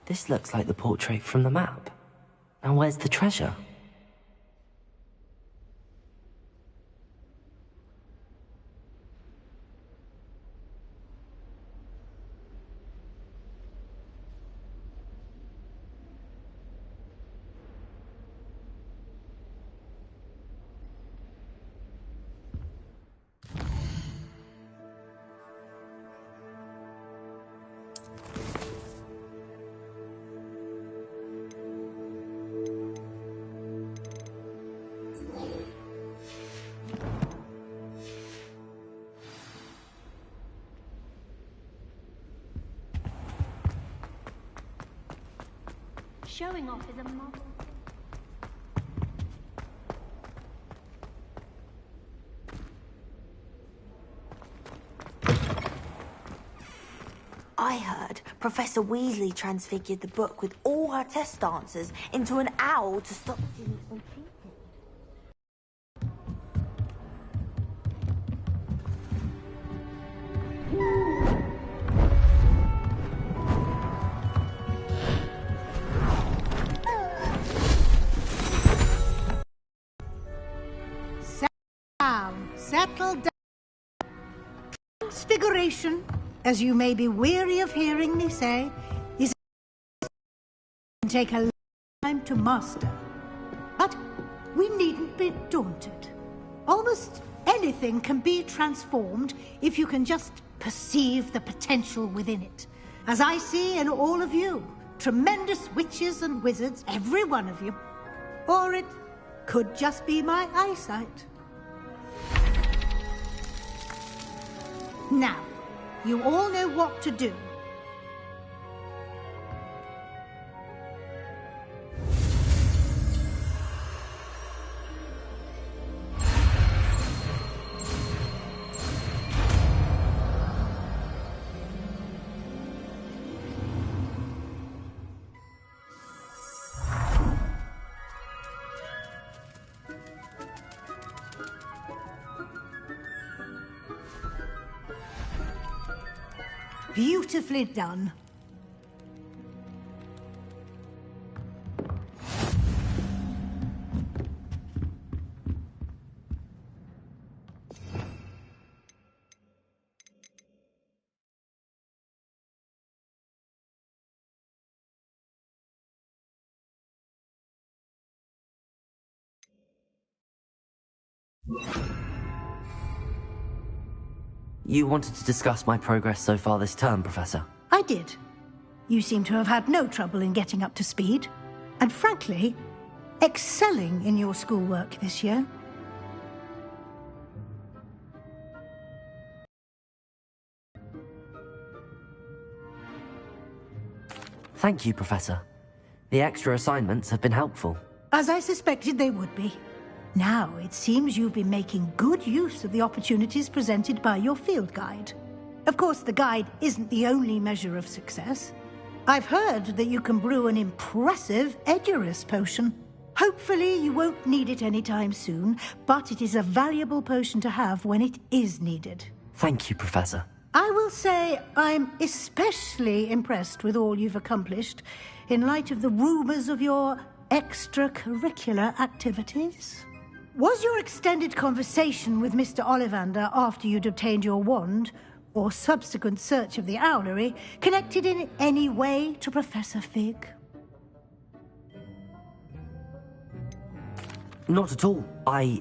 This looks like the portrait from the map. And where's the treasure? Showing off is a model. I heard Professor Weasley transfigured the book with all her test answers into an owl to stop students from cheating. Settle down. Transfiguration, as you may be weary of hearing me say, is can take a time to master. But we needn't be daunted. Almost anything can be transformed if you can just perceive the potential within it. As I see in all of you, tremendous witches and wizards, every one of you. Or it could just be my eyesight. Now, you all know what to do. Beautifully done. You wanted to discuss my progress so far this term, Professor? I did. You seem to have had no trouble in getting up to speed. And frankly, excelling in your schoolwork this year. Thank you, Professor. The extra assignments have been helpful. As I suspected they would be. Now, it seems you've been making good use of the opportunities presented by your field guide. Of course, the guide isn't the only measure of success. I've heard that you can brew an impressive Edurus potion. Hopefully, you won't need it anytime soon, but it is a valuable potion to have when it is needed. Thank you, Professor. I will say I'm especially impressed with all you've accomplished in light of the rumors of your extracurricular activities. Was your extended conversation with Mr. Ollivander after you'd obtained your wand, or subsequent search of the owlery, connected in any way to Professor Fig? Not at all. I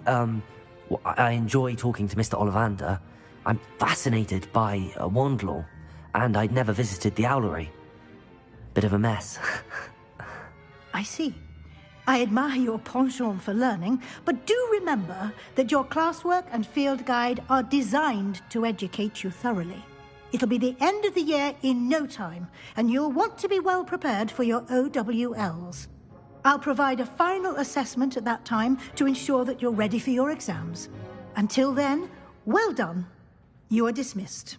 enjoy talking to Mr. Ollivander. I'm fascinated by wand lore, and I'd never visited the owlery. Bit of a mess. I see. I admire your penchant for learning, but do remember that your classwork and field guide are designed to educate you thoroughly. It'll be the end of the year in no time, and you'll want to be well prepared for your OWLs. I'll provide a final assessment at that time to ensure that you're ready for your exams. Until then, well done. You are dismissed.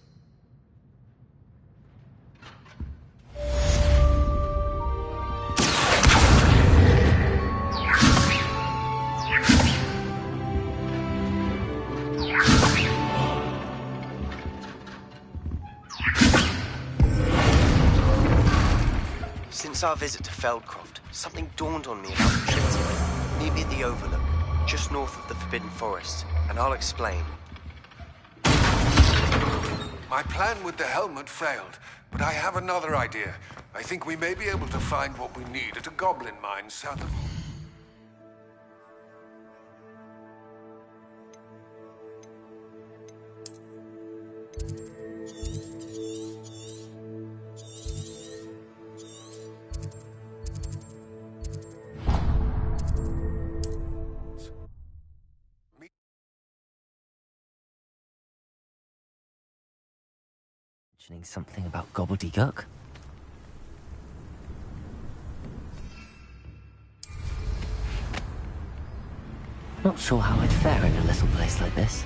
Since Since our visit to Feldcroft, something dawned on me about the triptych. Meet me at the Overlook, just north of the Forbidden Forest, and I'll explain. My plan with the helmet failed, but I have another idea. I think we may be able to find what we need at a goblin mine south of... Mentioning something about gobbledygook? Not sure how I'd fare in a little place like this.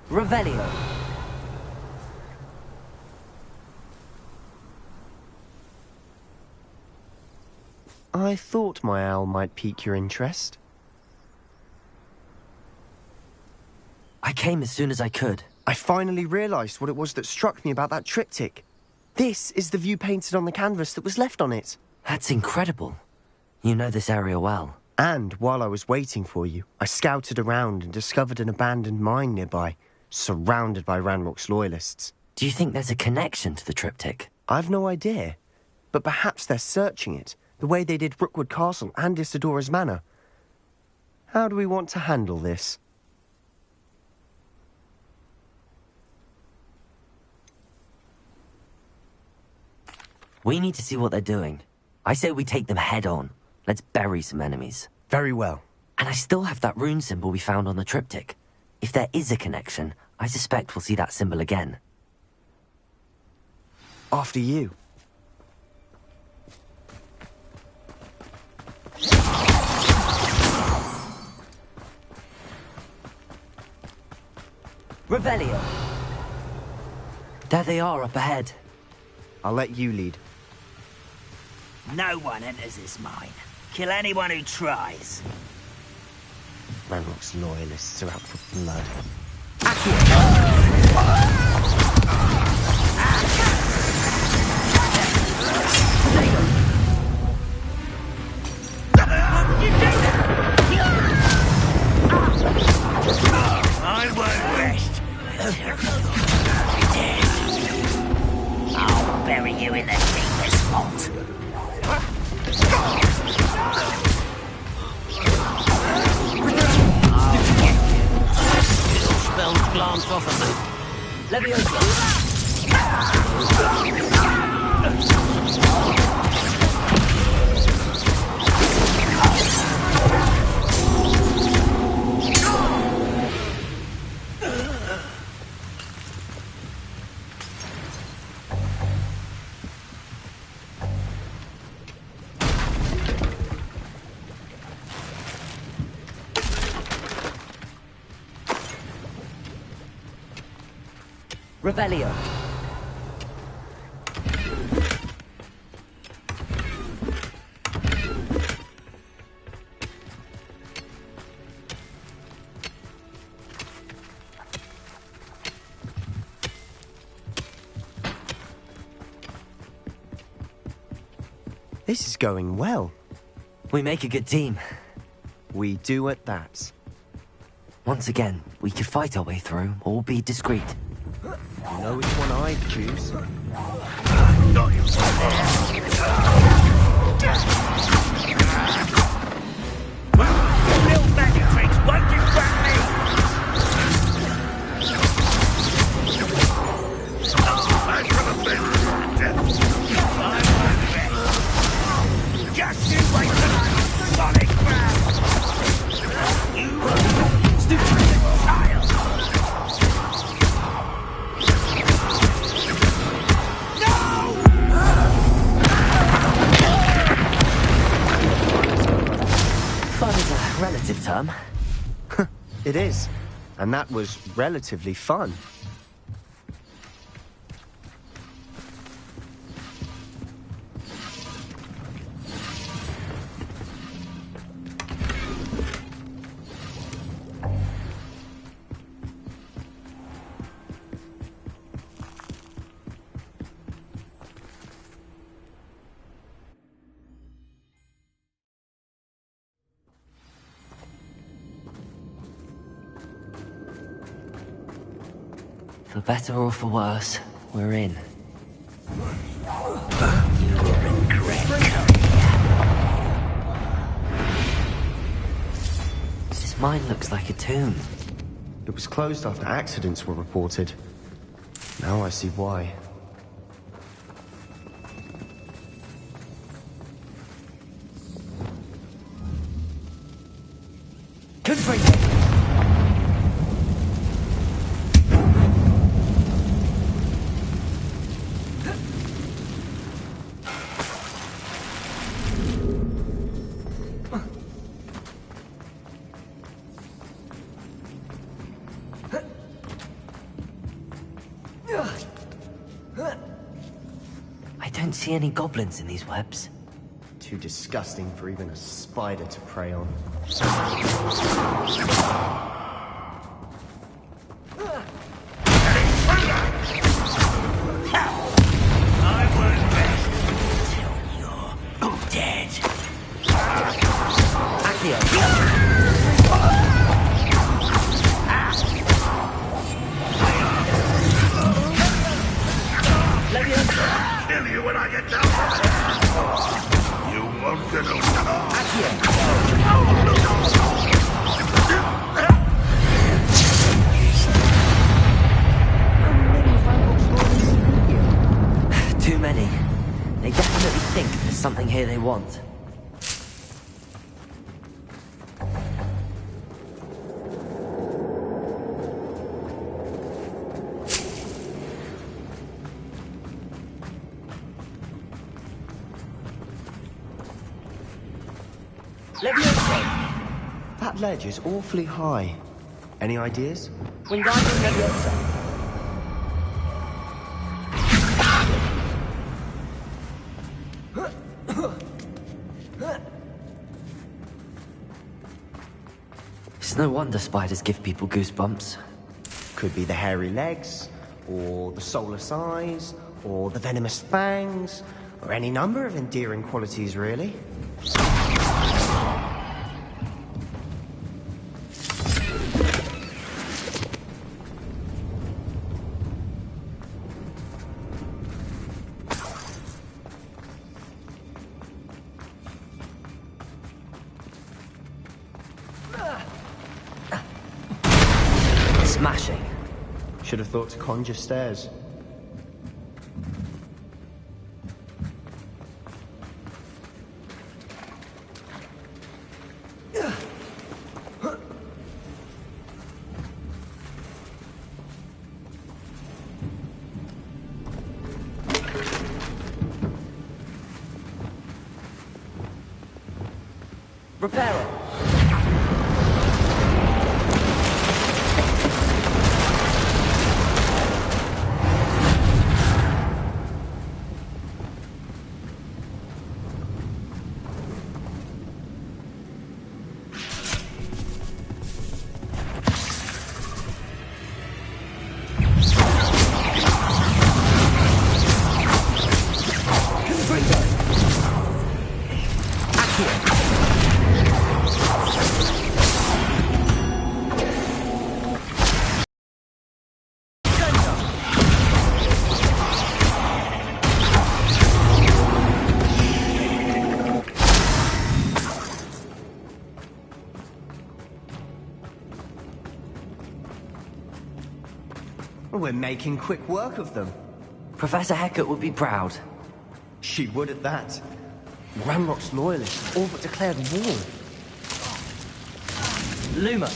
Revelio. I thought my owl might pique your interest. I came as soon as I could. I finally realized what it was that struck me about that triptych. This is the view painted on the canvas that was left on it. That's incredible. You know this area well. And while I was waiting for you, I scouted around and discovered an abandoned mine nearby, surrounded by Ranrock's loyalists. Do you think there's a connection to the triptych? I've no idea, but perhaps they're searching it, the way they did Rookwood Castle and Isidora's Manor. How do we want to handle this? We need to see what they're doing. I say we take them head on. Let's bury some enemies. Very well. And I still have that rune symbol we found on the triptych. If there is a connection, I suspect we'll see that symbol again. After you. Revelio. There they are up ahead. I'll let you lead. No one enters this mine. Kill anyone who tries. Ranrock's loyalists are out for blood. I won't rest until you're dead. I'll bury you in the deepest spot. Spells glanced off of me. Leviosa. Revelio. This is going well. We make a good team. We do at that. Once again, we could fight our way through or be discreet. You know which one I'd choose? Little magic tricks won't distract me! I won't rest. Just you wait till I'm sonic ground! You stupid child! Fun is a relative term. It is. And that was relatively fun. For better or for worse, we're in. This mine looks like a tomb. It was closed after accidents were reported. Now I see why. I don't see any goblins in these webs. Too disgusting for even a spider to prey on. I won't rest till you're dead. Kill you when I get down there. You won't get Too many. They definitely think there's something here they want. That ledge is awfully high. Any ideas? It's no wonder spiders give people goosebumps. Could be the hairy legs, or the soulless eyes, or the venomous fangs, or any number of endearing qualities, really. Smashing. Should have thought to conjure stairs. Repair it. We're making quick work of them. Professor Hecat would be proud. She would at that. Ramrock's loyalists all but declared war. Luma.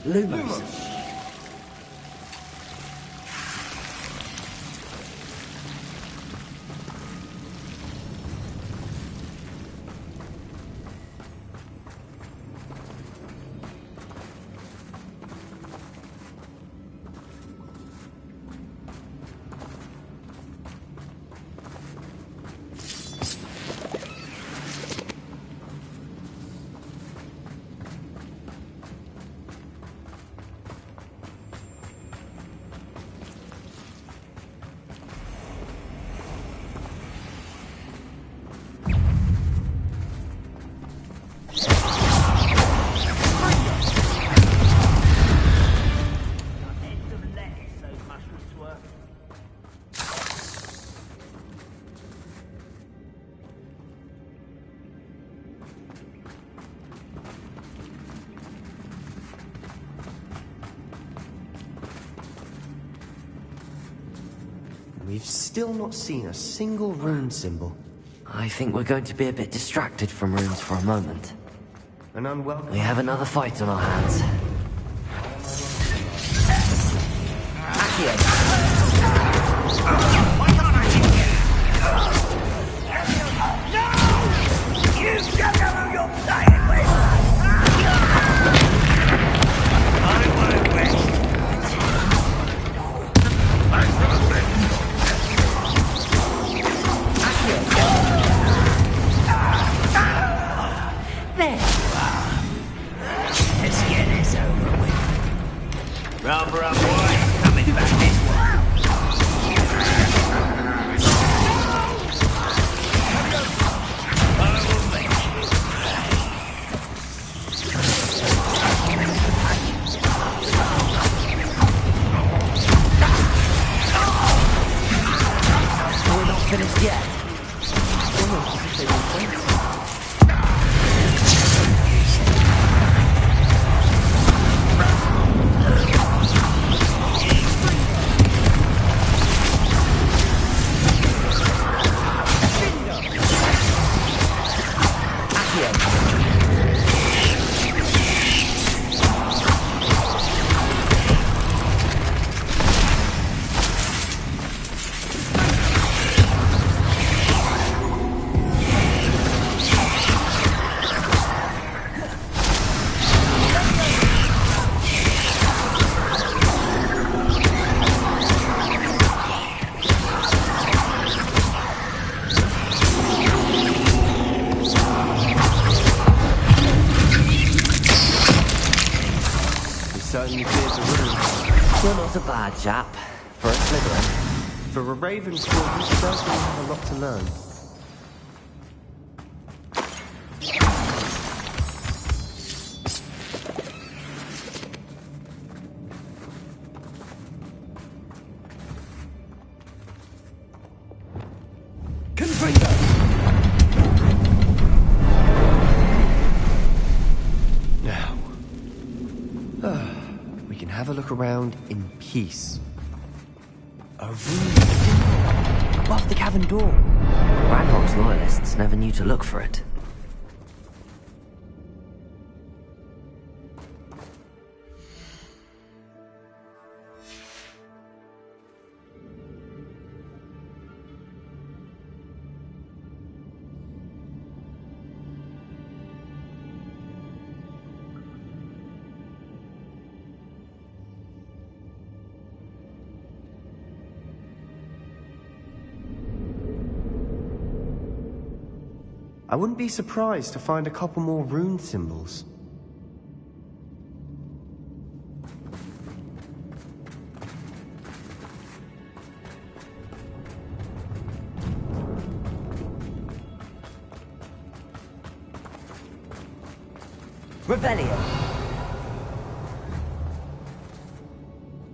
Lumos. We've still not seen a single rune symbol. I think we're going to be a bit distracted from runes for a moment. An unwelcome... We have another fight on our hands. Why can't I hit you? No! You don't know who you're playing with! I won't rest. Thanks for the thing. There you are. Let's get this over with. Rubber up, boy. Coming back this way. I will make you We're not finished yet. You're not a bad chap. For a Slytherin. For a Ravenclaw, we certainly have a lot to learn. Now, we can have a look around in peace. A room above the cavern door. Ranrock's loyalists never knew to look for it. I wouldn't be surprised to find a couple more rune symbols. Rebellion!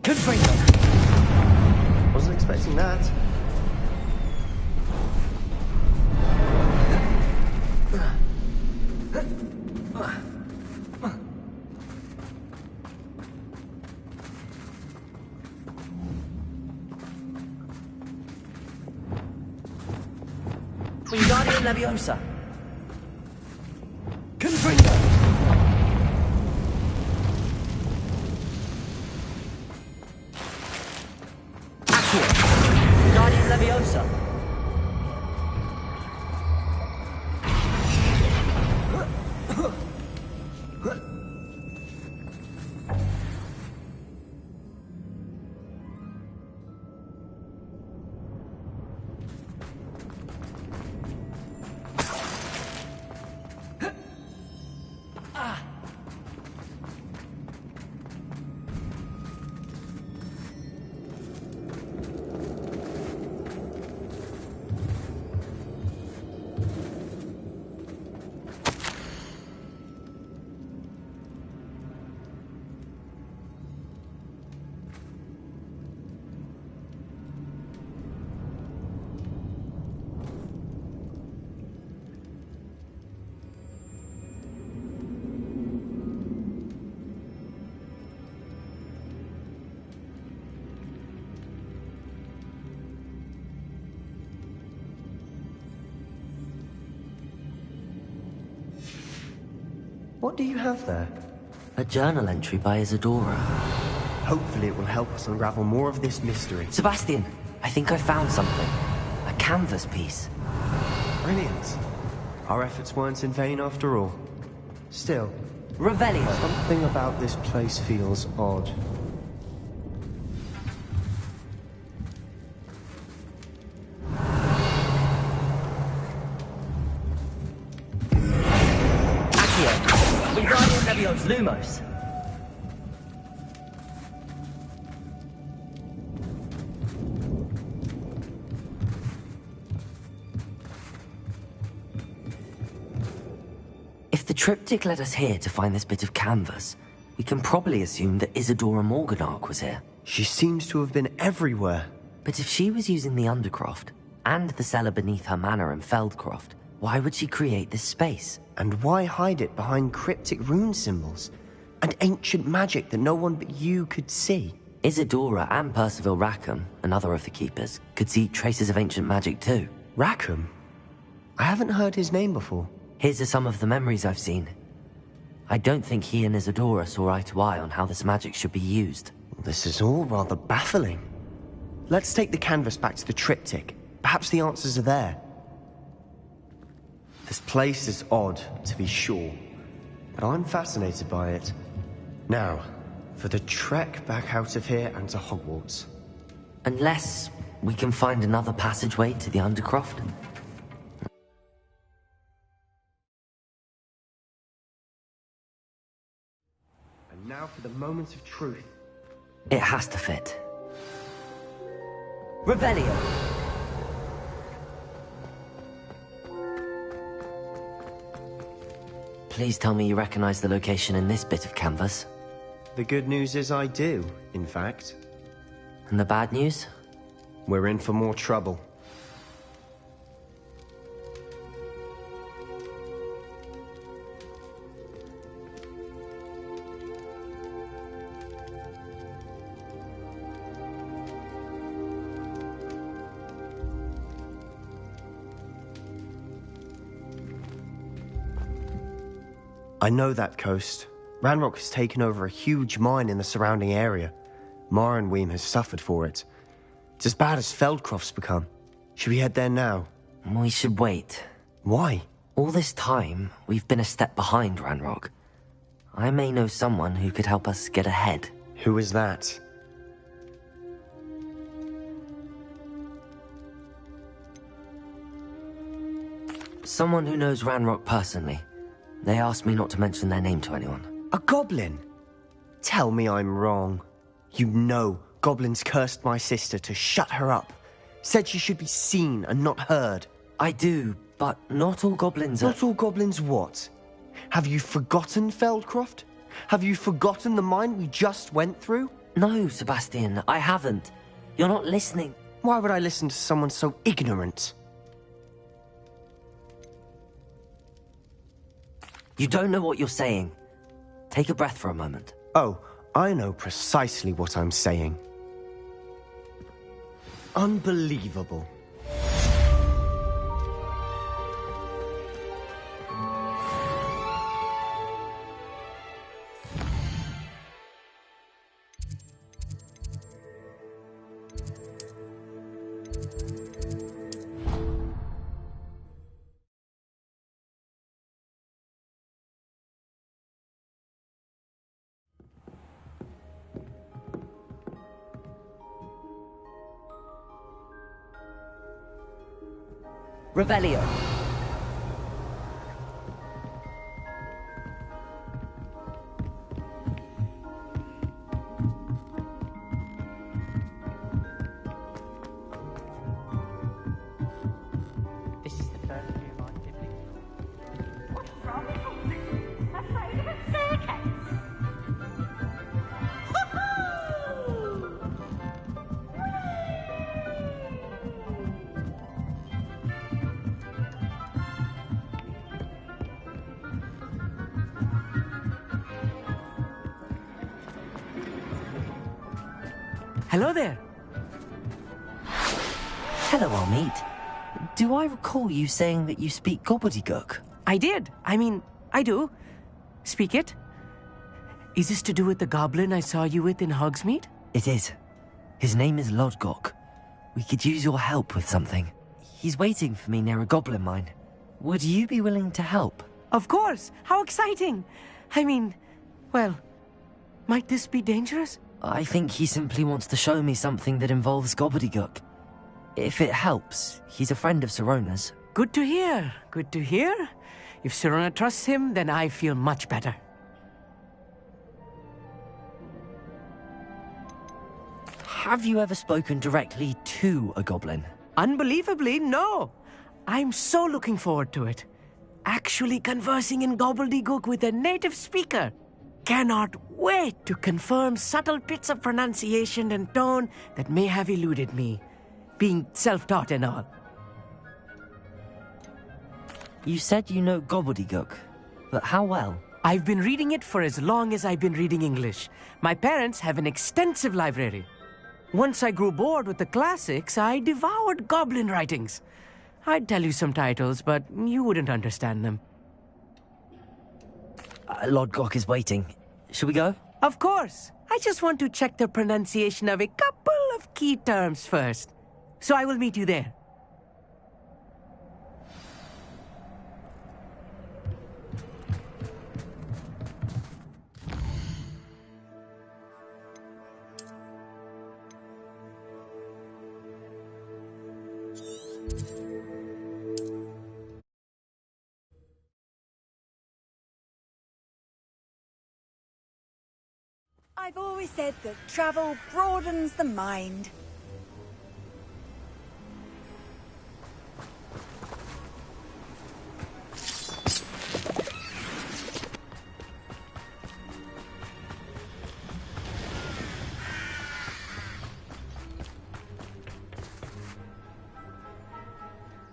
Confringo! Wasn't expecting that. Wingardium Leviosa! Confringo! Accio! Wingardium Leviosa! What do you have there? A journal entry by Isadora. Hopefully it will help us unravel more of this mystery. Sebastian, I think I found something. A canvas piece. Brilliant. Our efforts weren't in vain after all. Still, Revelio. something about this place feels odd. Accio, Wingardium Leviosa Lumos. If the triptych led us here to find this bit of canvas, we can probably assume that Isadora Morganach was here. She seems to have been everywhere. But if she was using the Undercroft, and the cellar beneath her manor in Feldcroft, why would she create this space? And why hide it behind cryptic rune symbols? And ancient magic that no one but you could see? Isadora and Percival Rackham, another of the Keepers, could see traces of ancient magic too. Rackham? I haven't heard his name before. His are some of the memories I've seen. I don't think he and Isadora saw eye to eye on how this magic should be used. This is all rather baffling. Let's take the canvas back to the triptych. Perhaps the answers are there. This place is odd, to be sure, but I'm fascinated by it. Now, for the trek back out of here and to Hogwarts. Unless we can find another passageway to the Undercroft. And now for the moment of truth. It has to fit. Revelio! Please tell me you recognize the location in this bit of canvas. The good news is I do, in fact. And the bad news? We're in for more trouble. I know that coast. Ranrock has taken over a huge mine in the surrounding area. Marrenweem has suffered for it. It's as bad as Feldcroft's become. Should we head there now? We should wait. Why? All this time, we've been a step behind Ranrock. I may know someone who could help us get ahead. Who is that? Someone who knows Ranrock personally. They asked me not to mention their name to anyone. A goblin? Tell me I'm wrong. You know goblins cursed my sister to shut her up. Said she should be seen and not heard. I do, but not all goblins are... Not all goblins what? Have you forgotten Feldcroft? Have you forgotten the mine we just went through? No, Sebastian, I haven't. You're not listening. Why would I listen to someone so ignorant? You don't know what you're saying. Take a breath for a moment. Oh, I know precisely what I'm saying. Unbelievable. Revelio. This is the first view of my sibling. What's wrong with all this? Afraid of a staircase? Hello there. Hello, Almeet. Do I recall you saying that you speak gobbledygook? I did. I mean, I do. Speak it. Is this to do with the goblin I saw you with in Hogsmeade? It is. His name is Lodgok. We could use your help with something. He's waiting for me near a goblin mine. Would you be willing to help? Of course! How exciting! I mean, well, might this be dangerous? I think he simply wants to show me something that involves gobbledygook. If it helps, he's a friend of Sirona's. Good to hear. Good to hear. If Sirona trusts him, then I feel much better. Have you ever spoken directly to a goblin? Unbelievably, no. I'm so looking forward to it. Actually conversing in gobbledygook with a native speaker. Cannot wait to confirm subtle bits of pronunciation and tone that may have eluded me, being self-taught and all. You said you know gobbledygook, but how well? I've been reading it for as long as I've been reading English. My parents have an extensive library. Once I grew bored with the classics, I devoured goblin writings. I'd tell you some titles, but you wouldn't understand them. Lodgok is waiting. Shall we go? Of course. I just want to check the pronunciation of a couple of key terms first. So I will meet you there. I've always said that travel broadens the mind.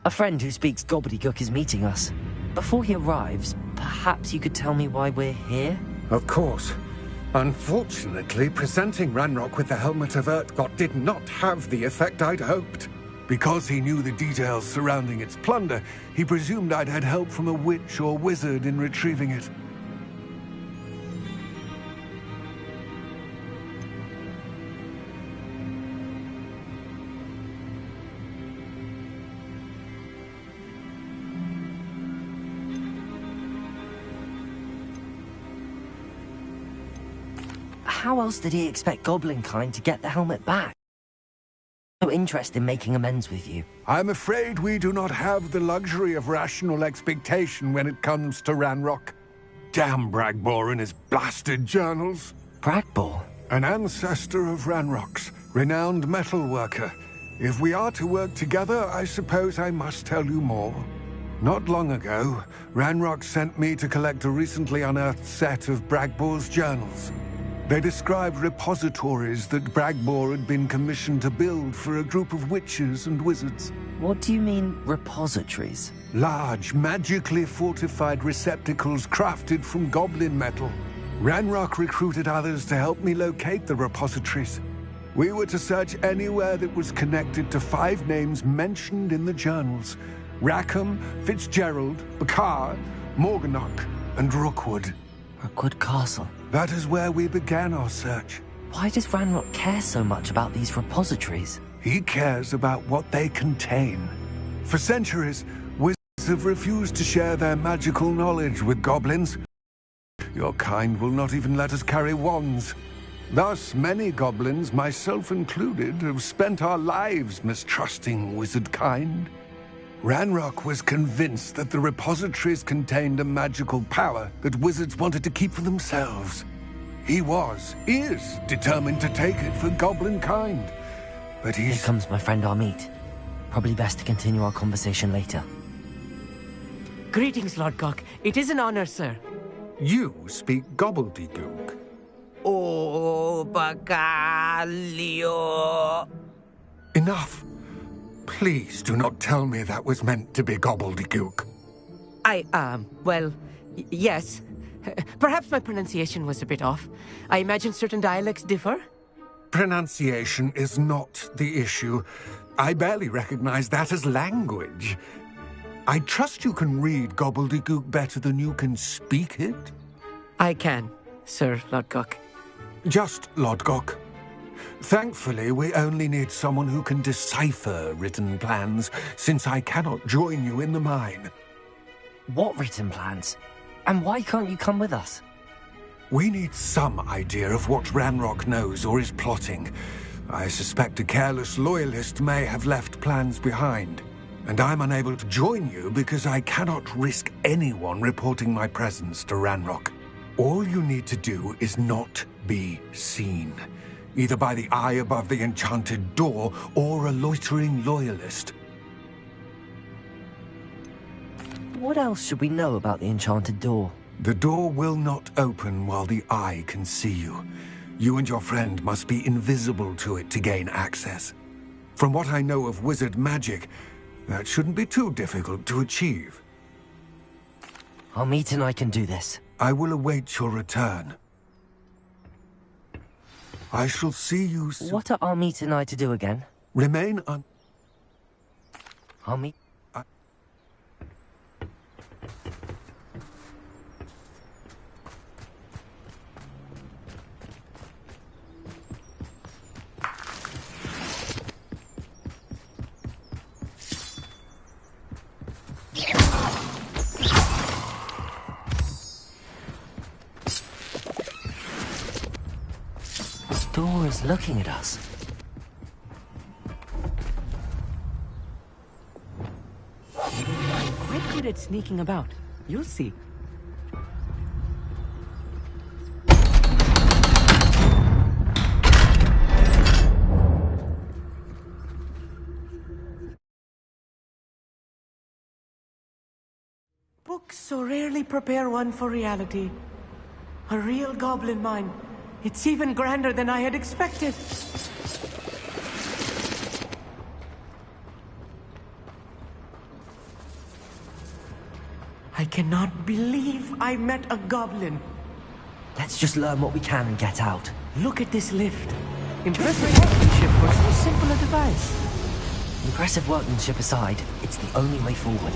A friend who speaks gobbledygook is meeting us. Before he arrives, perhaps you could tell me why we're here? Of course. Unfortunately, presenting Ranrock with the Helmet of Urtkot did not have the effect I'd hoped. Because he knew the details surrounding its plunder, he presumed I'd had help from a witch or wizard in retrieving it. How else did he expect Goblinkind to get the helmet back? No interest in making amends with you. I'm afraid we do not have the luxury of rational expectation when it comes to Ranrock. Damn Bragbor and his blasted journals. Bragbor? An ancestor of Ranrock's, renowned metalworker. If we are to work together, I suppose I must tell you more. Not long ago, Ranrock sent me to collect a recently unearthed set of Bragbor's journals. They described repositories that Bragbor had been commissioned to build for a group of witches and wizards. What do you mean, repositories? Large, magically fortified receptacles crafted from goblin metal. Ranrock recruited others to help me locate the repositories. We were to search anywhere that was connected to 5 names mentioned in the journals. Rackham, Fitzgerald, Bakar, Morganach, and Rookwood. Rookwood Castle. That is where we began our search. Why does Ranrock care so much about these repositories? He cares about what they contain. For centuries, wizards have refused to share their magical knowledge with goblins. Your kind will not even let us carry wands. Thus, many goblins, myself included, have spent our lives mistrusting wizard kind. Ranrock was convinced that the repositories contained a magical power that wizards wanted to keep for themselves. He is determined to take it for goblin kind. But Here comes my friend Amit. Probably best to continue our conversation later. Greetings, Lodgok. It is an honor, sir. You speak gobbledygook. Oh, Bagalio. Enough. Please do not tell me that was meant to be gobbledygook. Yes. Perhaps my pronunciation was a bit off. I imagine certain dialects differ. Pronunciation is not the issue. I barely recognize that as language. I trust you can read gobbledygook better than you can speak it. I can, Sir Lodgok. Just Lodgok. Thankfully, we only need someone who can decipher written plans, since I cannot join you in the mine. What written plans? And why can't you come with us? We need some idea of what Ranrock knows or is plotting. I suspect a careless loyalist may have left plans behind. And I'm unable to join you because I cannot risk anyone reporting my presence to Ranrock. All you need to do is not be seen, either by the eye above the enchanted door or a loitering loyalist. What else should we know about the enchanted door? The door will not open while the eye can see you. You and your friend must be invisible to it to gain access. From what I know of wizard magic, that shouldn't be too difficult to achieve. Armit and I can do this. I will await your return. I shall see you soon. What are Armit and I to do again? Remain Armit? The door is looking at us. I'm quite good at sneaking about. You'll see. Books so rarely prepare one for reality. A real goblin mine. It's even grander than I had expected. I cannot believe I met a goblin. Let's just learn what we can and get out. Look at this lift. Impressive workmanship for so simple a device. Impressive workmanship aside, it's the only way forward.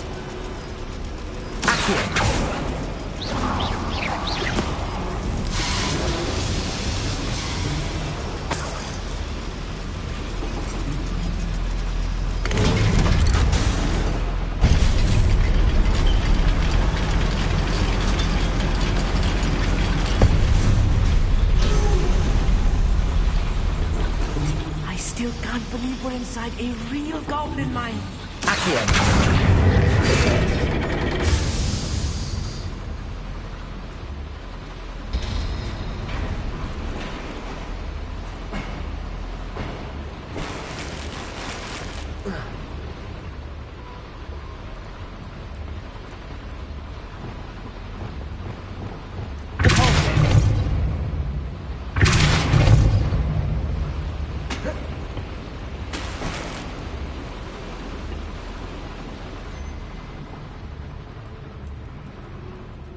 I still can't believe we're inside a real goblin mine.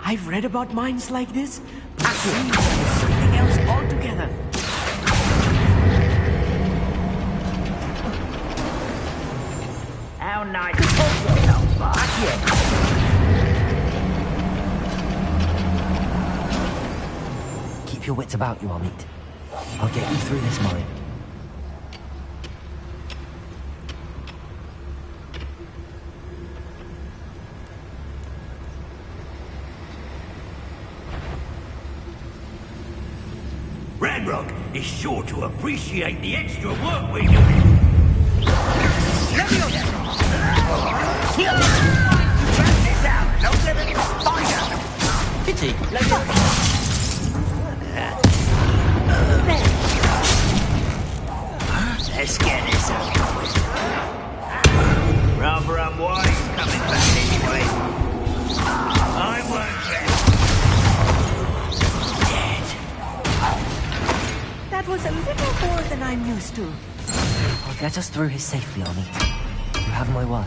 I've read about mines like this, but it seems like something else altogether. How nice is yourself, Keep your wits about you, Armit. I'll get you through this mine. Ranrock is sure to appreciate the extra work we're doing. Let me on that. Track this out. Don't let it spider. Pity, let me Let's get this over with. Rather unwise coming back anyway. I won't rest. That was a little more than I'm used to. I'll get us through here safely, Armit. You have my word.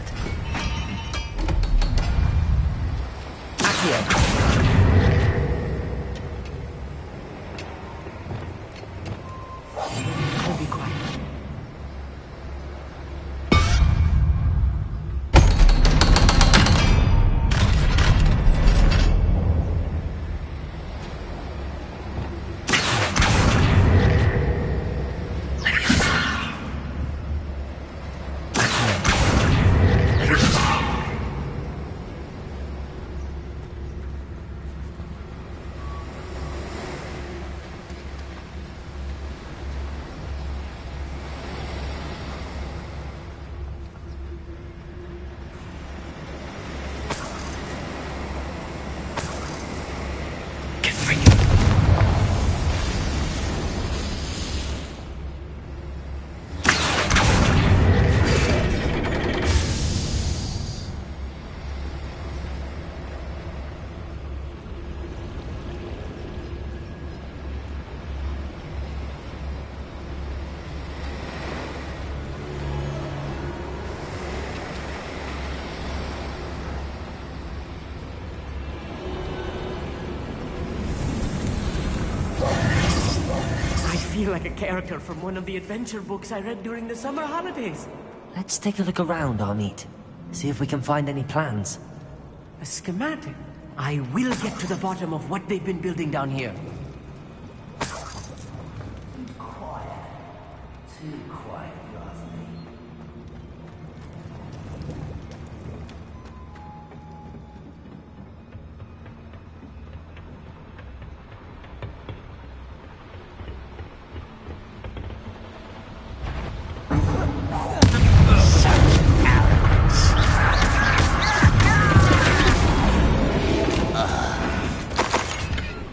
I'll be quiet. feel like a character from one of the adventure books I read during the summer holidays. Let's take a look around, Amit. See if we can find any plans. A schematic? I will get to the bottom of what they've been building down here. Quiet. Too quiet, if you ask me.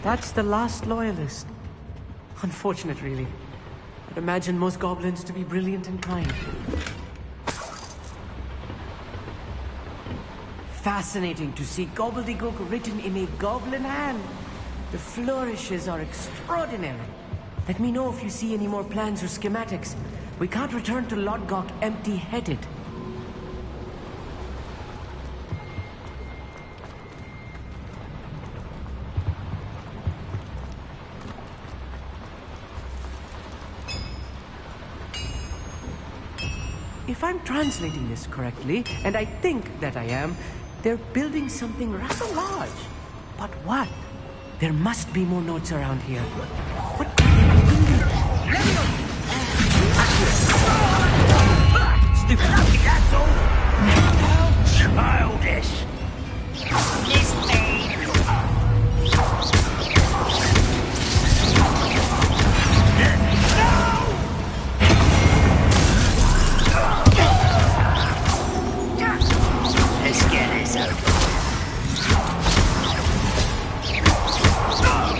That's the last loyalist. Unfortunate, really. I'd imagine most goblins to be brilliant and kind. Fascinating to see gobbledygook written in a goblin hand. The flourishes are extraordinary. Let me know if you see any more plans or schematics. We can't return to Lodgok empty-headed. If I'm translating this correctly, and I think that I am, they're building something rather large. But what? There must be more notes around here. What could they be building? Stupid. That's all. Childish. Miss me. Let's get this over.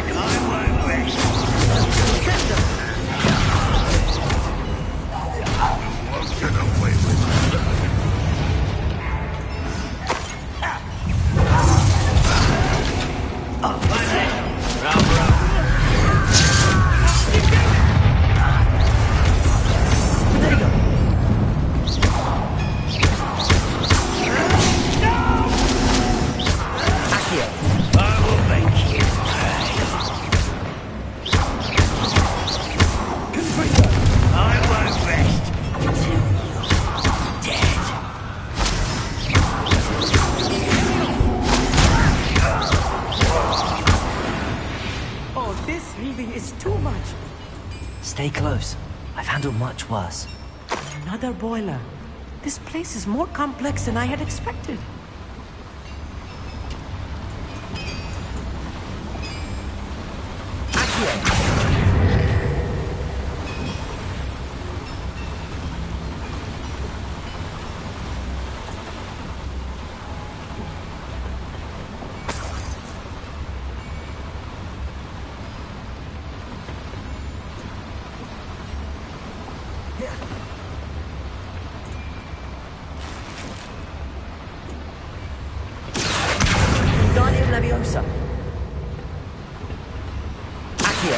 I won't rest. Won't get away with that. Stay close. I've handled much worse. Another boiler. This place is more complex than I had expected. Leviosa. Accio.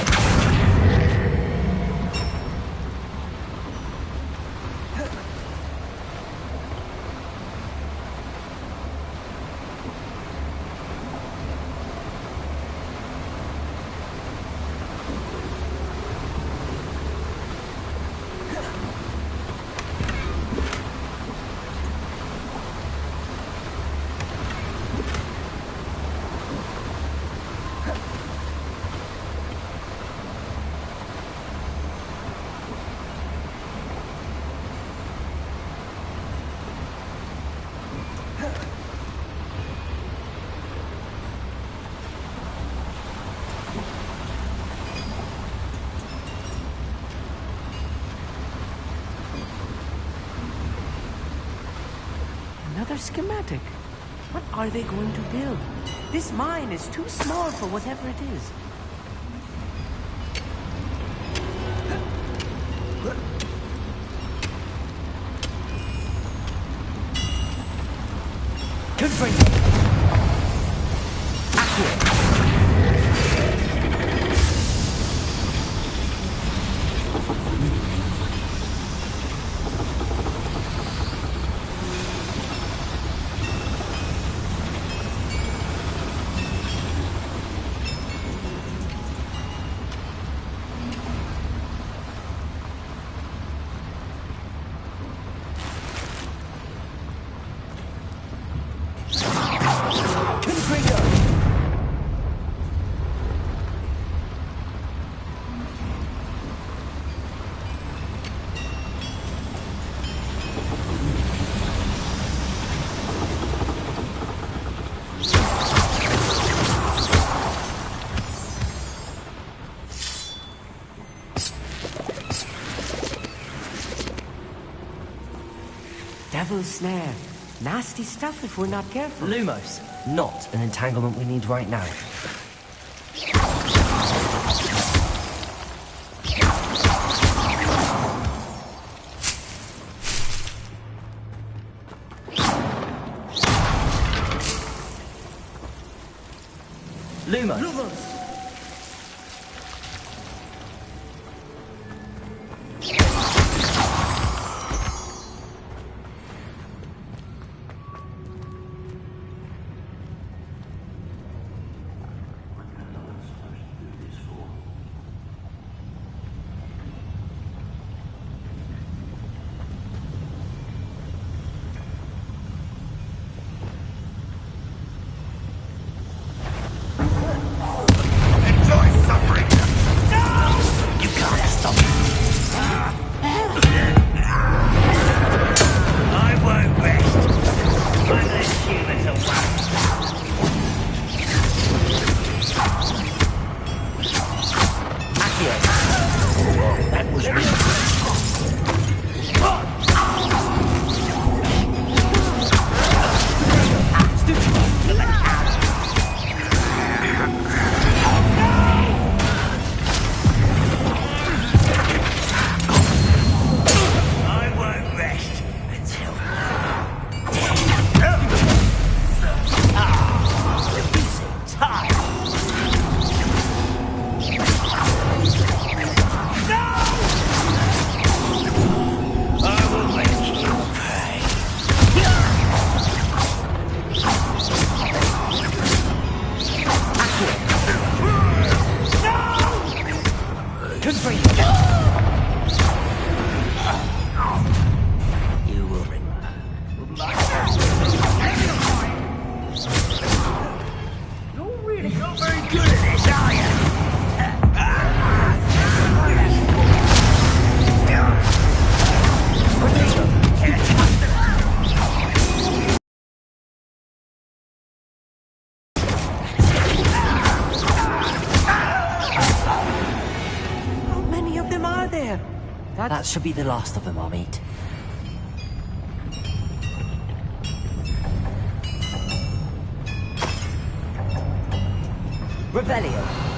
Another schematic. What are they going to build? This mine is too small for whatever it is. devil's snare. Nasty stuff if we're not careful. Lumos, not an entanglement we need right now. Lumos. That should be the last of them, I'll meet. Revelio.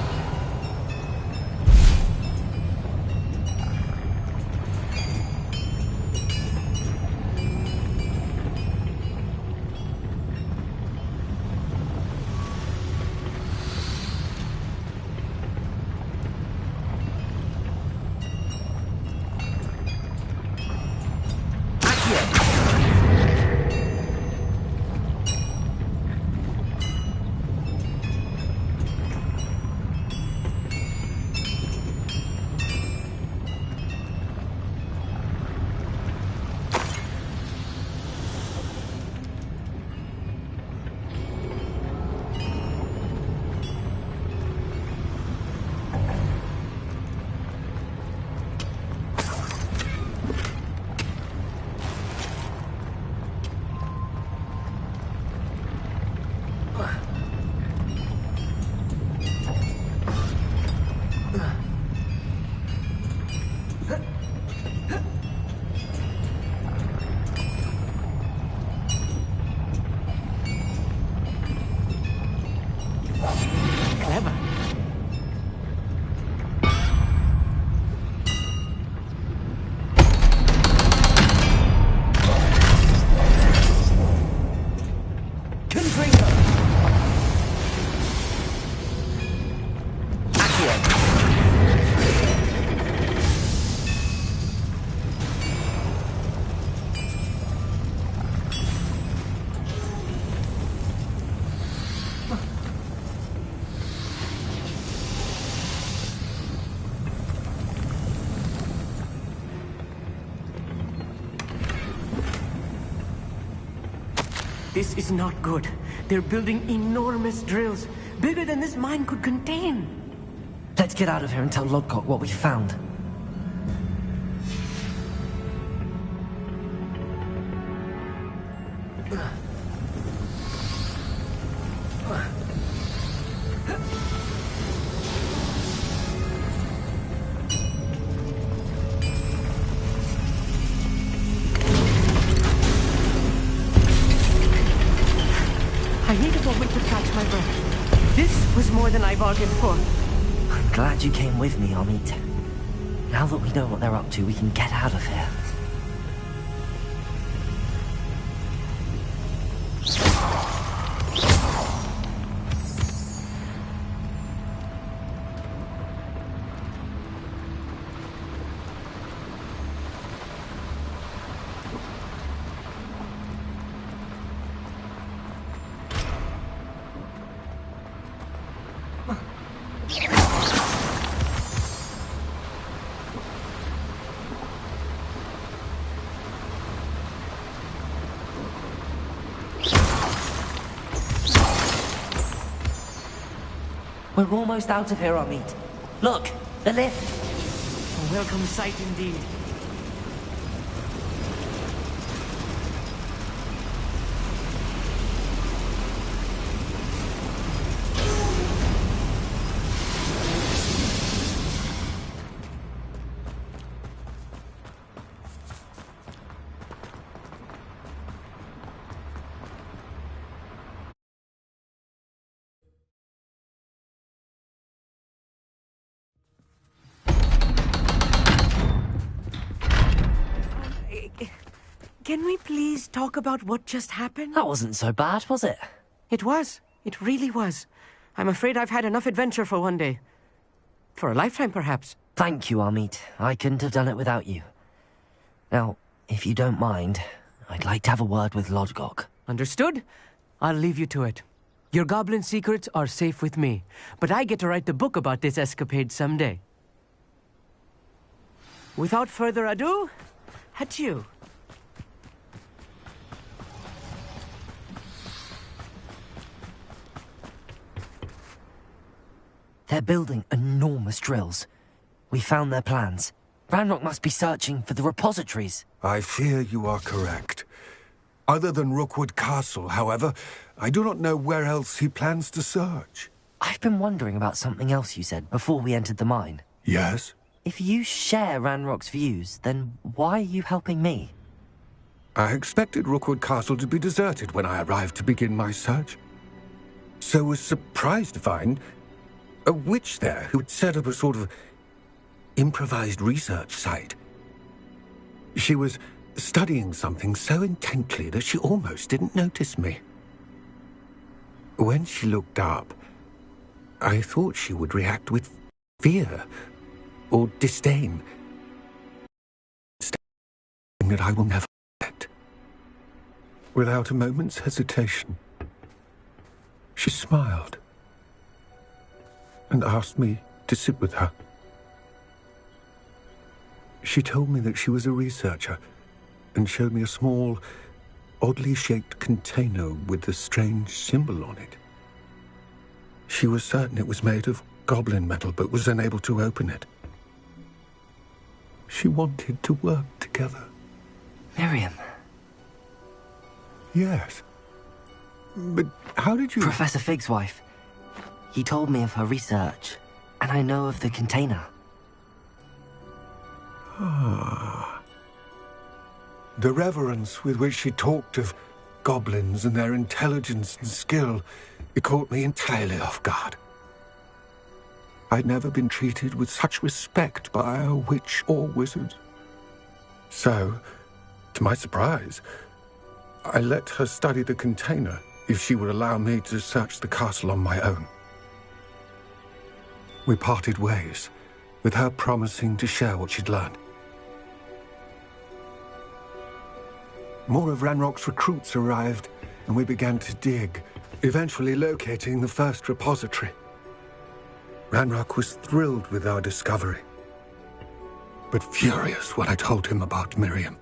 This is not good. They're building enormous drills, bigger than this mine could contain. Let's get out of here and tell Lodgok what we found. bargained for. I'm glad you came with me, Amit. Now that we know what they're up to, we can get out of here. We're almost out of here, Amit. Look, the lift. A welcome sight indeed. Can we please talk about what just happened? That wasn't so bad, was it? It was. It really was. I'm afraid I've had enough adventure for one day. For a lifetime, perhaps. Thank you, Amit. I couldn't have done it without you. Now, if you don't mind, I'd like to have a word with Lodgok. Understood? I'll leave you to it. Your goblin secrets are safe with me, but I get to write the book about this escapade someday. Without further ado, adieu. They're building enormous drills. We found their plans. Ranrock must be searching for the repositories. I fear you are correct. Other than Rookwood Castle, however, I do not know where else he plans to search. I've been wondering about something else you said before we entered the mine. Yes? If you share Ranrock's views, then why are you helping me? I expected Rookwood Castle to be deserted when I arrived to begin my search. So was surprised to find a witch there who had set up a sort of improvised research site. She was studying something so intently that she almost didn't notice me. When she looked up, I thought she would react with fear or disdain. Something that I will never forget. Without a moment's hesitation, she smiled and asked me to sit with her. She told me that she was a researcher and showed me a small, oddly shaped container with a strange symbol on it. She was certain it was made of goblin metal, but was unable to open it. She wanted to work together. Miriam. Yes. But how did you... Professor Fig's wife. He told me of her research, and I know of the container. Ah. The reverence with which she talked of goblins and their intelligence and skill, it caught me entirely off guard. I'd never been treated with such respect by a witch or wizard. So, to my surprise, I let her study the container if she would allow me to search the castle on my own. We parted ways, with her promising to share what she'd learned. More of Ranrock's recruits arrived, and we began to dig, eventually locating the first repository. Ranrock was thrilled with our discovery, but furious when I told him about Miriam.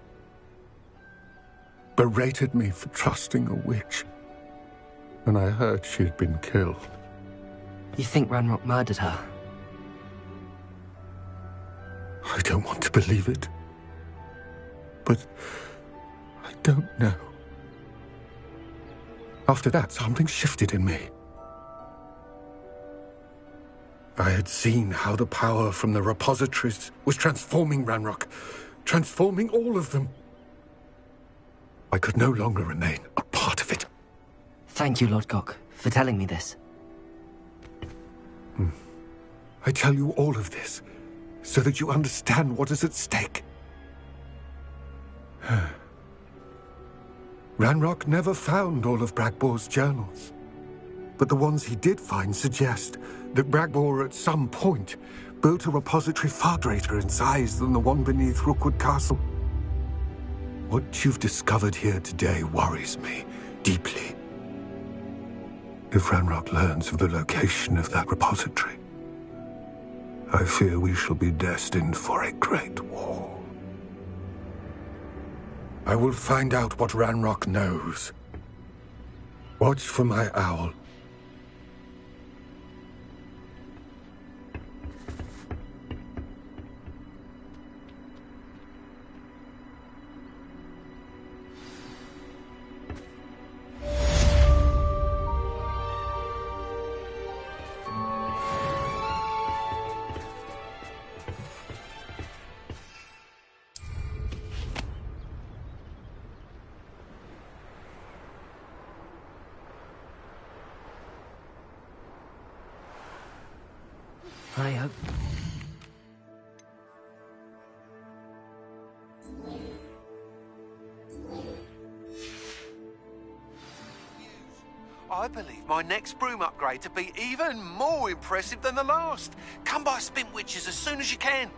Berated me for trusting a witch, and I heard she had been killed. You think Ranrock murdered her? I don't want to believe it, but I don't know. After that, something shifted in me. I had seen how the power from the repositories was transforming Ranrock, transforming all of them. I could no longer remain a part of it. Thank you, Lodgok, for telling me this. I tell you all of this so that you understand what is at stake. Ranrock never found all of Bragbor's journals, but the ones he did find suggest that Bragbor at some point built a repository far greater in size than the one beneath Rookwood Castle. What you've discovered here today worries me deeply. If Ranrock learns of the location of that repository, I fear we shall be destined for a great war. I will find out what Ranrock knows. Watch for my owl. I hope. I believe my next broom upgrade to be even more impressive than the last. Come by Spin Witches as soon as you can.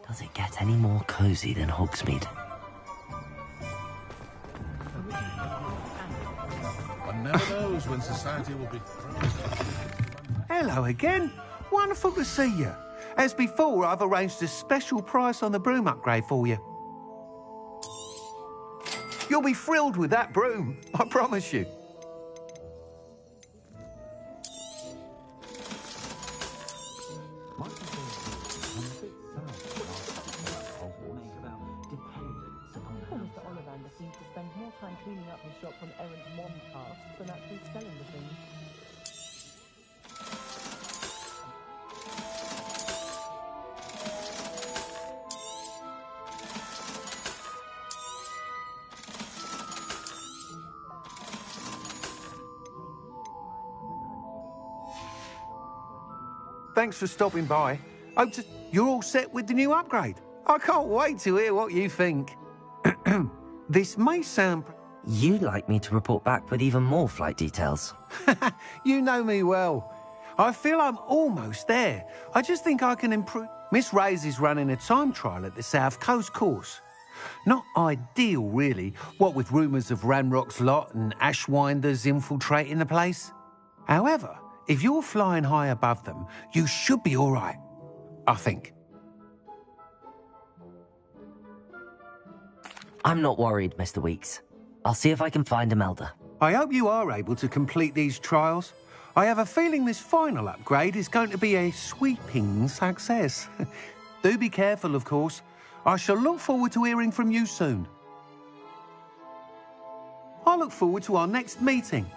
Does it get any more cozy than Hogsmeade? One never knows when society will be... Hello again. Wonderful to see you. As before, I've arranged a special price on the broom upgrade for you. You'll be thrilled with that broom, I promise you. Cleaning up his shop from errant mom tasks than actually selling the things. Thanks for stopping by. Hope you're all set with the new upgrade. I can't wait to hear what you think. This may sound... You'd like me to report back with even more flight details. You know me well. I feel I'm almost there. I just think I can improve. Miss Ray's is running a time trial at the South Coast course. Not ideal, really, what with rumours of Ranrock's lot and Ashwinders infiltrating the place. However, if you're flying high above them, you should be all right, I think. I'm not worried, Mr. Weeks. I'll see if I can find Imelda. I hope you are able to complete these trials. I have a feeling this final upgrade is going to be a sweeping success. Do be careful, of course. I shall look forward to hearing from you soon. I look forward to our next meeting.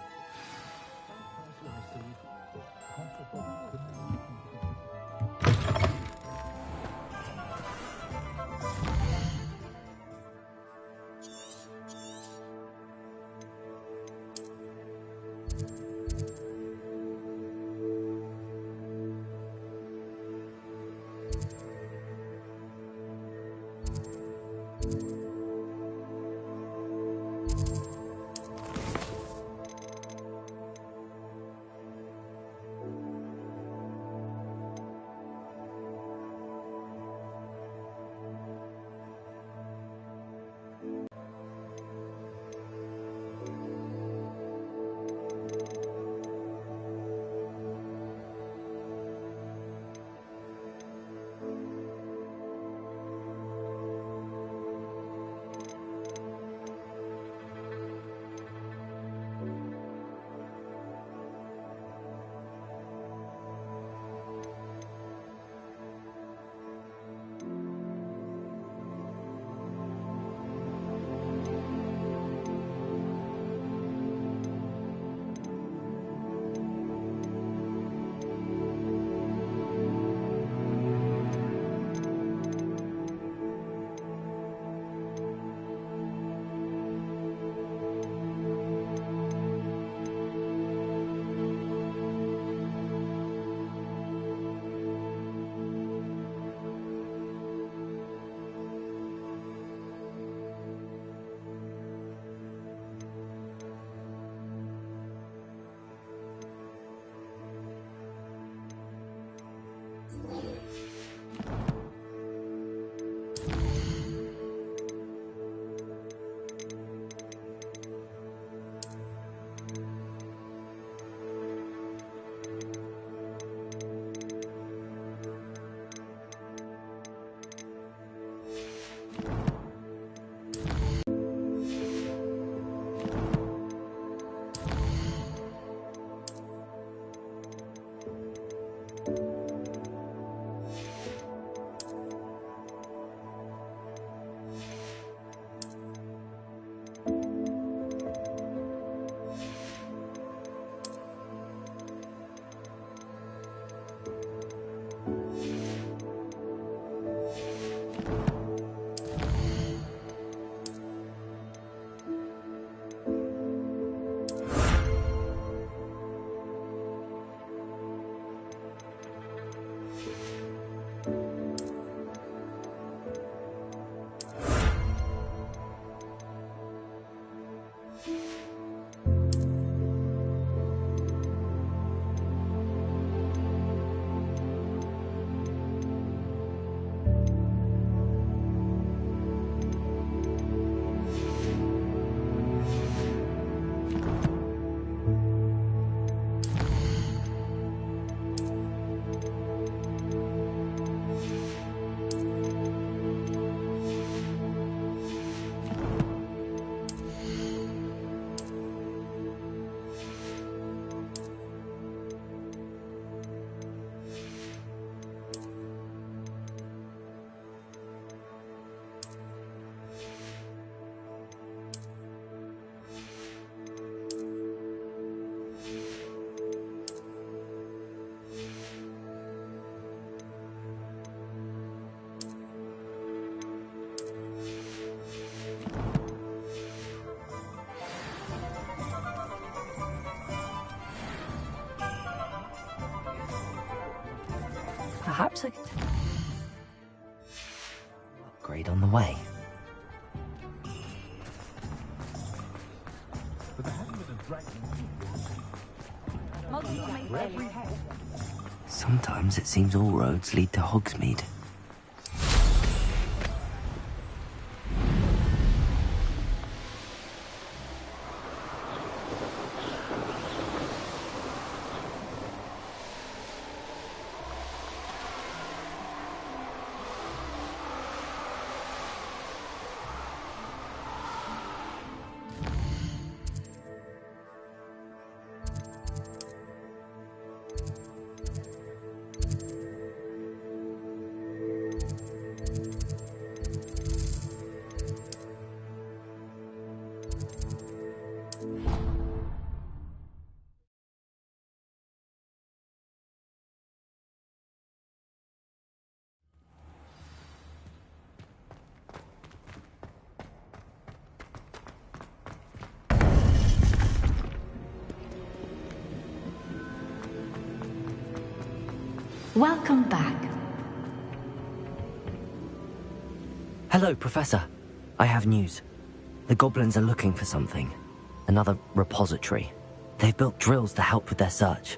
Perhaps I could... Upgrade on the way. Sometimes it seems all roads lead to Hogsmeade. Welcome back. Hello, Professor. I have news. The goblins are looking for something. Another repository. They've built drills to help with their search.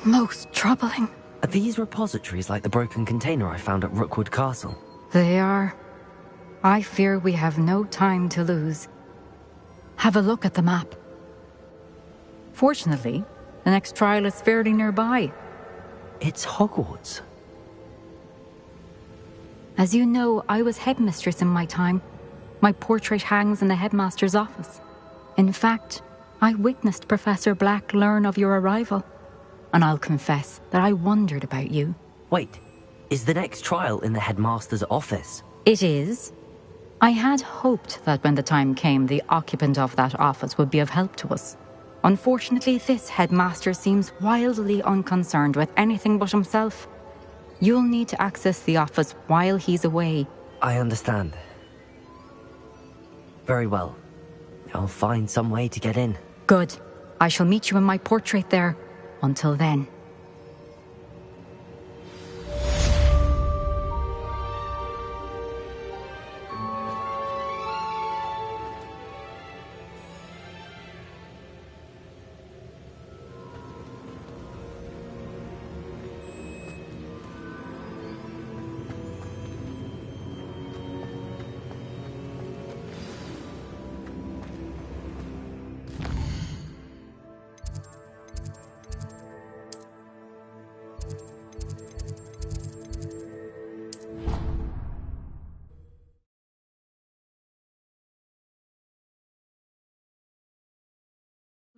Most troubling. Are these repositories like the broken container I found at Rookwood Castle? They are. I fear we have no time to lose. Have a look at the map. Fortunately, the next trial is fairly nearby. It's Hogwarts. As you know, I was headmistress in my time. My portrait hangs in the headmaster's office. In fact, I witnessed Professor Black learn of your arrival. And I'll confess that I wondered about you. Wait, is the next trial in the headmaster's office? It is. I had hoped that when the time came, the occupant of that office would be of help to us. Unfortunately, this headmaster seems wildly unconcerned with anything but himself. You'll need to access the office while he's away. I understand. Very well. I'll find some way to get in. Good. I shall meet you in my portrait there. Until then.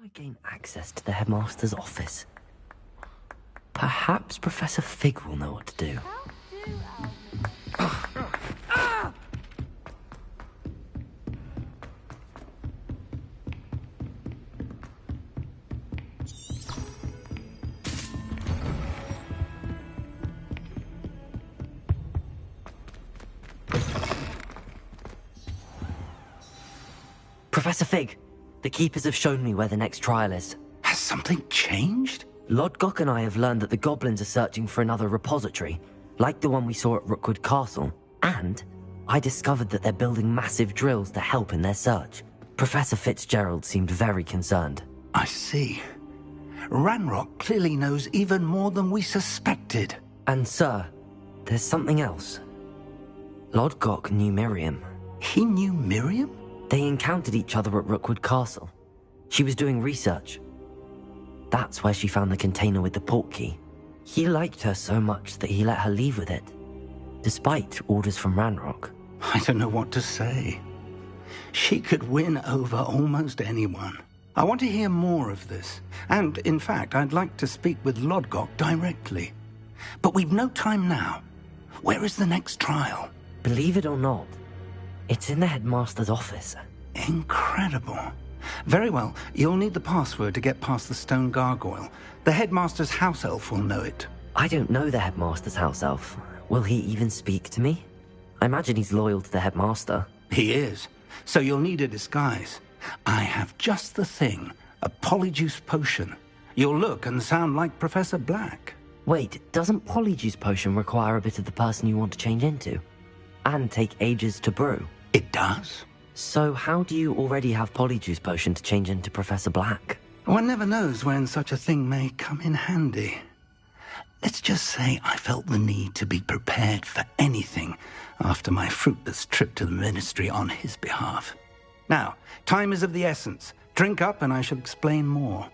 I gain access to the headmaster's office. Perhaps Professor Fig will know what to do. Professor Fig, the Keepers have shown me where the next trial is. Has something changed? Lodgok and I have learned that the goblins are searching for another repository, like the one we saw at Rookwood Castle. And I discovered that they're building massive drills to help in their search. Professor Fitzgerald seemed very concerned. I see. Ranrock clearly knows even more than we suspected. And sir, there's something else. Lodgok knew Miriam. He knew Miriam? They encountered each other at Rookwood Castle. She was doing research. That's where she found the container with the portkey. He liked her so much that he let her leave with it, despite orders from Ranrock. I don't know what to say. She could win over almost anyone. I want to hear more of this. And, in fact, I'd like to speak with Lodgok directly. But we've no time now. Where is the next trial? Believe it or not, it's in the headmaster's office. Incredible. Very well. You'll need the password to get past the stone gargoyle. The headmaster's house elf will know it. I don't know the headmaster's house elf. Will he even speak to me? I imagine he's loyal to the headmaster. He is. So you'll need a disguise. I have just the thing. A polyjuice potion. You'll look and sound like Professor Black. Wait, doesn't Polyjuice Potion require a bit of the person you want to change into? And take ages to brew? It does. So how do you already have Polyjuice Potion to change into Professor Black? One never knows when such a thing may come in handy. Let's just say I felt the need to be prepared for anything after my fruitless trip to the Ministry on his behalf. Now, time is of the essence. Drink up and I shall explain more.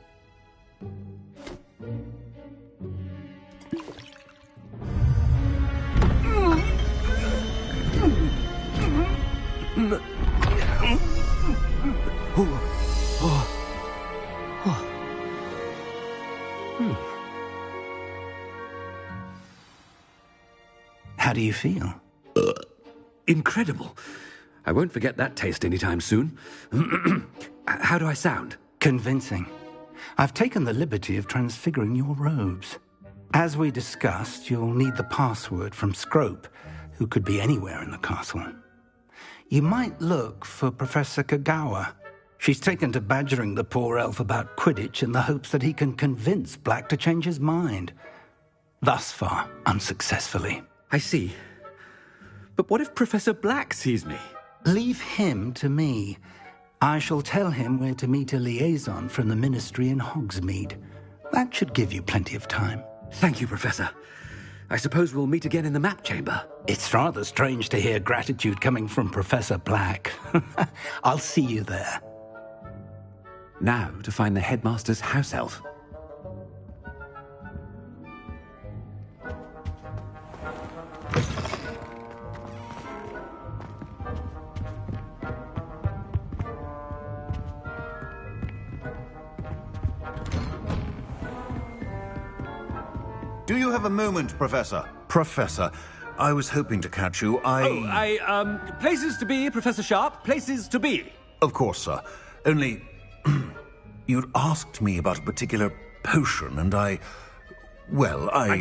How do you feel? Incredible. I won't forget that taste anytime soon. How do I sound? Convincing. I've taken the liberty of transfiguring your robes. As we discussed, you'll need the password from Scrope, who could be anywhere in the castle. You might look for Professor Kagawa. She's taken to badgering the poor elf about Quidditch in the hopes that he can convince Black to change his mind. Thus far, unsuccessfully. I see. But what if Professor Black sees me? Leave him to me. I shall tell him where to meet a liaison from the Ministry in Hogsmeade. That should give you plenty of time. Thank you, Professor. I suppose we'll meet again in the map chamber. It's rather strange to hear gratitude coming from Professor Black. I'll see you there. Now to find the headmaster's house elf. Do you have a moment, Professor? Professor, I was hoping to catch you. Places to be, Professor Sharp. Places to be. Of course, sir. Only, you'd asked me about a particular potion, and I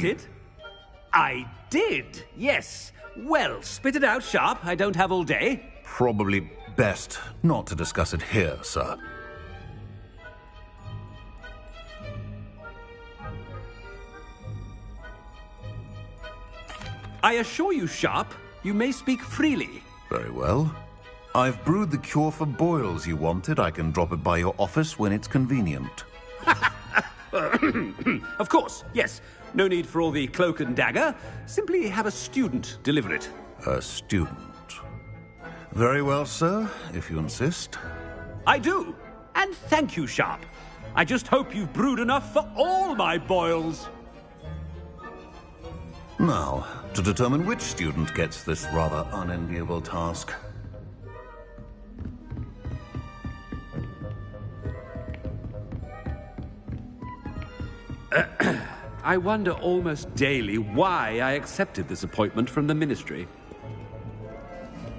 did? I did, yes. Well, spit it out, Sharp. I don't have all day. Probably best not to discuss it here, sir. I assure you, Sharp, you may speak freely. Very well. I've brewed the cure for boils you wanted. I can drop it by your office when it's convenient. Of course, yes. No need for all the cloak and dagger. Simply have a student deliver it. A student? Very well, sir, if you insist. I do. And thank you, Sharp. I just hope you've brewed enough for all my boils. Now, to determine which student gets this rather unenviable task. I wonder almost daily why I accepted this appointment from the Ministry.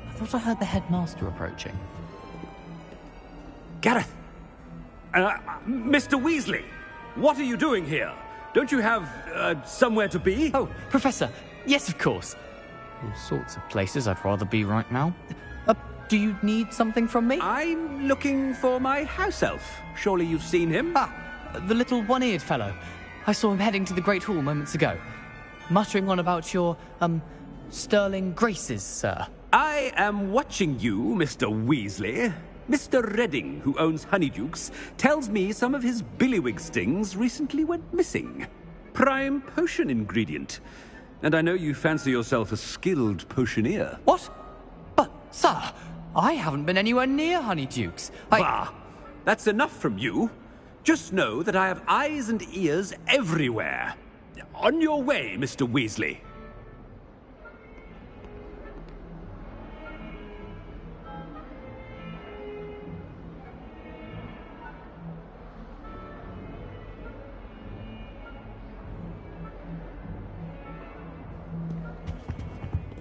I thought I heard the headmaster approaching. Gareth! Mr. Weasley! What are you doing here? Don't you have, somewhere to be? Oh, Professor, yes, of course. All sorts of places I'd rather be right now. Do you need something from me? I'm looking for my house elf. Surely you've seen him? Ah, the little one-eared fellow. I saw him heading to the Great Hall moments ago. Muttering on about your, sterling graces, sir. I am watching you, Mr. Weasley. Mr. Redding, who owns Honeydukes, tells me some of his billywig stings recently went missing. Prime potion ingredient. And I know you fancy yourself a skilled potioneer. What? But, sir, I haven't been anywhere near Honeydukes. Bah! That's enough from you. Just know that I have eyes and ears everywhere. On your way, Mr. Weasley.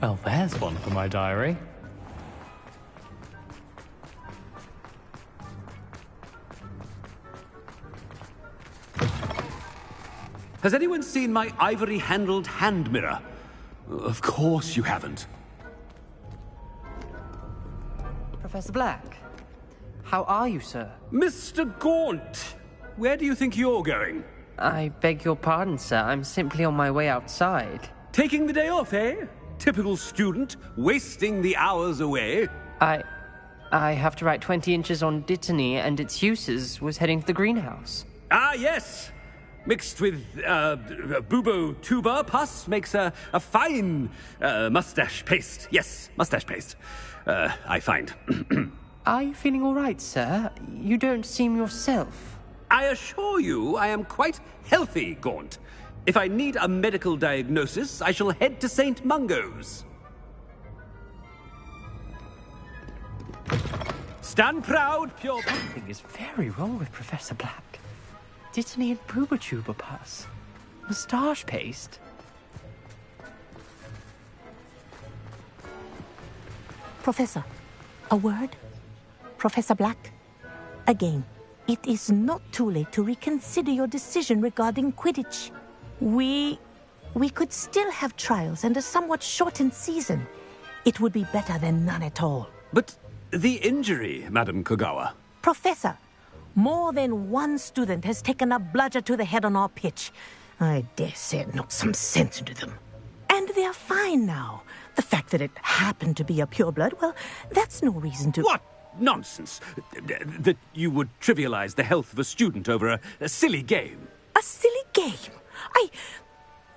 Well, there's one for my diary. Has anyone seen my ivory-handled hand mirror? Of course you haven't. Professor Black, how are you, sir? Mr. Gaunt, where do you think you're going? I beg your pardon, sir. I'm simply on my way outside. Taking the day off, eh? Typical student, wasting the hours away. I have to write 20 inches on Dittany and its uses. Was heading to the greenhouse. Ah, yes. Mixed with bubo tuber pus makes a fine mustache paste. Yes, mustache paste. I find. Are you feeling all right, sir? You don't seem yourself. I assure you I am quite healthy, Gaunt. If I need a medical diagnosis, I shall head to St. Mungo's. Stand proud, pure... Something is very wrong with Professor Black. Dittany and Boobertuber pus. Moustache paste. Professor, a word? Professor Black? Again, it is not too late to reconsider your decision regarding Quidditch. We could still have trials and a somewhat shortened season. It would be better than none at all. But the injury, Madam Kogawa. Professor, more than one student has taken a bludger to the head on our pitch. I dare say it knocked some sense into them. And they're fine now. The fact that it happened to be a pureblood, well, that's no reason to... What nonsense! That you would trivialize the health of a student over a silly game. A silly game?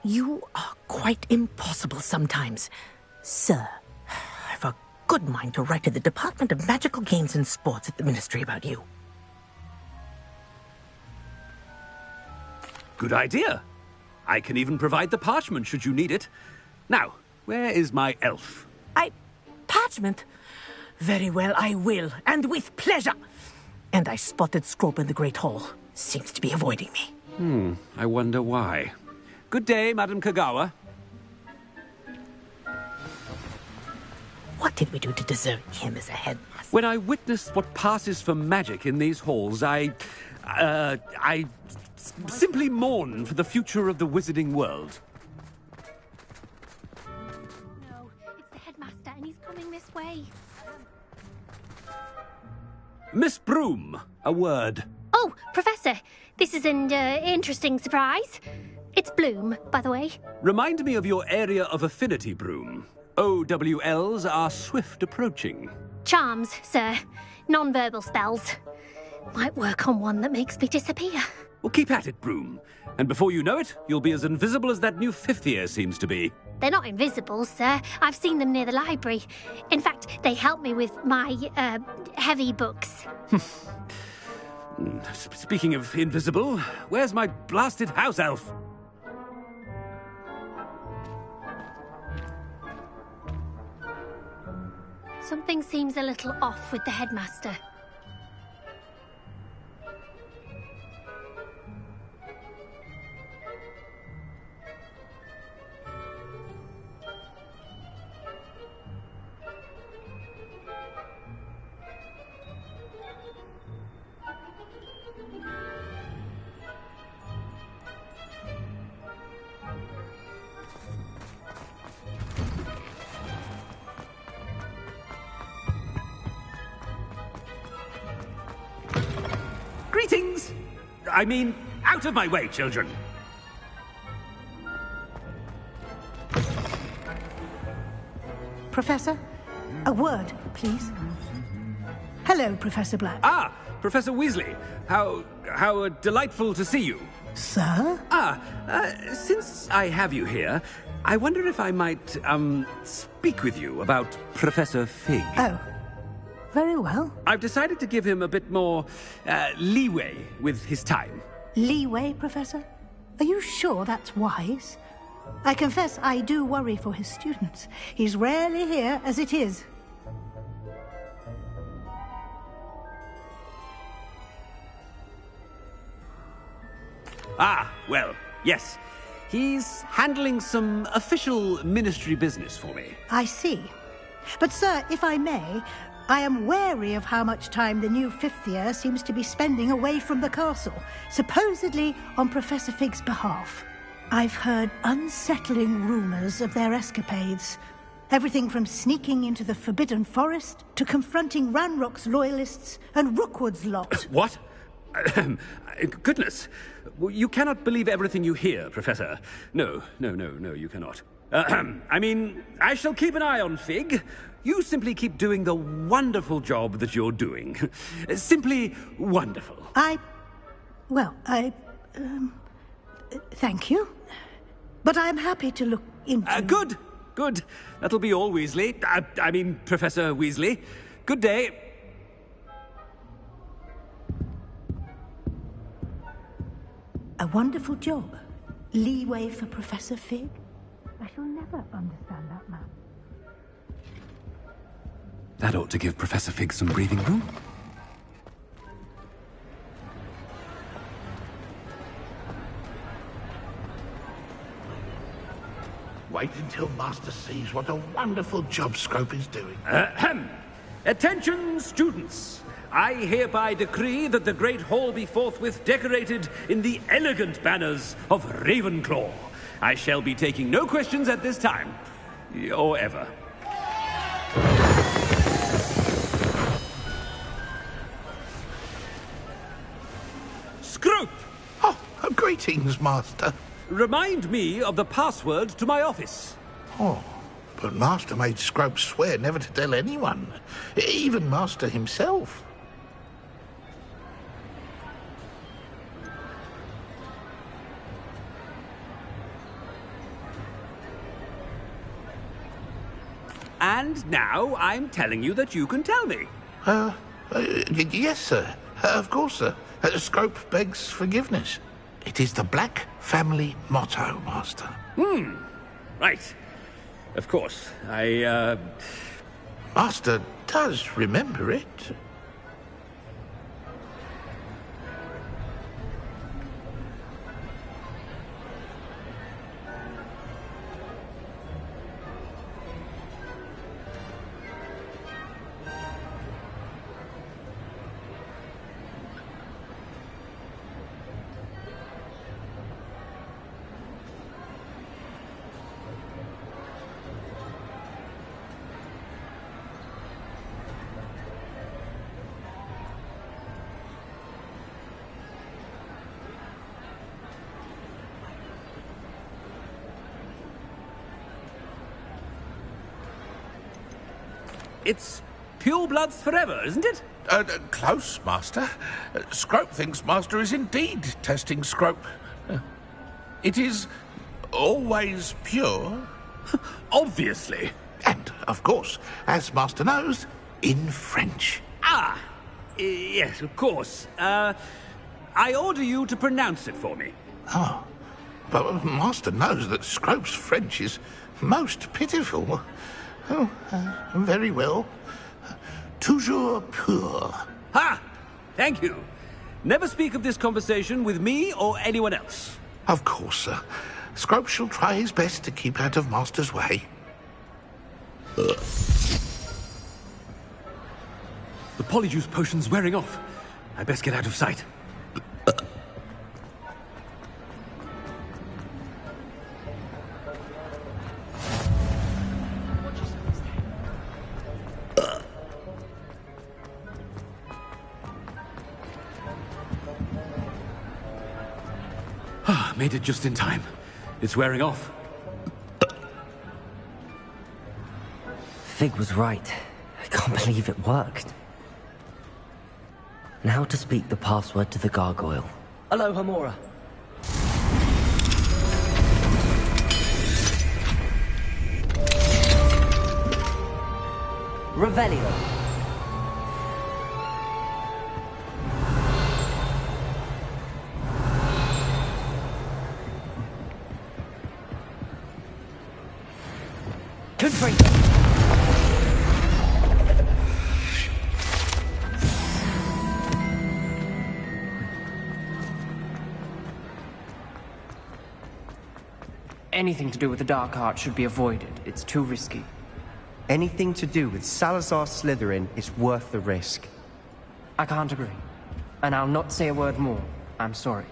You are quite impossible sometimes. Sir, I've a good mind to write to the Department of Magical Games and Sports at the Ministry about you. Good idea. I can even provide the parchment should you need it. Now, where is my elf? Parchment? Very well, I will, and with pleasure. And I spotted Scrope in the Great Hall. Seems to be avoiding me. I wonder why. Good day, Madam Kogawa. What did we do to deserve him as a headmaster? When I witnessed what passes for magic in these halls, I simply mourn for the future of the wizarding world. No, it's the headmaster, and he's coming this way. Miss Broom, a word. Oh, Professor, this is an interesting surprise. It's Bloom, by the way. Remind me of your area of affinity, Broom. OWLs are swift approaching. Charms, sir. Non-verbal spells. Might work on one that makes me disappear. Well, keep at it, Broom. And before you know it, you'll be as invisible as that new fifth year seems to be. They're not invisible, sir. I've seen them near the library. In fact, they help me with my, heavy books. Speaking of invisible, where's my blasted house elf? Something seems a little off with the headmaster. Greetings! I mean, out of my way, children! Professor, a word, please. Hello, Professor Black. Ah, Professor Weasley. How delightful to see you. Sir? Since I have you here, I wonder if I might, speak with you about Professor Fig. Oh. Very well. I've decided to give him a bit more, leeway with his time. Leeway, Professor? Are you sure that's wise? I confess I do worry for his students. He's rarely here as it is. Ah, well, yes. He's handling some official ministry business for me. I see. But, sir, if I may, I am wary of how much time the new fifth year seems to be spending away from the castle, supposedly on Professor Fig's behalf. I've heard unsettling rumors of their escapades. Everything from sneaking into the Forbidden Forest to confronting Ranrock's loyalists and Rookwood's lot. What? Goodness. You cannot believe everything you hear, Professor. No, you cannot. I mean, I shall keep an eye on Fig. You simply keep doing the wonderful job that you're doing. Simply wonderful. Thank you. But I'm happy to look into... Good. That'll be all, Weasley. I mean, Professor Weasley. Good day. A wonderful job. Leeway for Professor Fig. I shall never understand that man. That ought to give Professor Fig some breathing room. Wait until Master sees what a wonderful job Scrope is doing. Attention, students! I hereby decree that the Great Hall be forthwith decorated in the elegant banners of Ravenclaw. I shall be taking no questions at this time. Or ever. Scrope! Oh, greetings, Master. Remind me of the password to my office. Oh, but Master made Scrope swear never to tell anyone. Even Master himself. And now I'm telling you that you can tell me. Yes, sir. Of course, sir. Scrope begs forgiveness. It is the Black family motto, Master. Right. Of course. Master does remember it. It's purebloods forever, isn't it? Close, Master. Scrope thinks Master is indeed testing Scrope. It is always pure. Obviously. And, of course, as Master knows, in French. Yes, of course. I order you to pronounce it for me. Oh, but Master knows that Scrope's French is most pitiful. Oh, very well. Toujours pur. Ha! Thank you. Never speak of this conversation with me or anyone else. Of course, sir. Scrope shall try his best to keep out of Master's way. The polyjuice potion's wearing off. I best get out of sight. Made it just in time. It's wearing off. Fig was right. I can't believe it worked. Now to speak the password to the gargoyle. Hello, Hamora. Revelio. Anything to do with the dark art should be avoided. It's too risky. Anything to do with Salazar Slytherin is worth the risk. I can't agree. And I'll not say a word more. I'm sorry.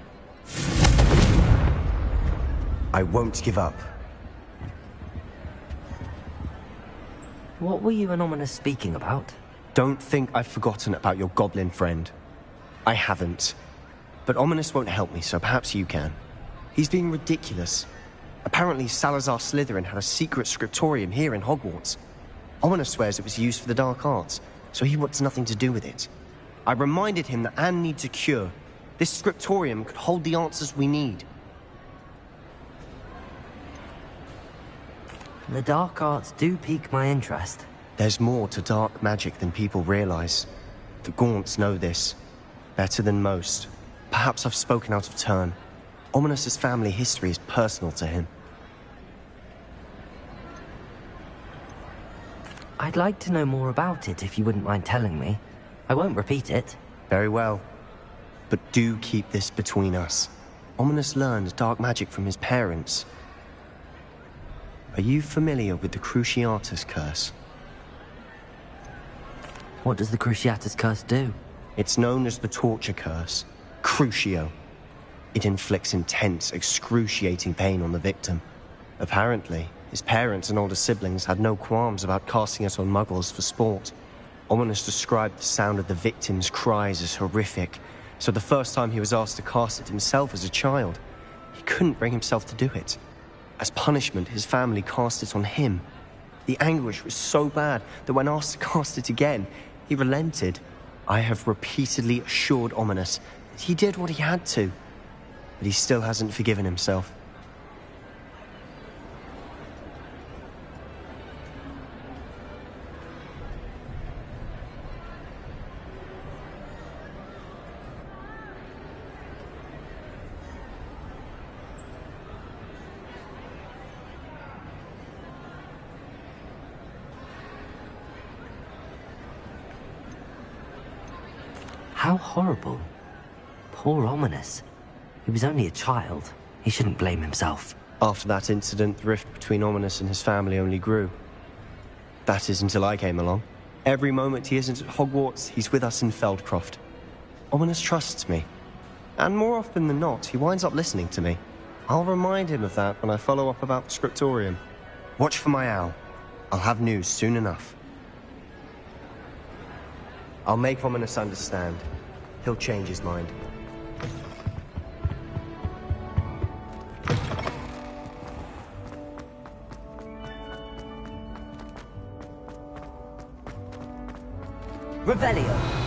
I won't give up. What were you and Ominous speaking about? Don't think I've forgotten about your goblin friend. I haven't. But Ominous won't help me, so perhaps you can. He's being ridiculous. Apparently Salazar Slytherin had a secret scriptorium here in Hogwarts. Ominous swears it was used for the dark arts, so he wants nothing to do with it. I reminded him that Anne needs a cure. This scriptorium could hold the answers we need. The dark arts do pique my interest. There's more to dark magic than people realize. The Gaunts know this. Better than most. Perhaps I've spoken out of turn. Ominous's family history is personal to him. I'd like to know more about it if you wouldn't mind telling me. I won't repeat it. Very well. But do keep this between us. Ominous learned dark magic from his parents. Are you familiar with the Cruciatus Curse? What does the Cruciatus Curse do? It's known as the Torture Curse. Crucio. It inflicts intense, excruciating pain on the victim. Apparently, his parents and older siblings had no qualms about casting it on muggles for sport. Ominous described the sound of the victim's cries as horrific, so the first time he was asked to cast it himself as a child, he couldn't bring himself to do it. As punishment, his family cast it on him. The anguish was so bad that when asked to cast it again, he relented. I have repeatedly assured Ominous that he did what he had to, but he still hasn't forgiven himself. How horrible. Poor Ominous. He was only a child. He shouldn't blame himself. After that incident, the rift between Ominous and his family only grew. That is until I came along. Every moment he isn't at Hogwarts, he's with us in Feldcroft. Ominous trusts me. And more often than not, he winds up listening to me. I'll remind him of that when I follow up about the scriptorium. Watch for my owl. I'll have news soon enough. I'll make Ominous understand. He'll change his mind. Revelio.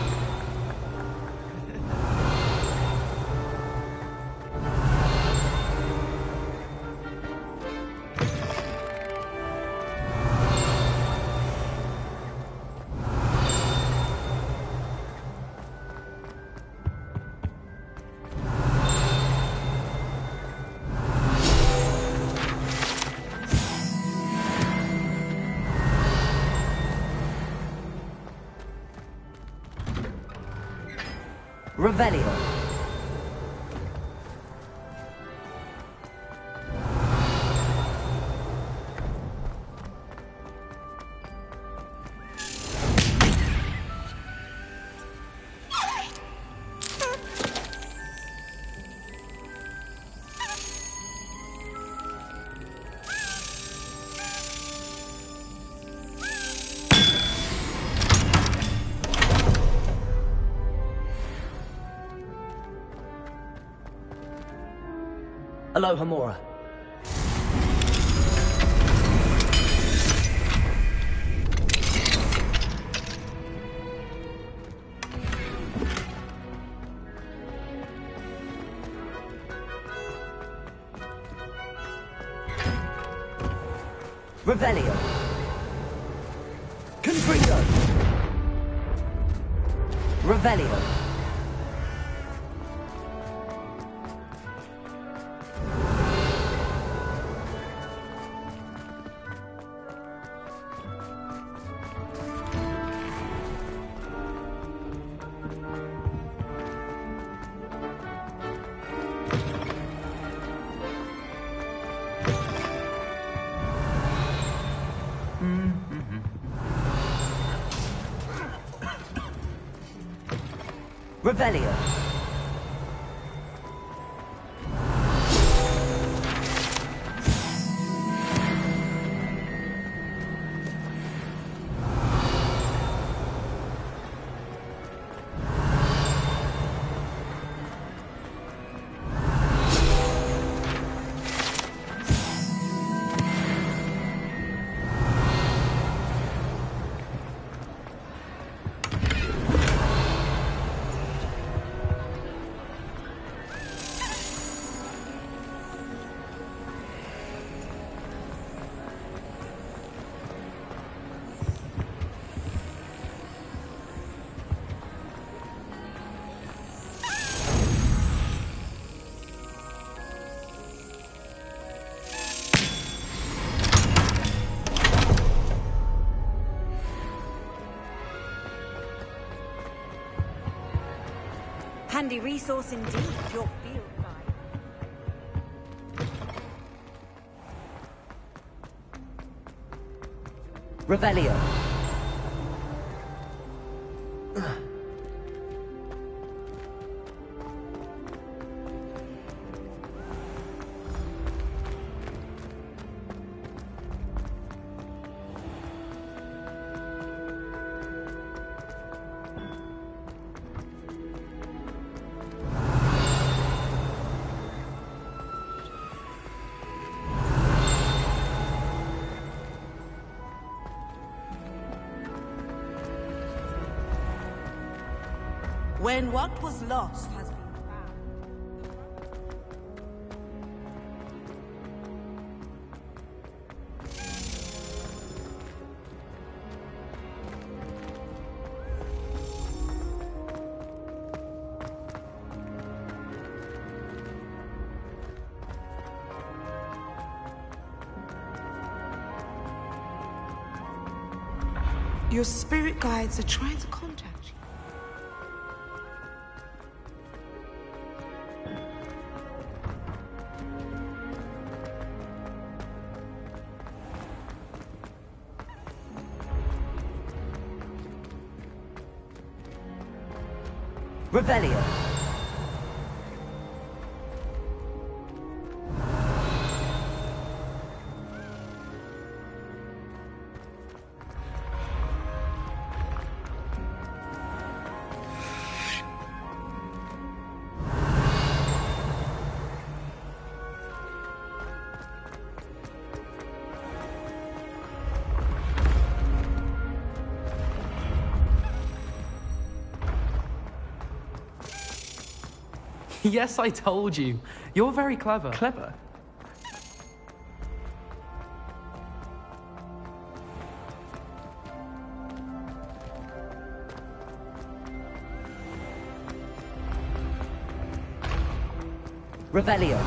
Revelio. Aloha Mora. Revelio. Confringo. Revelio. Revelio. Handy resource indeed, your field guide. Revelio. When what was lost has been found. Your spirit guides are trying to contact you. Revelio. Yes, I told you. You're very clever. Clever? Revelio.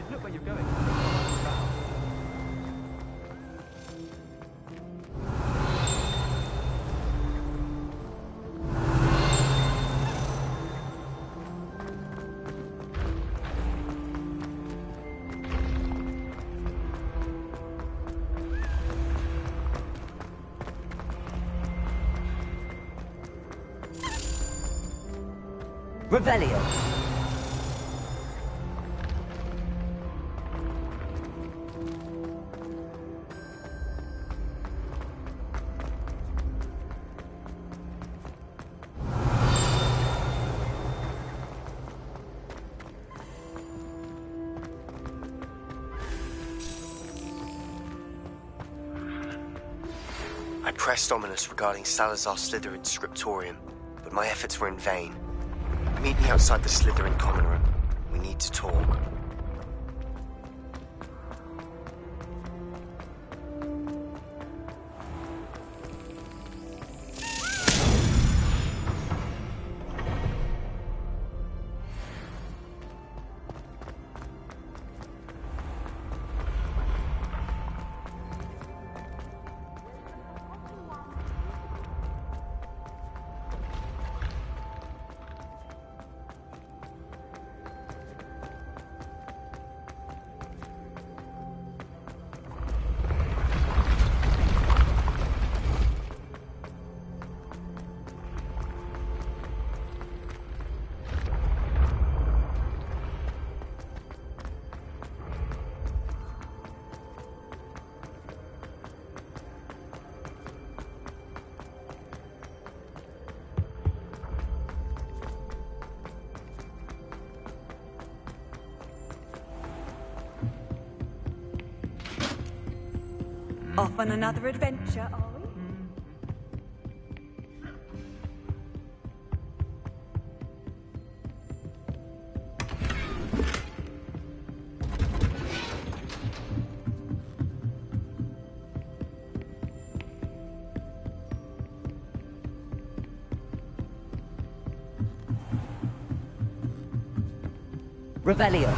Look where you're going. Revelio. I pressed Ominous regarding Salazar Slytherin's scriptorium, but my efforts were in vain. Meet me outside the Slytherin common room. We need to talk. Off on another adventure, are we? Revelio.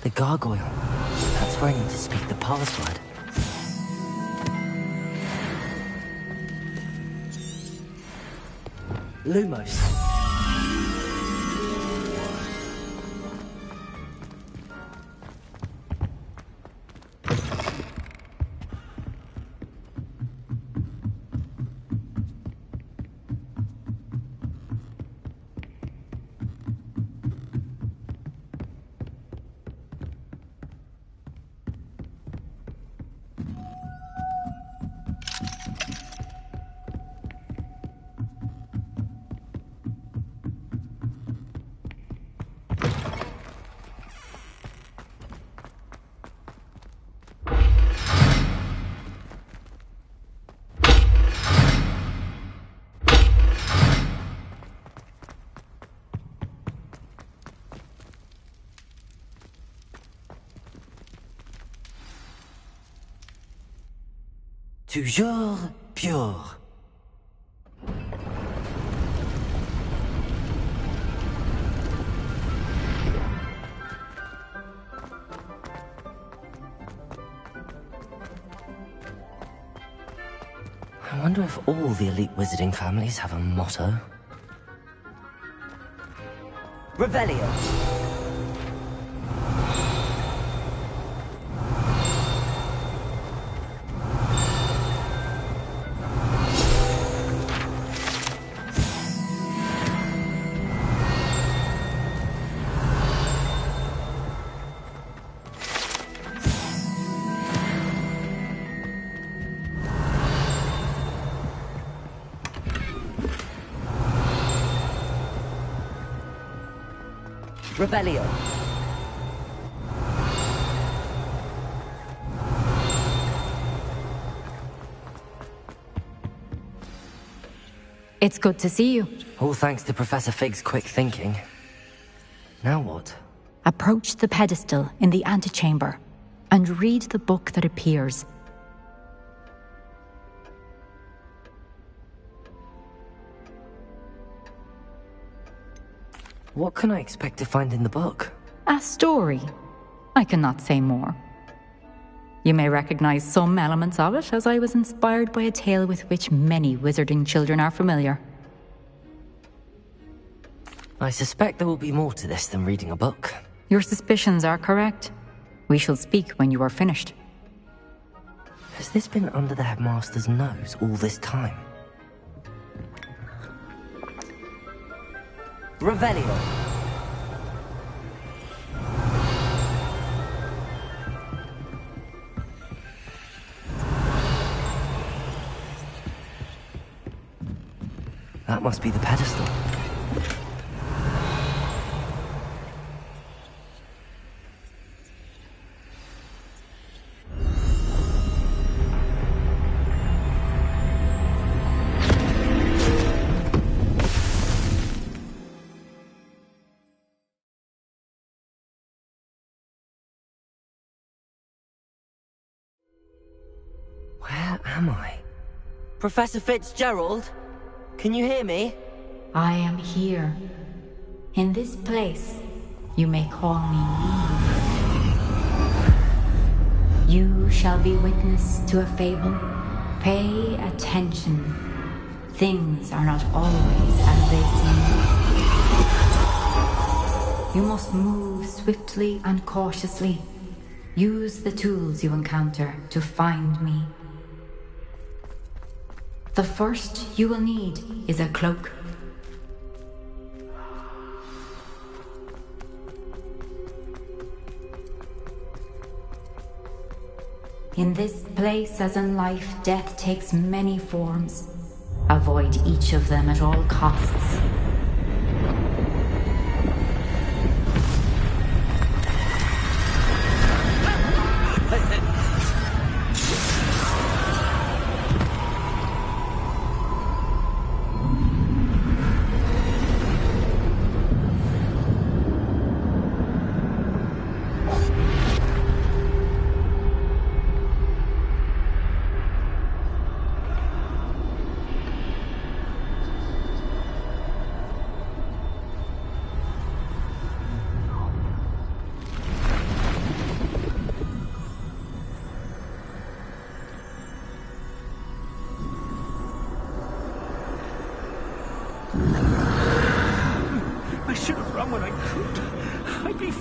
the gargoyle. That's where I need to speak the password. Lumos. Toujours pure. I wonder if all the elite wizarding families have a motto. Revelio. Revelio. It's good to see you. All thanks to Professor Fig's quick thinking. Now what? Approach the pedestal in the antechamber and read the book that appears. What can I expect to find in the book? A story. I cannot say more. You may recognize some elements of it, as I was inspired by a tale with which many wizarding children are familiar. I suspect there will be more to this than reading a book. Your suspicions are correct. We shall speak when you are finished. Has this been under the headmaster's nose all this time? Revelio. That must be the pedestal. Where am I? Professor Fitzgerald? Can you hear me? I am here. In this place, you may call me Eve. You shall be witness to a fable. Pay attention. Things are not always as they seem. You must move swiftly and cautiously. Use the tools you encounter to find me. The first you will need is a cloak. In this place, as in life, death takes many forms. Avoid each of them at all costs.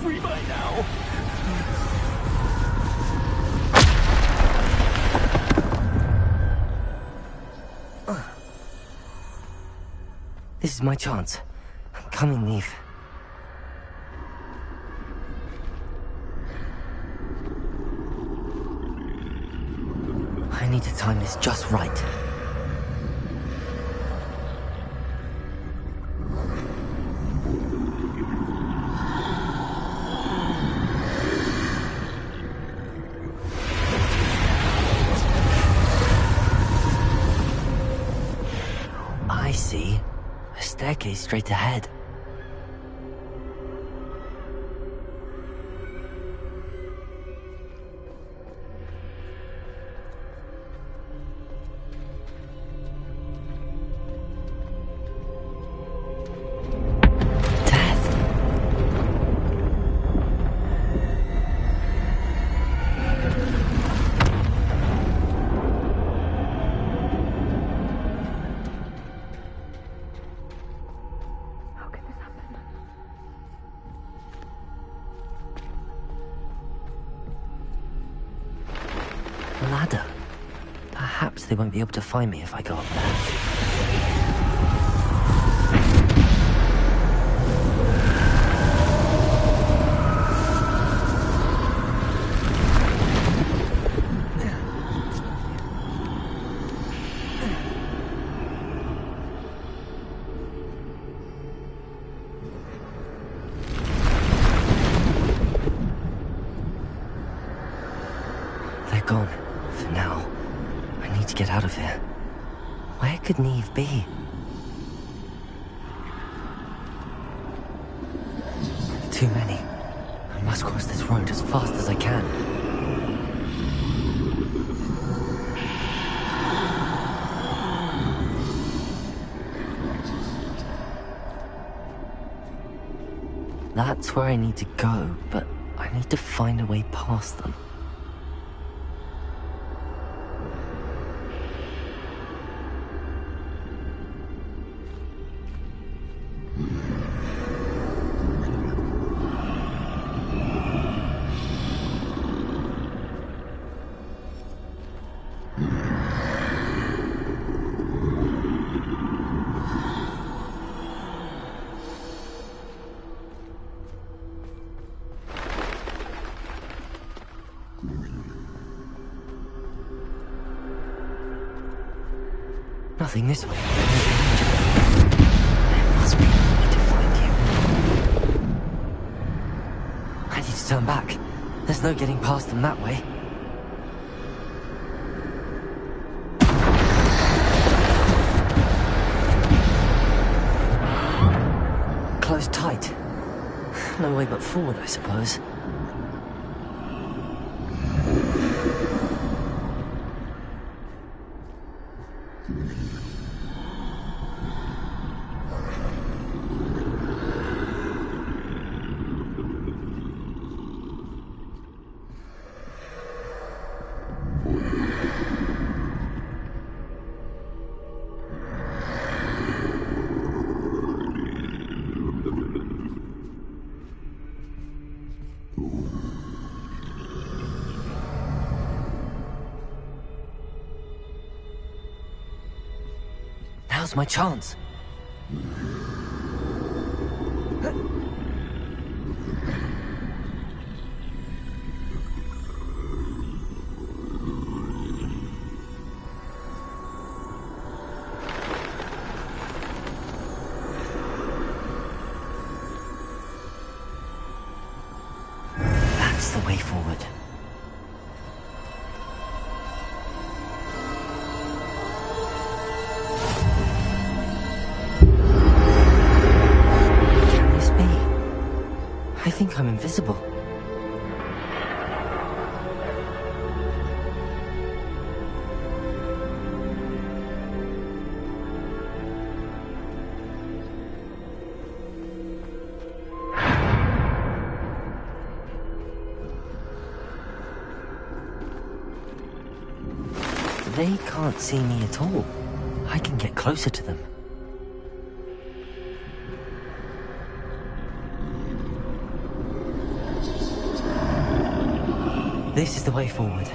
free by now. This is my chance. I'm coming, Neve. I need to time this just right. I see. A staircase straight ahead. Ladder. Perhaps they won't be able to find me if I go up there. They're gone. For now. I need to get out of here. Where could Neve be? Too many. I must cross this road as fast as I can. That's where I need to go, but I need to find a way past them. Nothing this way. There must be a way to find you. I need to turn back. There's no getting past them that way. Closed tight. No way but forward, I suppose. Now's my chance. That's the way forward. I think I'm invisible. They can't see me at all. I can get closer to them. This is the way forward.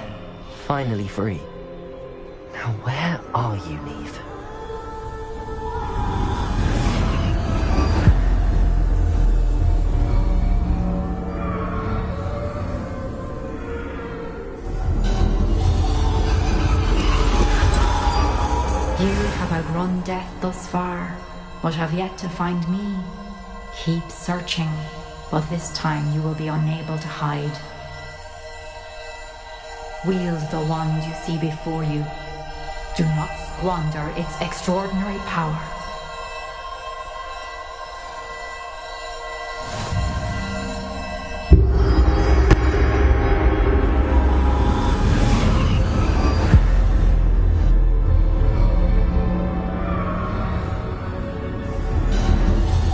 Finally free. Now where are you, Neve? You have outrun death thus far, but have yet to find me. Keep searching, but this time you will be unable to hide. Wield the wand you see before you. Do not squander its extraordinary power.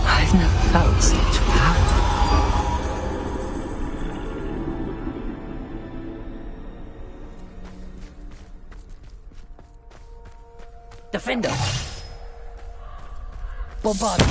I've never felt such power. Defender! Bombard!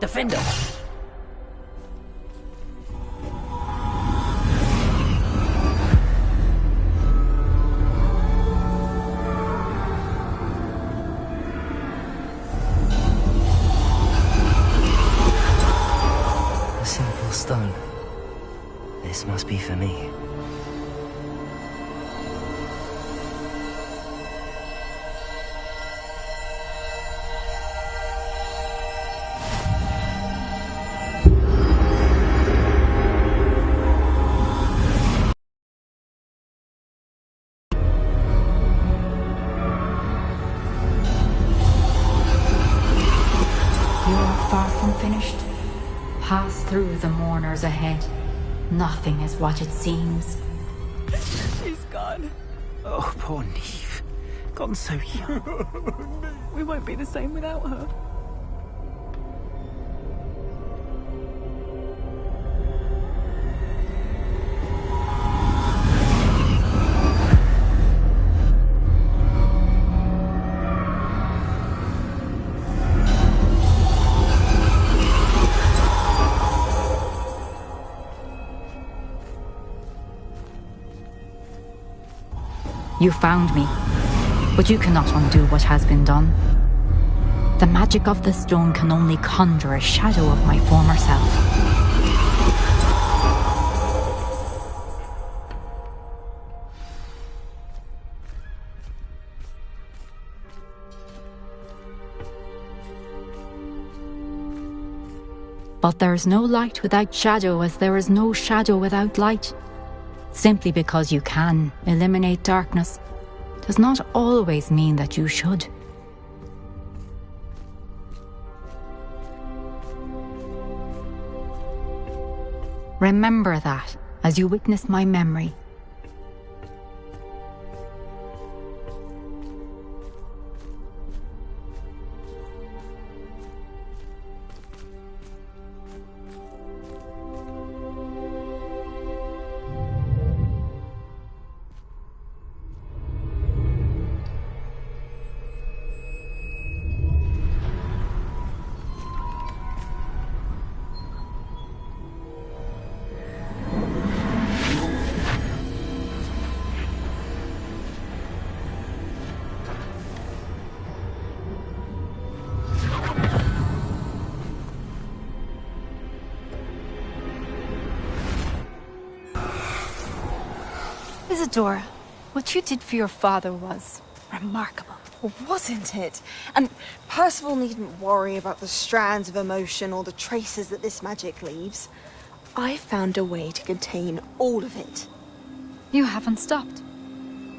Defender! A simple stone. This must be for me. You are far from finished. Pass through the mourners ahead. Nothing is what it seems. She's gone. Oh, poor Neve. Gone so young. We won't be the same without her. You found me, but you cannot undo what has been done. The magic of the stone can only conjure a shadow of my former self. But there is no light without shadow, as there is no shadow without light. Simply because you can eliminate darkness does not always mean that you should. Remember that as you witness my memory. Isadora, what you did for your father was remarkable. Wasn't it? And Percival needn't worry about the strands of emotion or the traces that this magic leaves. I found a way to contain all of it. You haven't stopped.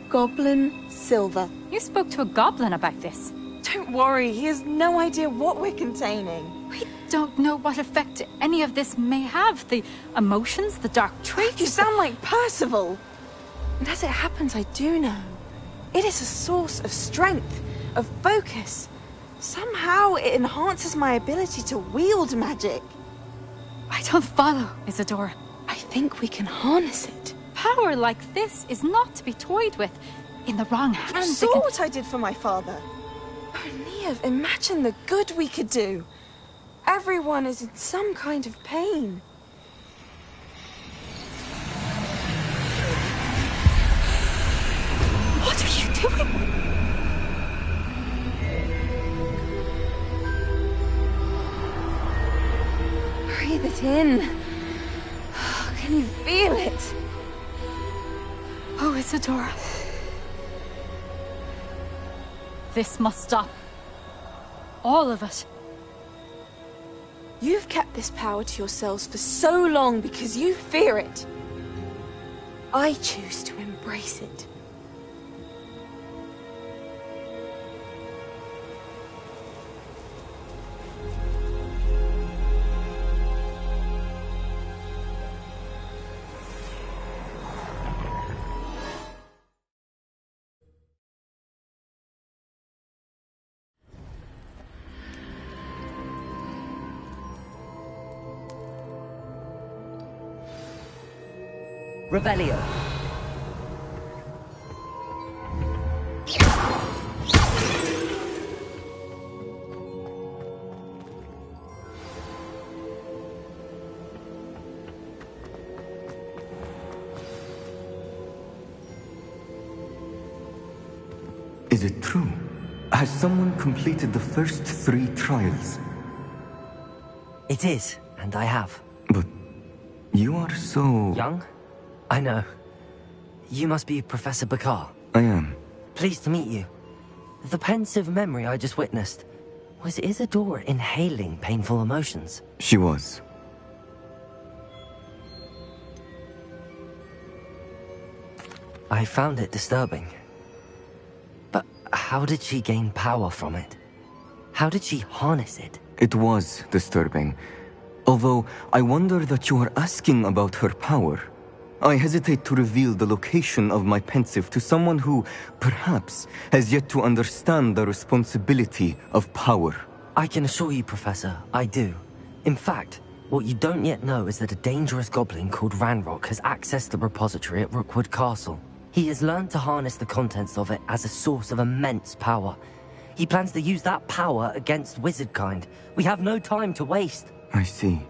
Goblin silver. You spoke to a goblin about this. Don't worry, he has no idea what we're containing. We don't know what effect any of this may have. The emotions, the dark traits. You sound like Percival. And as it happens, I do know. It is a source of strength, of focus. Somehow it enhances my ability to wield magic. I don't follow, Isadora. I think we can harness it. Power like this is not to be toyed with. In the wrong hands, You saw what I did for my father. Oh, Neve, imagine the good we could do. Everyone is in some kind of pain. What are you doing? Breathe it in. Can you feel it? Oh, Isadora. This must stop. All of it. You've kept this power to yourselves for so long because you fear it. I choose to embrace it. Revelio. Is it true? Has someone completed the first 3 trials? It is, and I have. But you are so... Young? I know. You must be Professor Bakar. I am. Pleased to meet you. The pensive memory I just witnessed. Was Isadora inhaling painful emotions? She was. I found it disturbing. But how did she gain power from it? How did she harness it? It was disturbing. Although, I wonder that you are asking about her power. I hesitate to reveal the location of my pensive to someone who, perhaps, has yet to understand the responsibility of power. I can assure you, Professor, I do. In fact, what you don't yet know is that a dangerous goblin called Ranrock has accessed the repository at Rookwood Castle. He has learned to harness the contents of it as a source of immense power. He plans to use that power against wizardkind. We have no time to waste. I see.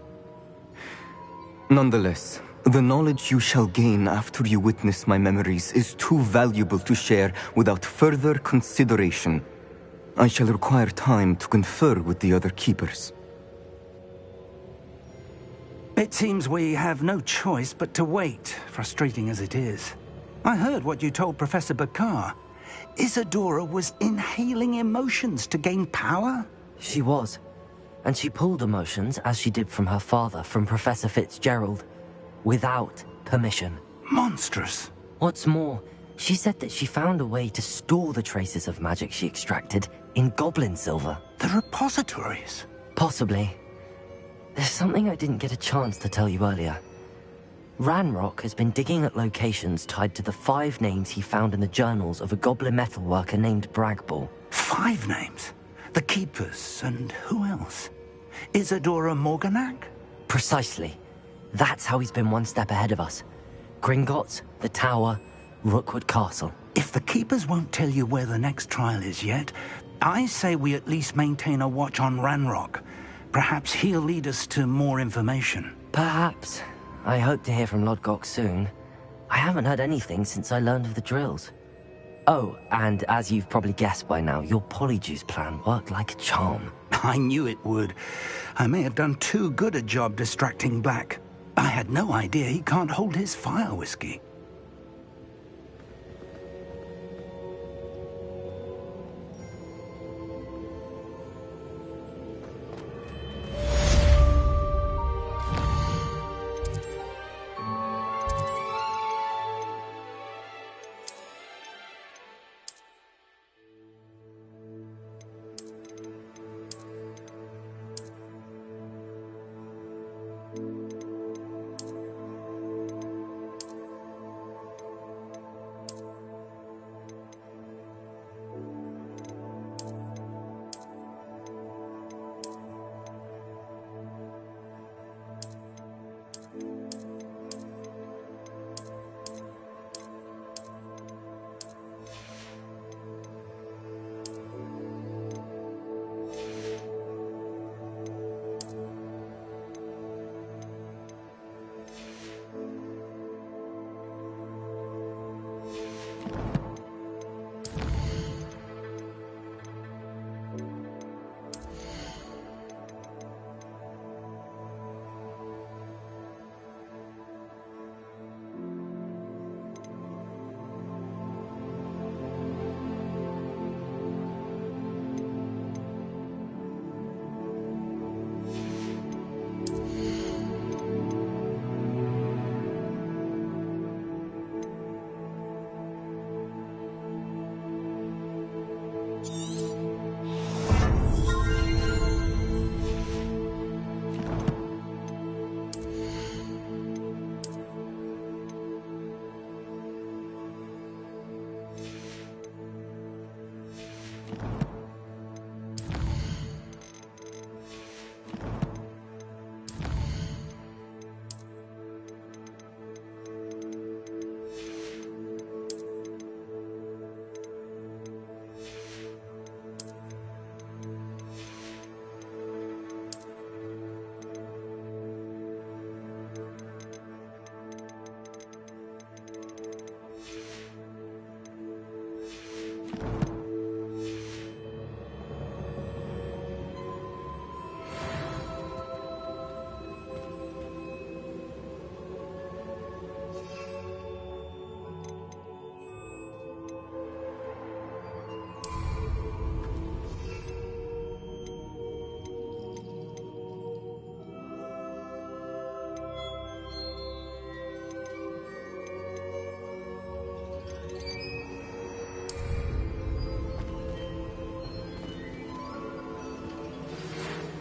Nonetheless, the knowledge you shall gain after you witness my memories is too valuable to share without further consideration. I shall require time to confer with the other keepers. It seems we have no choice but to wait, frustrating as it is. I heard what you told Professor Bakar. Isadora was inhaling emotions to gain power? She was. And she pulled emotions, as she did from her father, from Professor Fitzgerald, without permission. Monstrous. What's more, she said that she found a way to store the traces of magic she extracted in goblin silver. The repositories? Possibly. There's something I didn't get a chance to tell you earlier. Ranrock has been digging at locations tied to the 5 names he found in the journals of a goblin metalworker named Bragball. 5 names? The Keepers, and who else? Isadora Morganac? Precisely. That's how he's been one step ahead of us. Gringotts, the Tower, Rookwood Castle. If the Keepers won't tell you where the next trial is yet, I say we at least maintain a watch on Ranrock. Perhaps he'll lead us to more information. Perhaps. I hope to hear from Lodgok soon. I haven't heard anything since I learned of the drills. Oh, and as you've probably guessed by now, your polyjuice plan worked like a charm. I knew it would. I may have done too good a job distracting Black. I had no idea he can't hold his fire whiskey.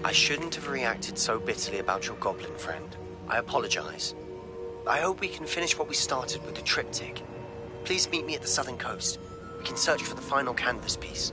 I shouldn't have reacted so bitterly about your goblin friend. I apologize. I hope we can finish what we started with the triptych. Please meet me at the southern coast. We can search for the final canvas piece.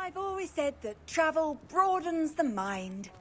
I've always said that travel broadens the mind.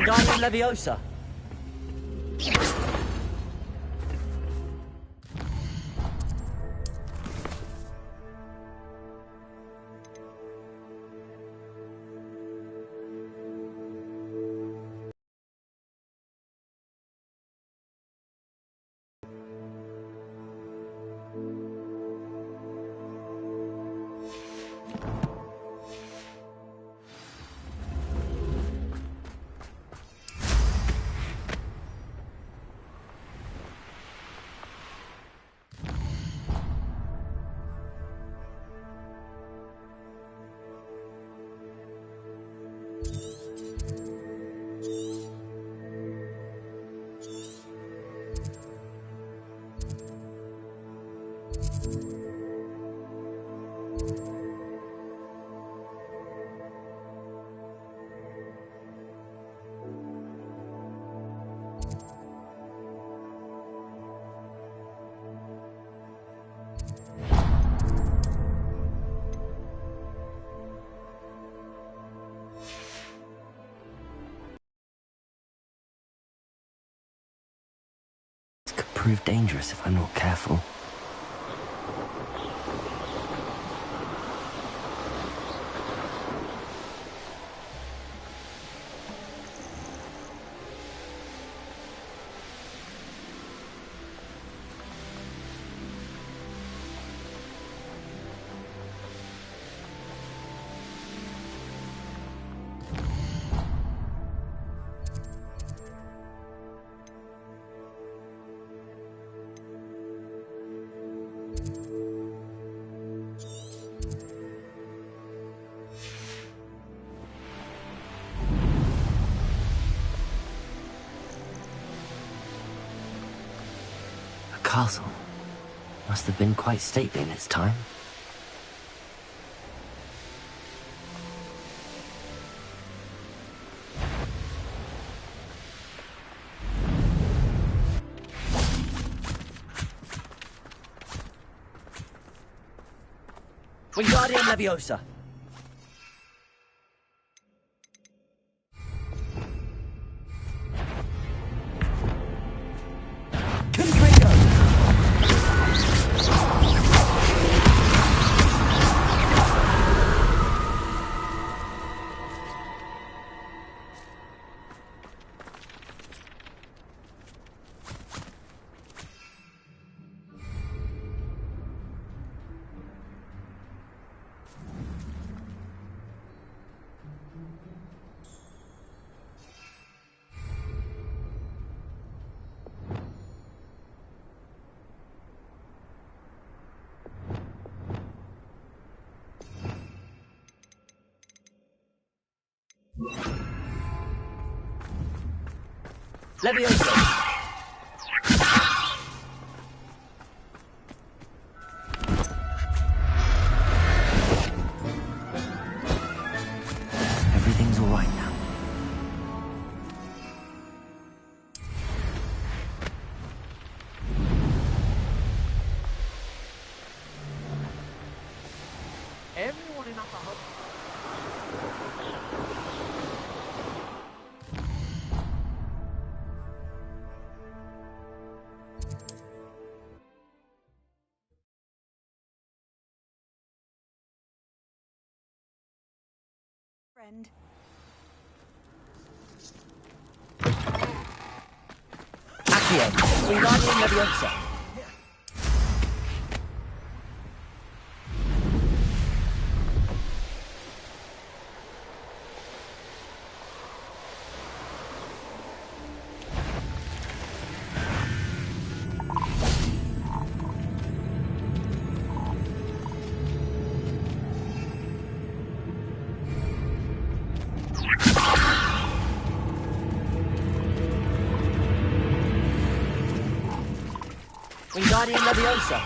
Wingardium Leviosa. Could prove dangerous if I'm not careful. Castle must have been quite stately in its time. Wingardium Leviosa. Leviosa. friend. Accio, Wingardium Leviosa. Wingardium Leviosa.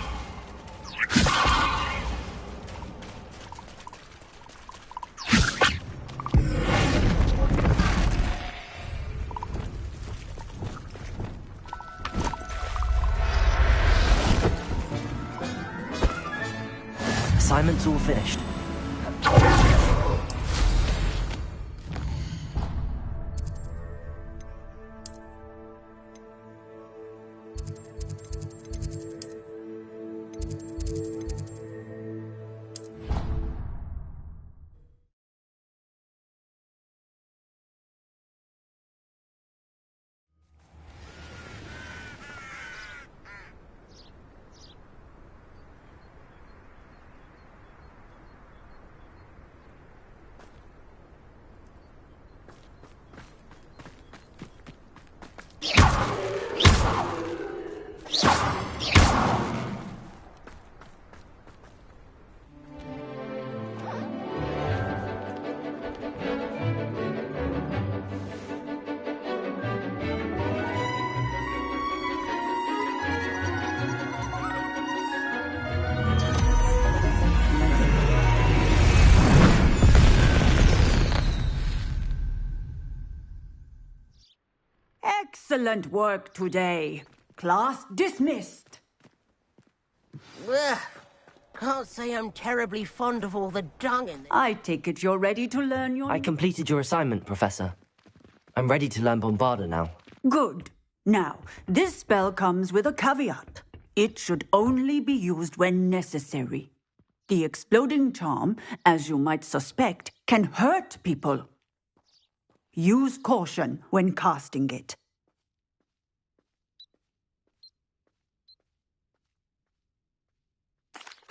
Assignment's all finished. Excellent work today. Class dismissed. Ugh. Can't say I'm terribly fond of all the dung in there. I take it you're ready to learn your... I completed your assignment, Professor. I'm ready to learn Bombarda now. Good. Now, this spell comes with a caveat. It should only be used when necessary. The exploding charm, as you might suspect, can hurt people. Use caution when casting it.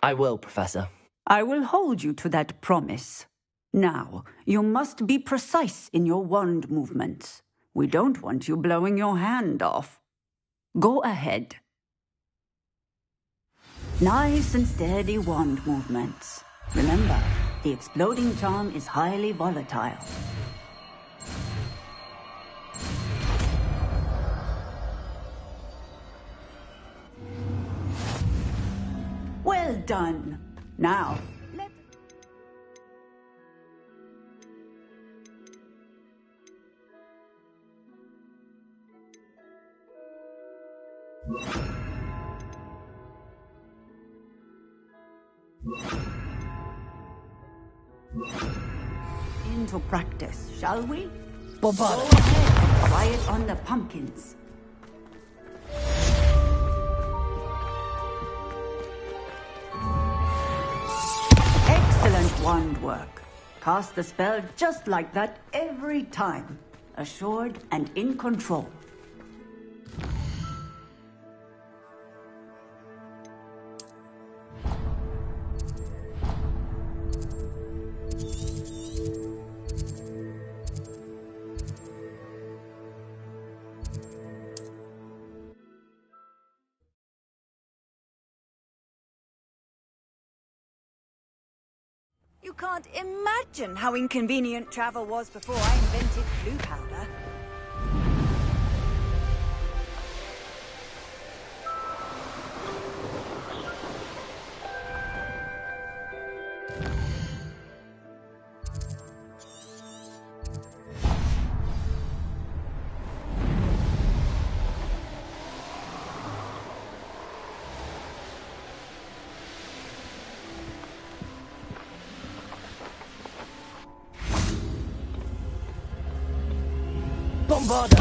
I will, Professor. I will hold you to that promise. Now, you must be precise in your wand movements. We don't want you blowing your hand off. Go ahead. Nice and steady wand movements. Remember, the exploding charm is highly volatile. Well done. Now, into practice, shall we? Bombarda. Go ahead. Try it on the pumpkins. Excellent wand work. Cast the spell just like that every time. Assured and in control. You can't imagine how inconvenient travel was before I invented blue powder. Bombarda!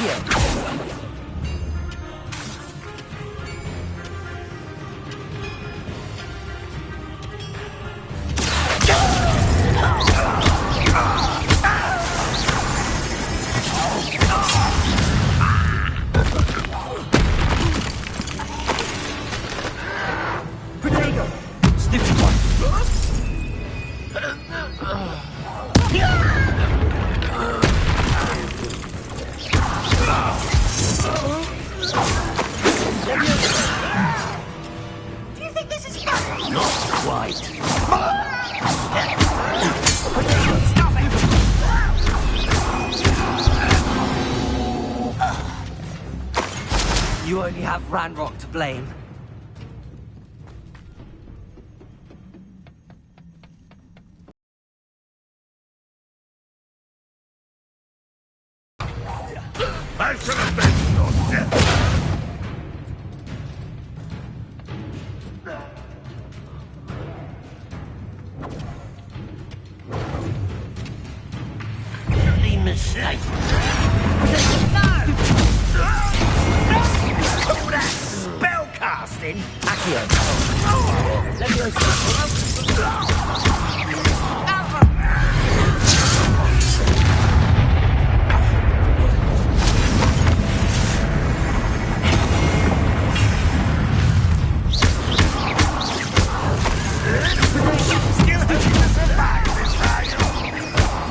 Accio! Protego! Sniffy one! Do you think this is fun? Not quite. Stop it! You only have Ranrock to blame. I should have been your death. Silly mistake. All that spell casting! Accio!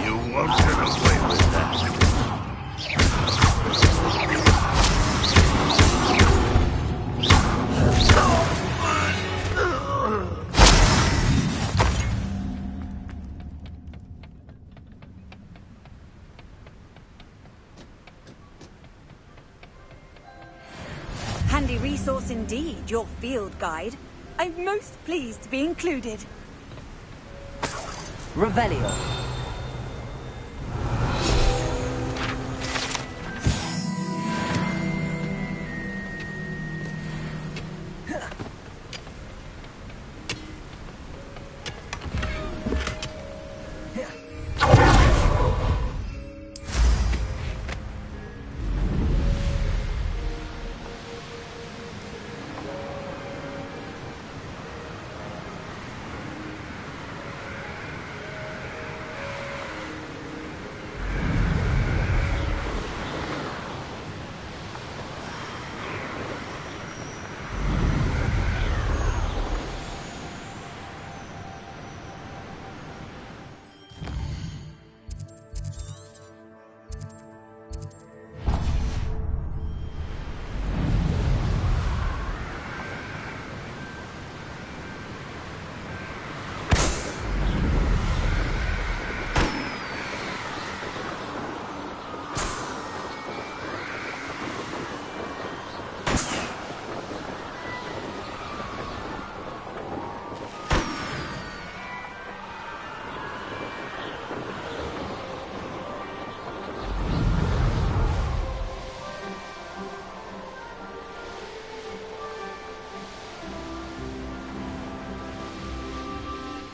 You won't get away with that. Handy resource indeed, your field guide. I'm most pleased to be included. Revelio.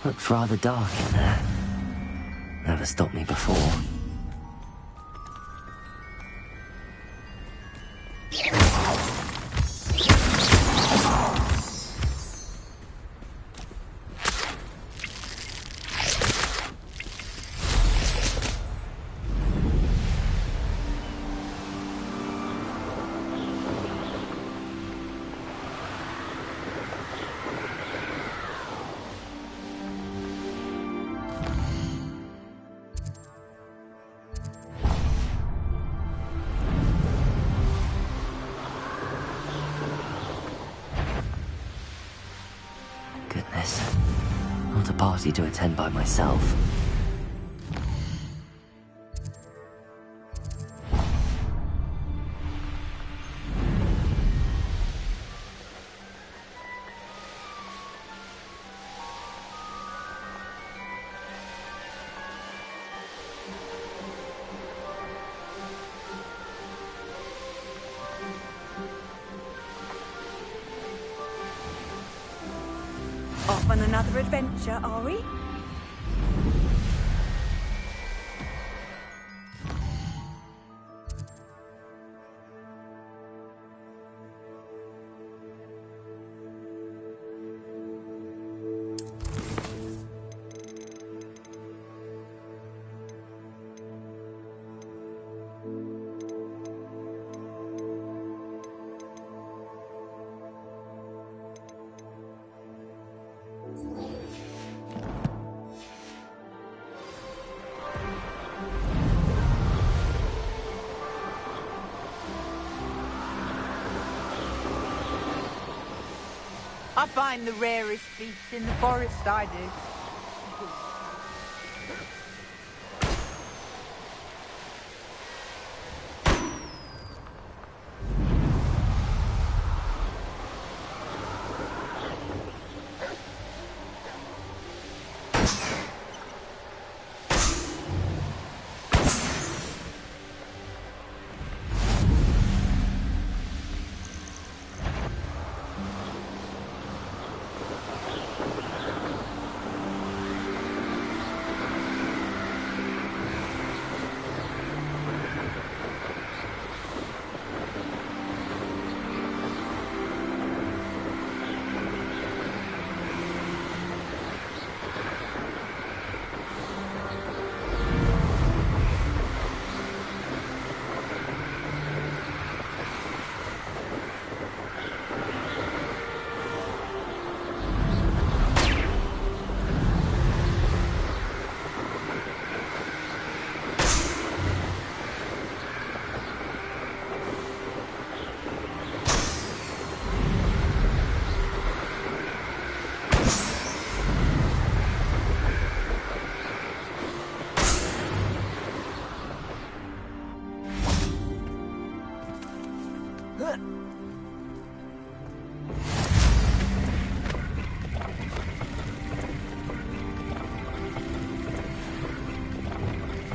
Looked rather dark in there. Never stopped me before. Goodness. Not a party to attend by myself. Off on another adventure, are we? I find the rarest beasts in the forest, I do.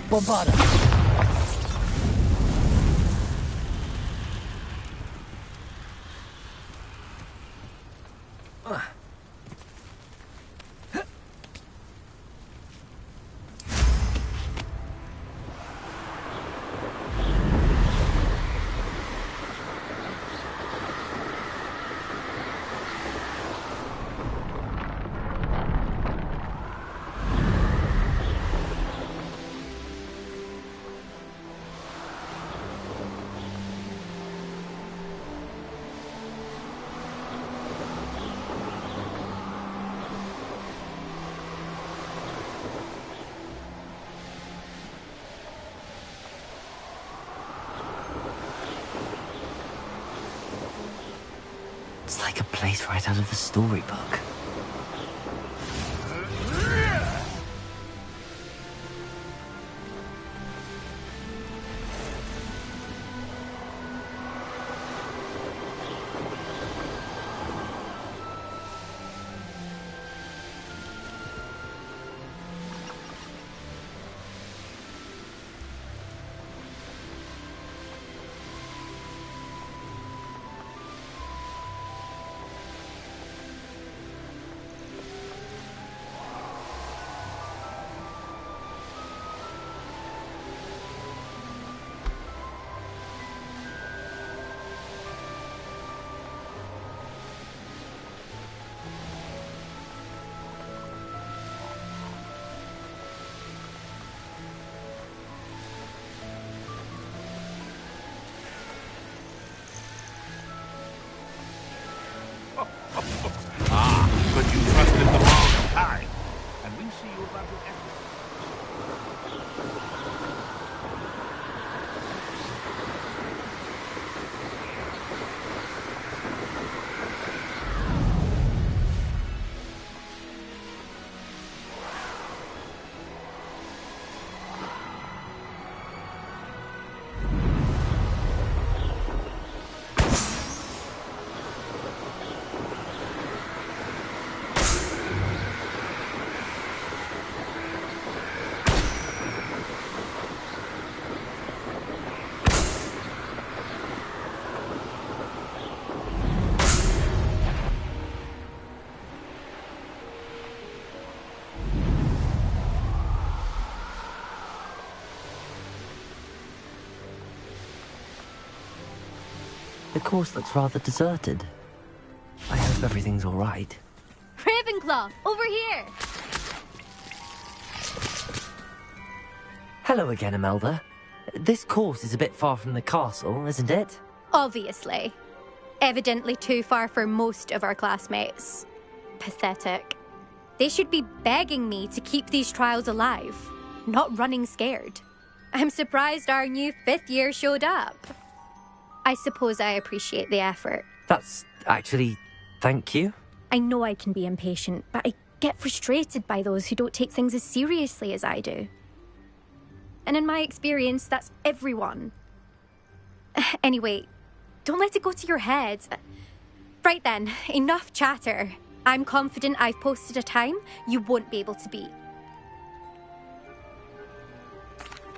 Bombarda. It's like a place right out of a storybook. But you trusted the wrong time. And we see you about to enter. The course looks rather deserted. I hope everything's all right. Ravenclaw, over here! Hello again, Imelda. This course is a bit far from the castle, isn't it? Obviously. Evidently too far for most of our classmates. Pathetic. They should be begging me to keep these trials alive, not running scared. I'm surprised our new 5th year showed up. I suppose I appreciate the effort. That's actually... thank you. I know I can be impatient, but I get frustrated by those who don't take things as seriously as I do. And in my experience, that's everyone. Anyway, don't let it go to your head. Right then, enough chatter. I'm confident I've posted a time you won't be able to beat.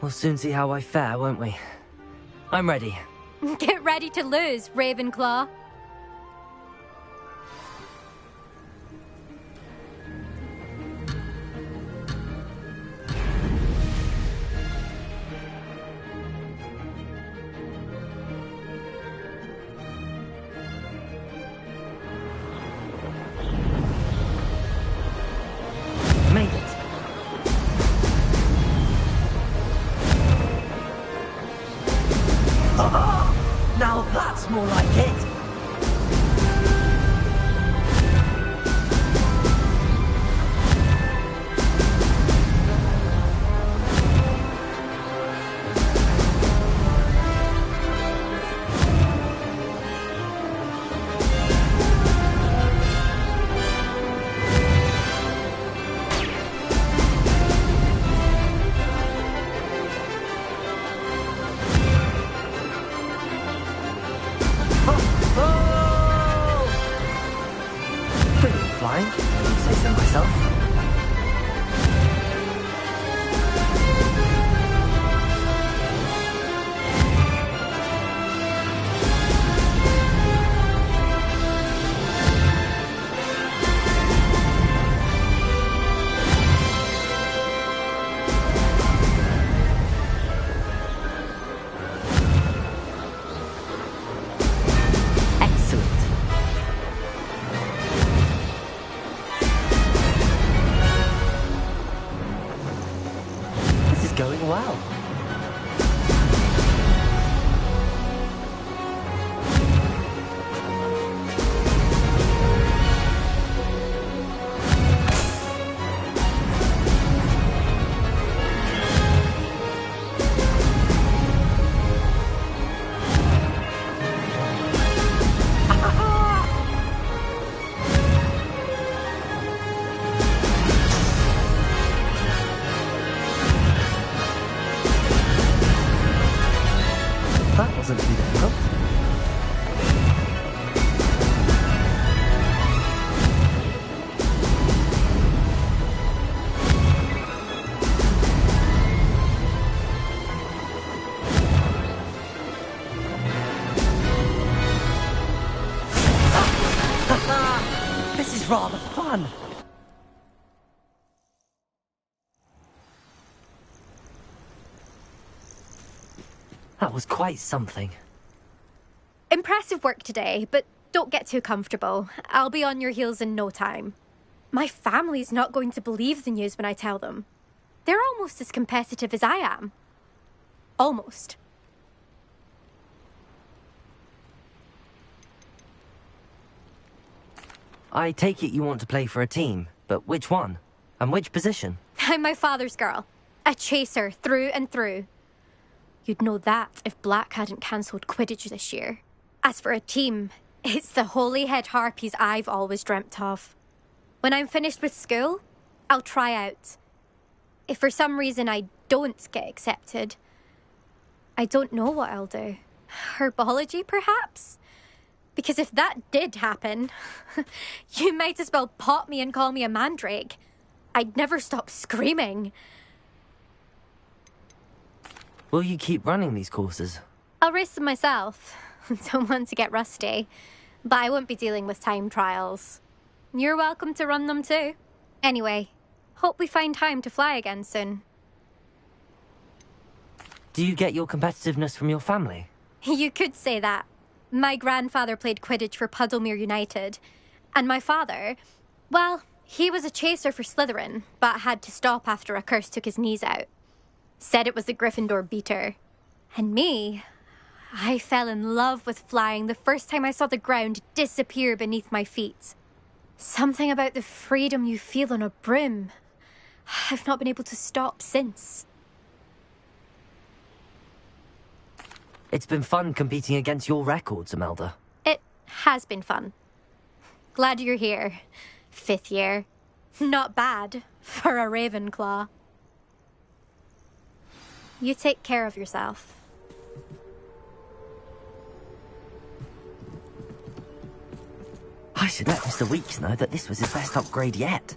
We'll soon see how I fare, won't we? I'm ready. Get ready to lose, Ravenclaw. Made it. Now that's more like it. Flying, if I do say so myself. Going well. That wasn't too difficult. This is rather fun. That was quite something. Impressive work today, but don't get too comfortable. I'll be on your heels in no time. My family's not going to believe the news when I tell them. They're almost as competitive as I am. Almost. I take it you want to play for a team, but which one? And which position? I'm my father's girl. A chaser through and through. You'd know that if Black hadn't cancelled Quidditch this year. As for a team, it's the Holyhead Harpies I've always dreamt of. When I'm finished with school, I'll try out. If for some reason I don't get accepted, I don't know what I'll do. Herbology, perhaps? Because if that did happen, you might as well pop me and call me a mandrake. I'd never stop screaming. Will you keep running these courses? I'll race them myself. Don't want to get rusty. But I won't be dealing with time trials. You're welcome to run them too. Anyway, hope we find time to fly again soon. Do you get your competitiveness from your family? You could say that. My grandfather played Quidditch for Puddlemere United. And my father, well, he was a chaser for Slytherin, but had to stop after a curse took his knees out. Said it was the Gryffindor beater. And me, I fell in love with flying the first time I saw the ground disappear beneath my feet. Something about the freedom you feel on a broom. I've not been able to stop since. It's been fun competing against your records, Imelda. It has been fun. Glad you're here. 5th year. Not bad for a Ravenclaw. You take care of yourself. I should let Mr. Weeks know that this was his best upgrade yet.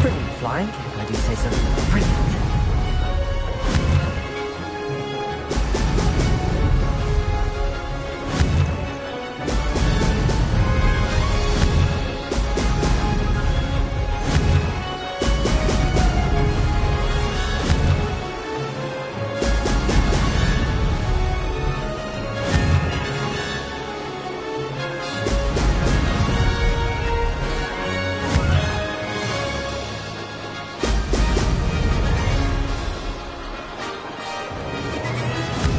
Brilliant flying, if I do say so. Brilliant.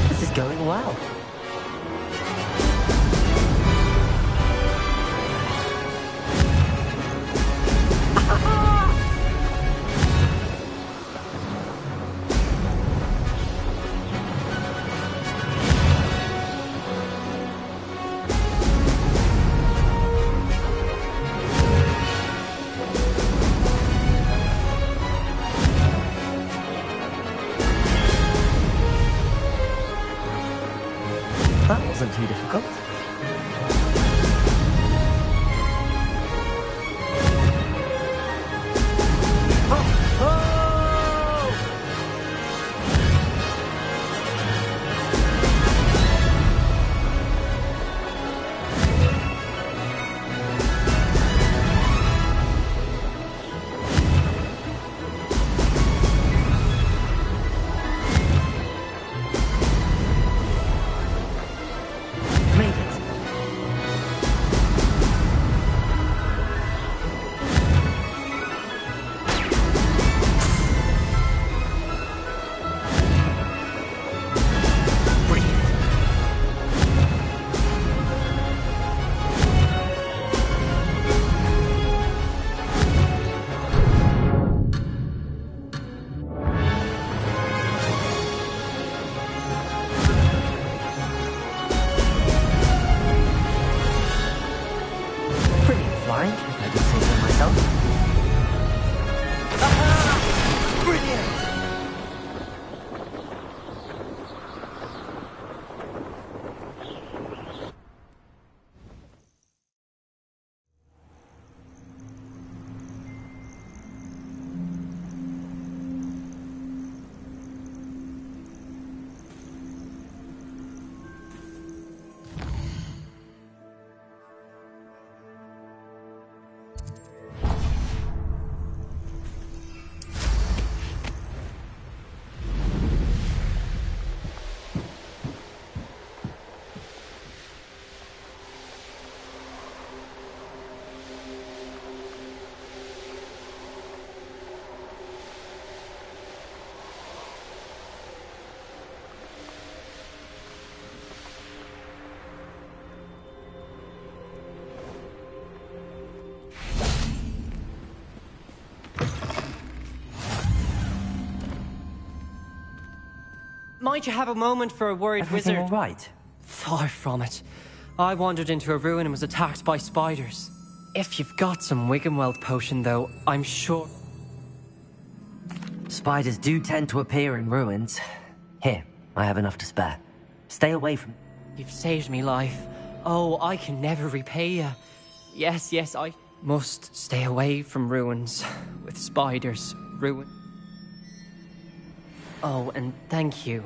This is going well. That wasn't too difficult. Made it. Brilliant flying, if I do say so myself. Brilliant! Might you have a moment for a worried Everything wizard? all right? Far from it. I wandered into a ruin and was attacked by spiders. If you've got some Wiggenweld potion, though, I'm sure... Spiders do tend to appear in ruins. Here, I have enough to spare. Stay away from... You've saved me life. Oh, I can never repay you. Yes, I must stay away from ruins. With spiders. Oh, and thank you.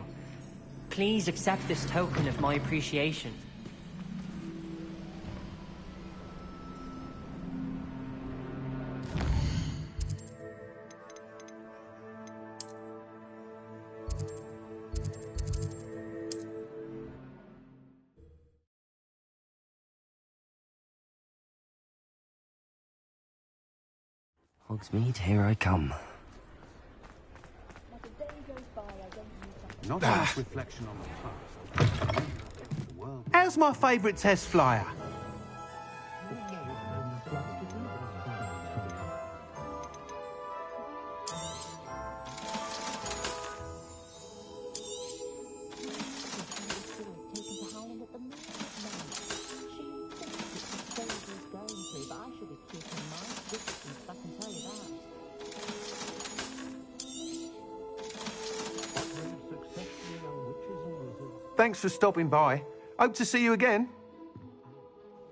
Please accept this token of my appreciation. Hogsmeade, here I come. Not a reflection on the past. Oh, How's my favourite test flyer? Thanks for stopping by. Hope to see you again.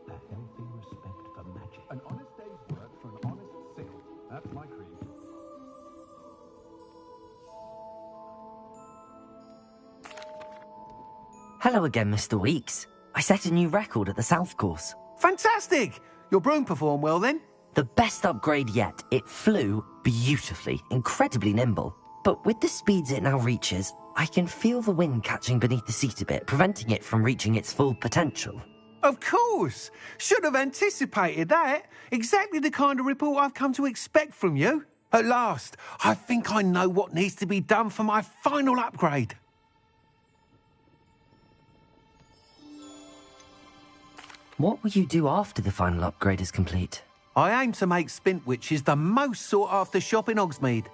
A healthy respect for magic. An honest day's work for an honest sale. That's my creed. Hello again, Mr. Weeks. I set a new record at the South Course. Fantastic! Your broom performed well then? The best upgrade yet. It flew beautifully, incredibly nimble. But with the speeds it now reaches, I can feel the wind catching beneath the seat a bit, preventing it from reaching its full potential. Of course! Should have anticipated that. Exactly the kind of report I've come to expect from you. At last, I think I know what needs to be done for my final upgrade. What will you do after the final upgrade is complete? I aim to make Spintwitches the most sought-after shop in Hogsmeade.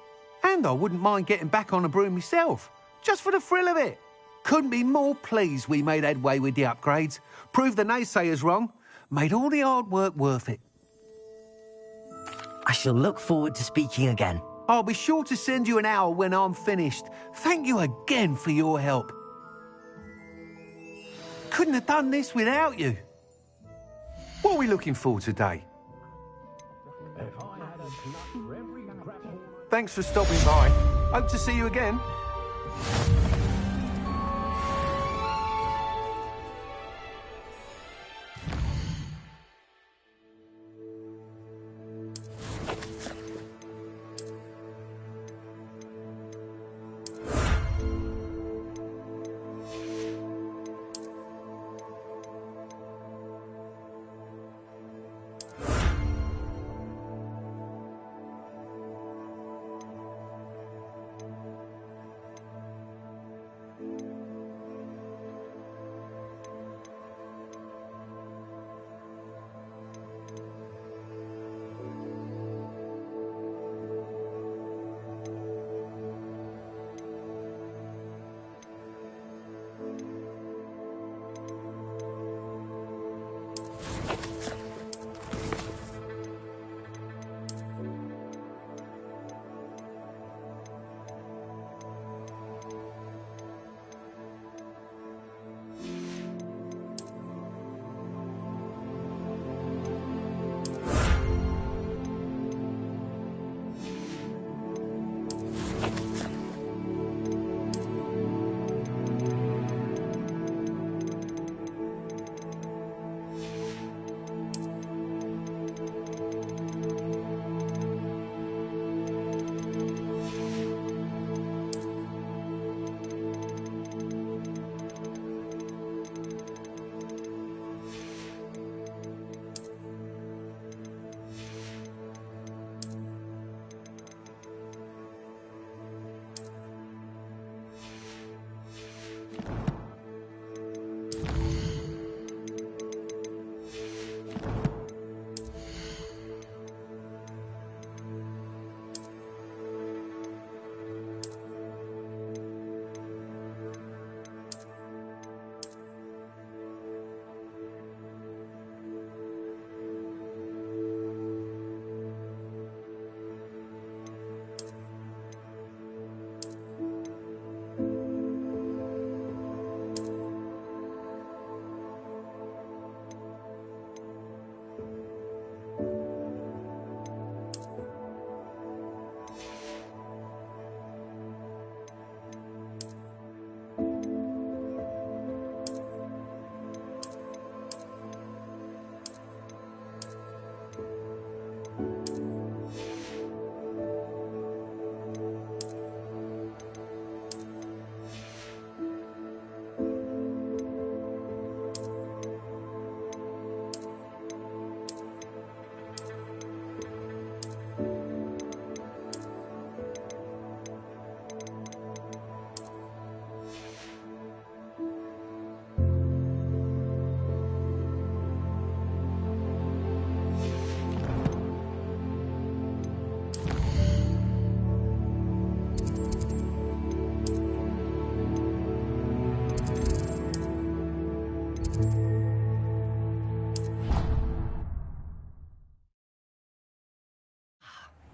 And I wouldn't mind getting back on a broom myself, just for the thrill of it. Couldn't be more pleased we made headway with the upgrades, proved the naysayers wrong, made all the hard work worth it. I shall look forward to speaking again. I'll be sure to send you an hour when I'm finished. Thank you again for your help. Couldn't have done this without you. What are we looking for today? Thanks for stopping by. Hope to see you again.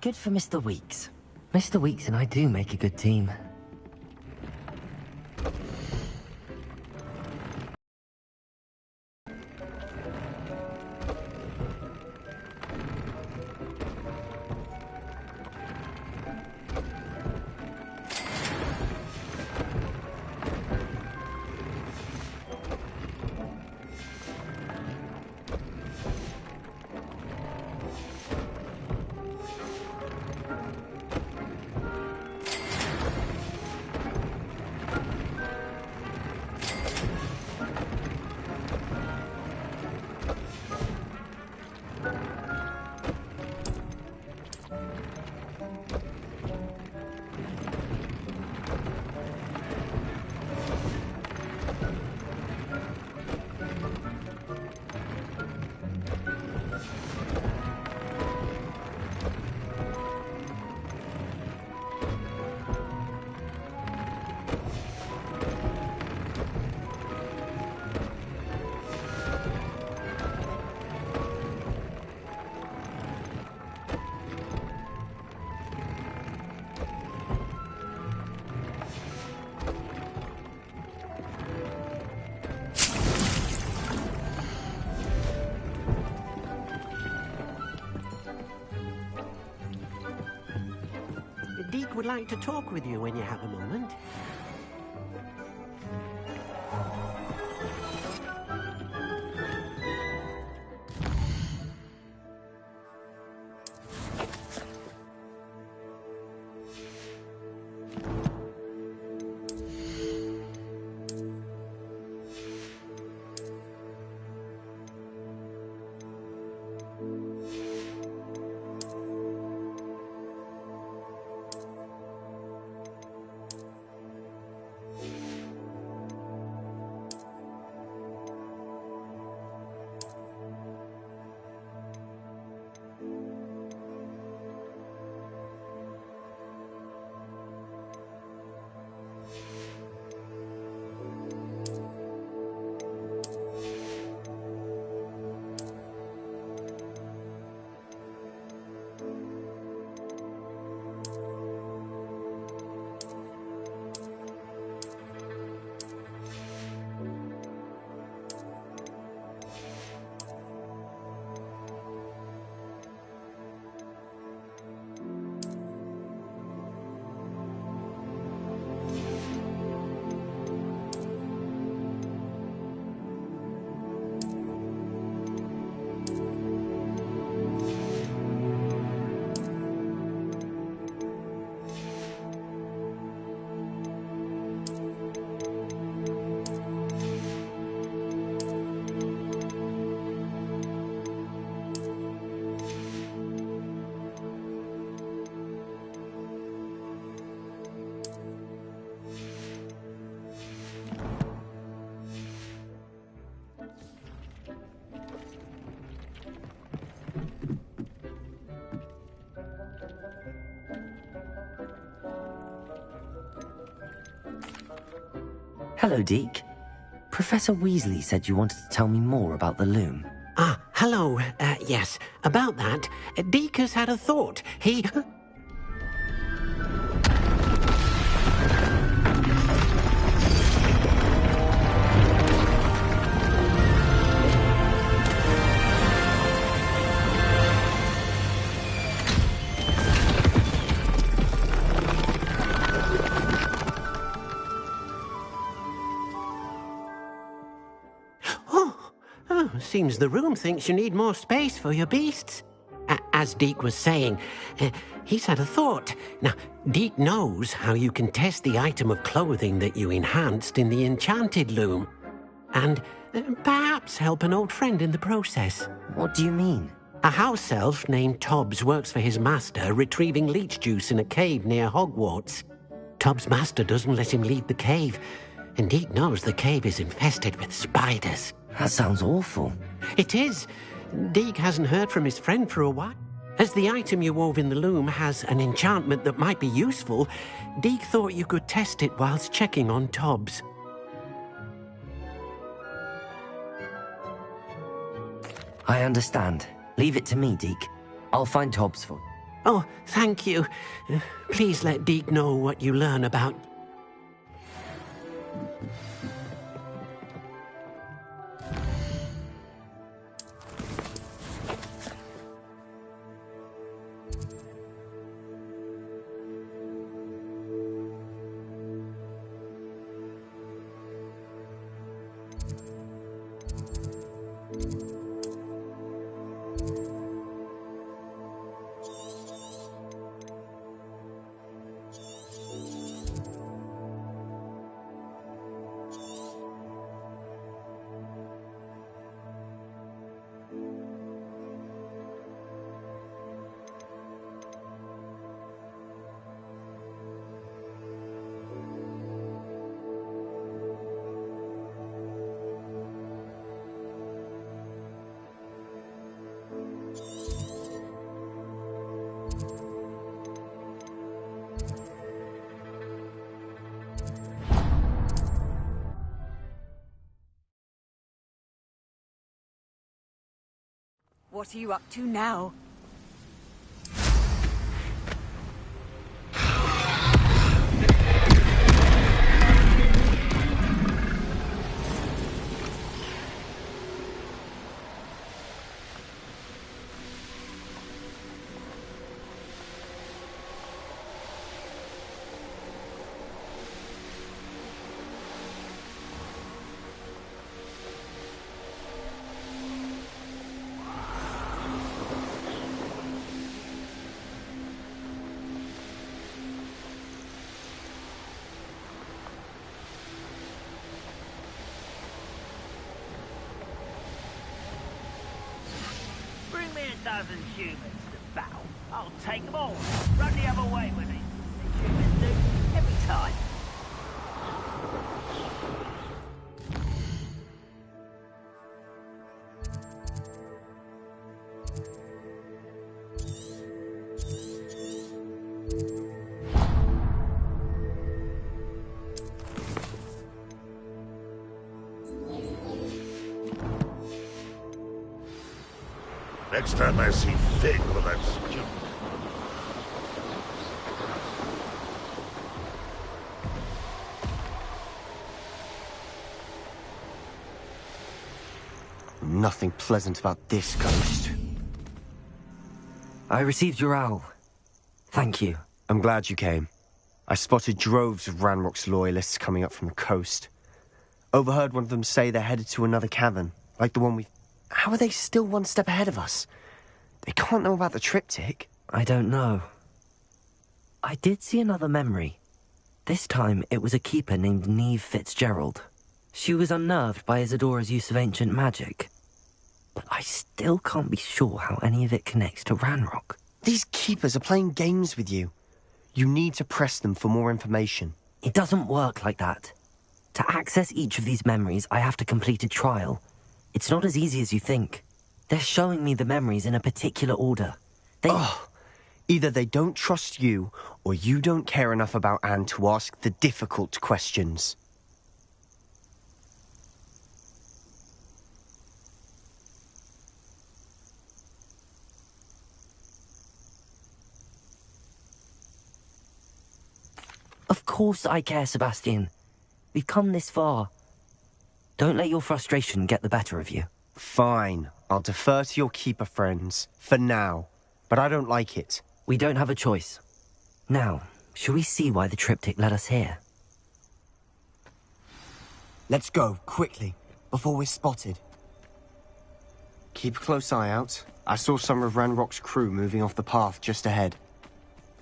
Good for Mr. Weeks. Mr. Weeks and I do make a good team. Deek would like to talk with you when you have a moment. Hello, Deke. Professor Weasley said you wanted to tell me more about the loom. Ah, hello. Yes, about that, Deek has had a thought. He... Seems the room thinks you need more space for your beasts. As Deek was saying, he's had a thought. Now, Deek knows how you can test the item of clothing that you enhanced in the enchanted loom. And perhaps help an old friend in the process. What do you mean? A house elf named Tobbs works for his master, retrieving leech juice in a cave near Hogwarts. Tobbs' master doesn't let him leave the cave, and Deek knows the cave is infested with spiders. That sounds awful. It is. Deek hasn't heard from his friend for a while. As the item you wove in the loom has an enchantment that might be useful, Deek thought you could test it whilst checking on Tobbs. I understand. Leave it to me, Deke. I'll find Tobbs for... Oh, thank you. Please let Deke know what you learn about... What are you up to now? Bring me a dozen humans to battle. I'll take them all. Run the other way with it. The humans do every time. Next time I see Fig with that stupid... Nothing pleasant about this coast. I received your owl. Thank you. I'm glad you came. I spotted droves of Ranrock's loyalists coming up from the coast. Overheard one of them say they're headed to another cavern, like the one we... How are they still one step ahead of us? They can't know about the triptych. I don't know. I did see another memory. This time, it was a keeper named Neve Fitzgerald. She was unnerved by Isadora's use of ancient magic. But I still can't be sure how any of it connects to Ranrock. These keepers are playing games with you. You need to press them for more information. It doesn't work like that. To access each of these memories, I have to complete a trial. It's not as easy as you think. They're showing me the memories in a particular order. Either they don't trust you, or you don't care enough about Anne to ask the difficult questions. Of course I care, Sebastian. We've come this far. Don't let your frustration get the better of you. Fine. I'll defer to your keeper friends, for now. But I don't like it. We don't have a choice. Now, shall we see why the triptych led us here? Let's go, quickly, before we're spotted. Keep a close eye out. I saw some of Ranrock's crew moving off the path just ahead.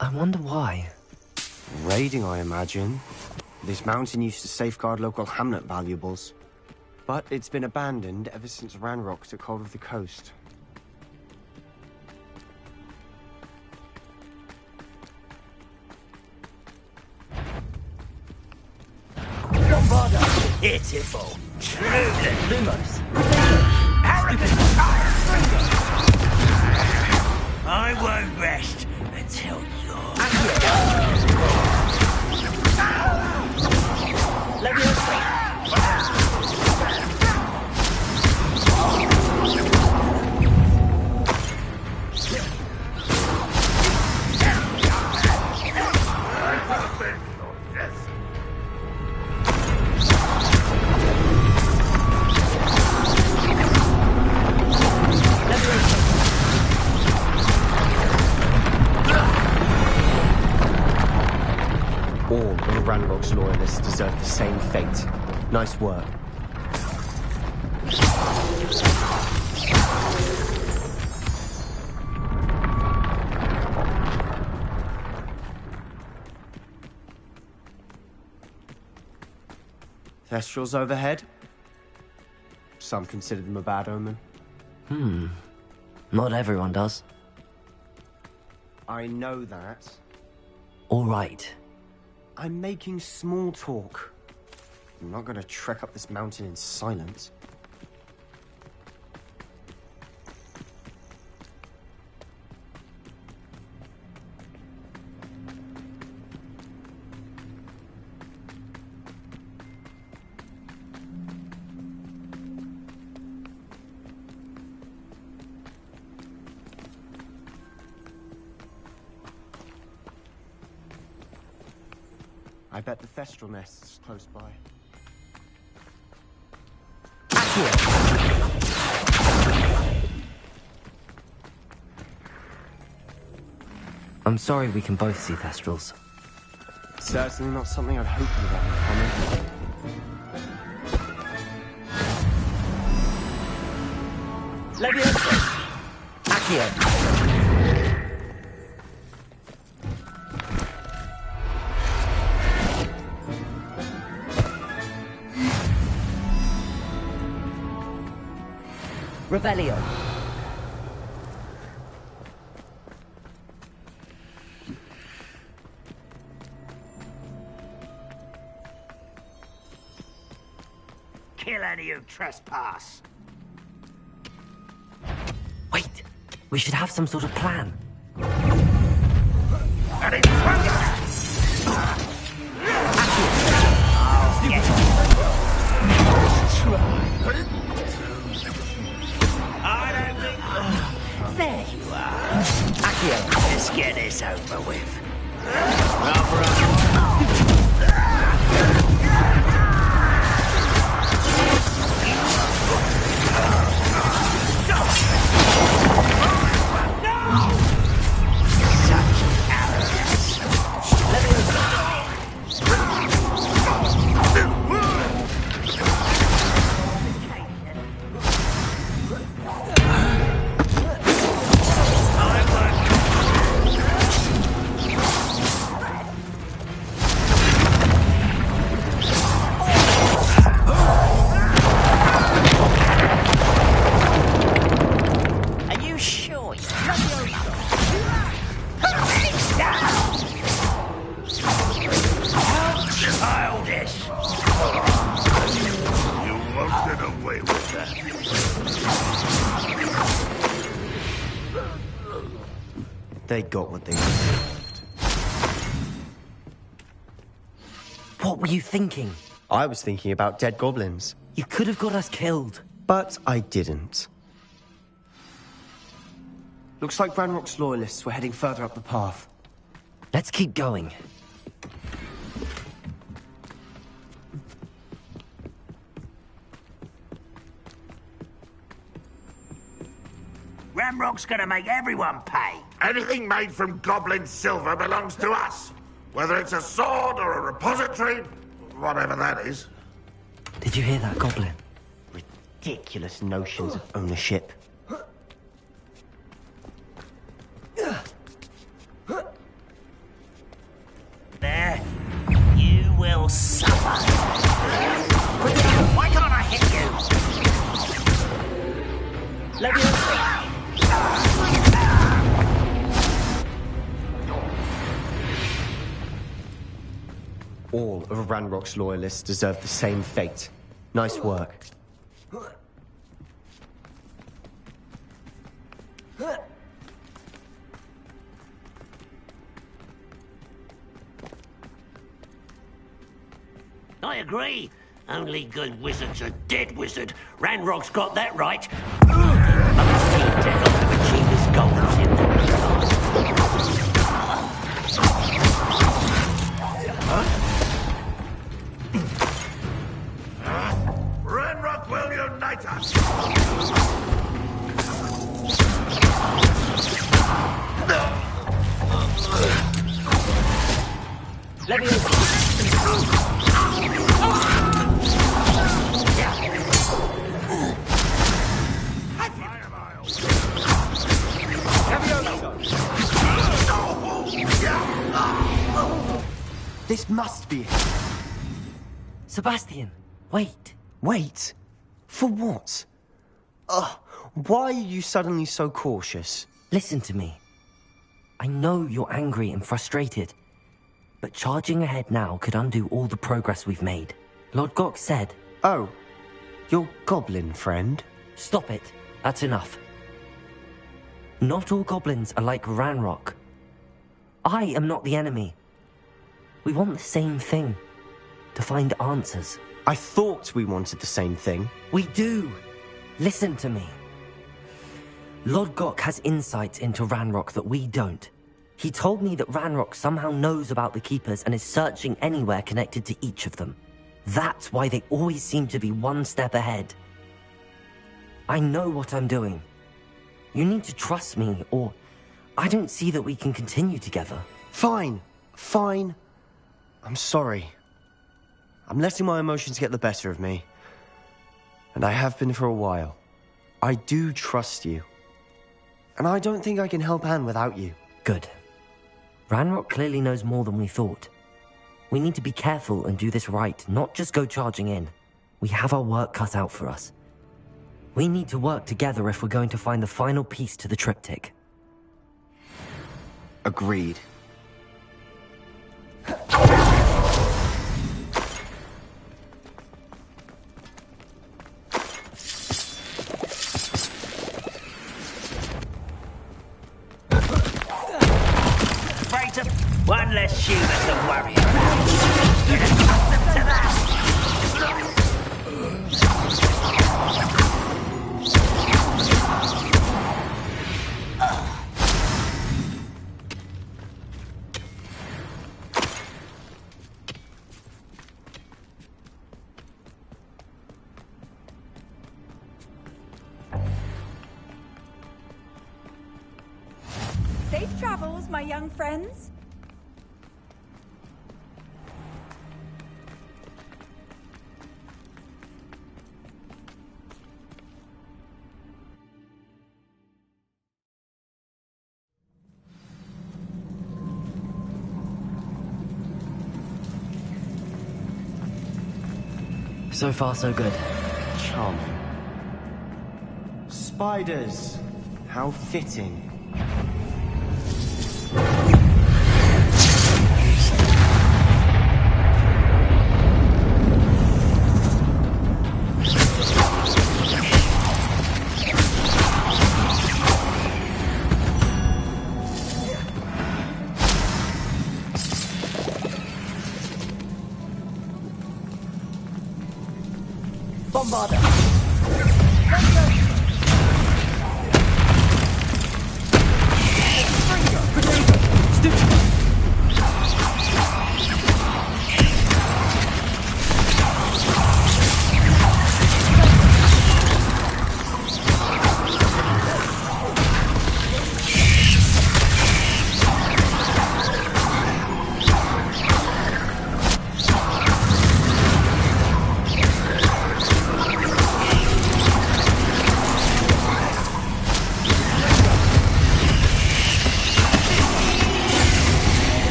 I wonder why. Raiding, I imagine. This mountain used to safeguard local hamlet valuables. But it's been abandoned ever since Ranrock took hold of the coast. Pitiful. Lumos. Arrogant. I won't rest until you're... All of Ranrock's loyalists deserve the same fate. Nice work. Thestrals overhead? Some consider them a bad omen. Not everyone does. I know that. All right. I'm making small talk. I'm not going to trek up this mountain in silence. I bet the Thestral nest's close by. I'm sorry we can both see Thestrals. Certainly not something I'd hoped you'd have in common. Leviosa! Accio! Revelio. Kill any who trespass. Wait, we should have some sort of plan. And in front of There you are. Accio, let's get this over with. They got what they deserved. What were you thinking? I was thinking about dead goblins. You could have got us killed. But I didn't. Looks like Ranrock's loyalists were heading further up the path. Let's keep going. Ranrock's gonna make everyone pay. Anything made from goblin silver belongs to us. Whether it's a sword or a repository, whatever that is. Did you hear that, Goblin? Ridiculous notions of ownership. There, you will suffer. Why can't I hit you? Let me All of Ranrock's loyalists deserve the same fate. Nice work. I agree. Only good wizards are dead wizard. Ranrock's got that right. I must need to help him achieve his goals in the Ranrock will unite us! This must be it. Sebastian, wait. Wait? For what? Ugh, why are you suddenly so cautious? Listen to me. I know you're angry and frustrated, but charging ahead now could undo all the progress we've made. Lord Gok said... Oh, your goblin friend? Stop it. That's enough. Not all goblins are like Ranrock. I am not the enemy. We want the same thing. To find answers. I thought we wanted the same thing. We do. Listen to me. Lord Gok has insights into Ranrock that we don't. He told me that Ranrock somehow knows about the Keepers and is searching anywhere connected to each of them. That's why they always seem to be one step ahead. I know what I'm doing. You need to trust me, or I don't see that we can continue together. Fine. Fine. I'm sorry. I'm letting my emotions get the better of me. And I have been for a while. I do trust you. And I don't think I can help Anne without you. Good. Ranrock clearly knows more than we thought. We need to be careful and do this right, not just go charging in. We have our work cut out for us. We need to work together if we're going to find the final piece to the triptych. Agreed. One less human to worry about. Get accustomed to that! Safe travels, my young friends. So far, so good. Charming. Spiders. How fitting. Bombarder!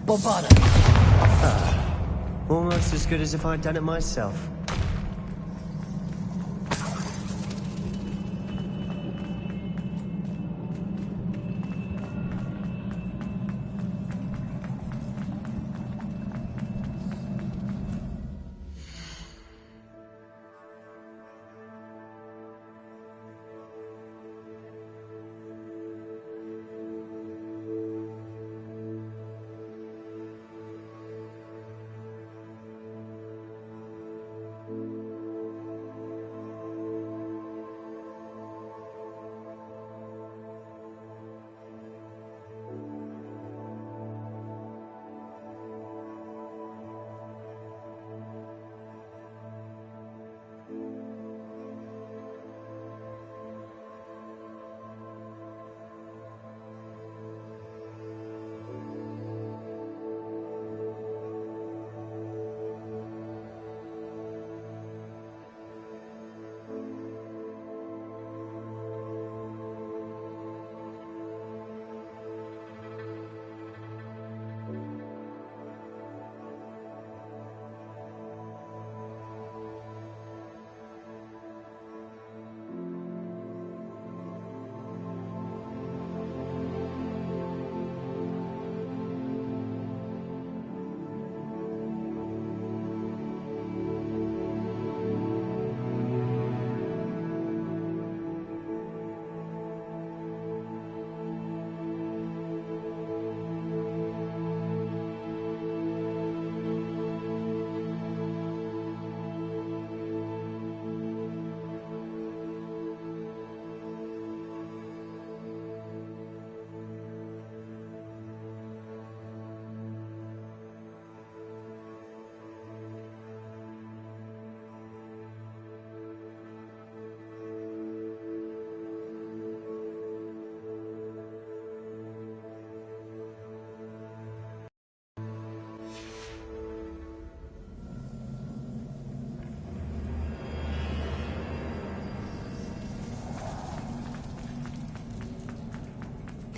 Bombarder! Almost as good as if I'd done it myself.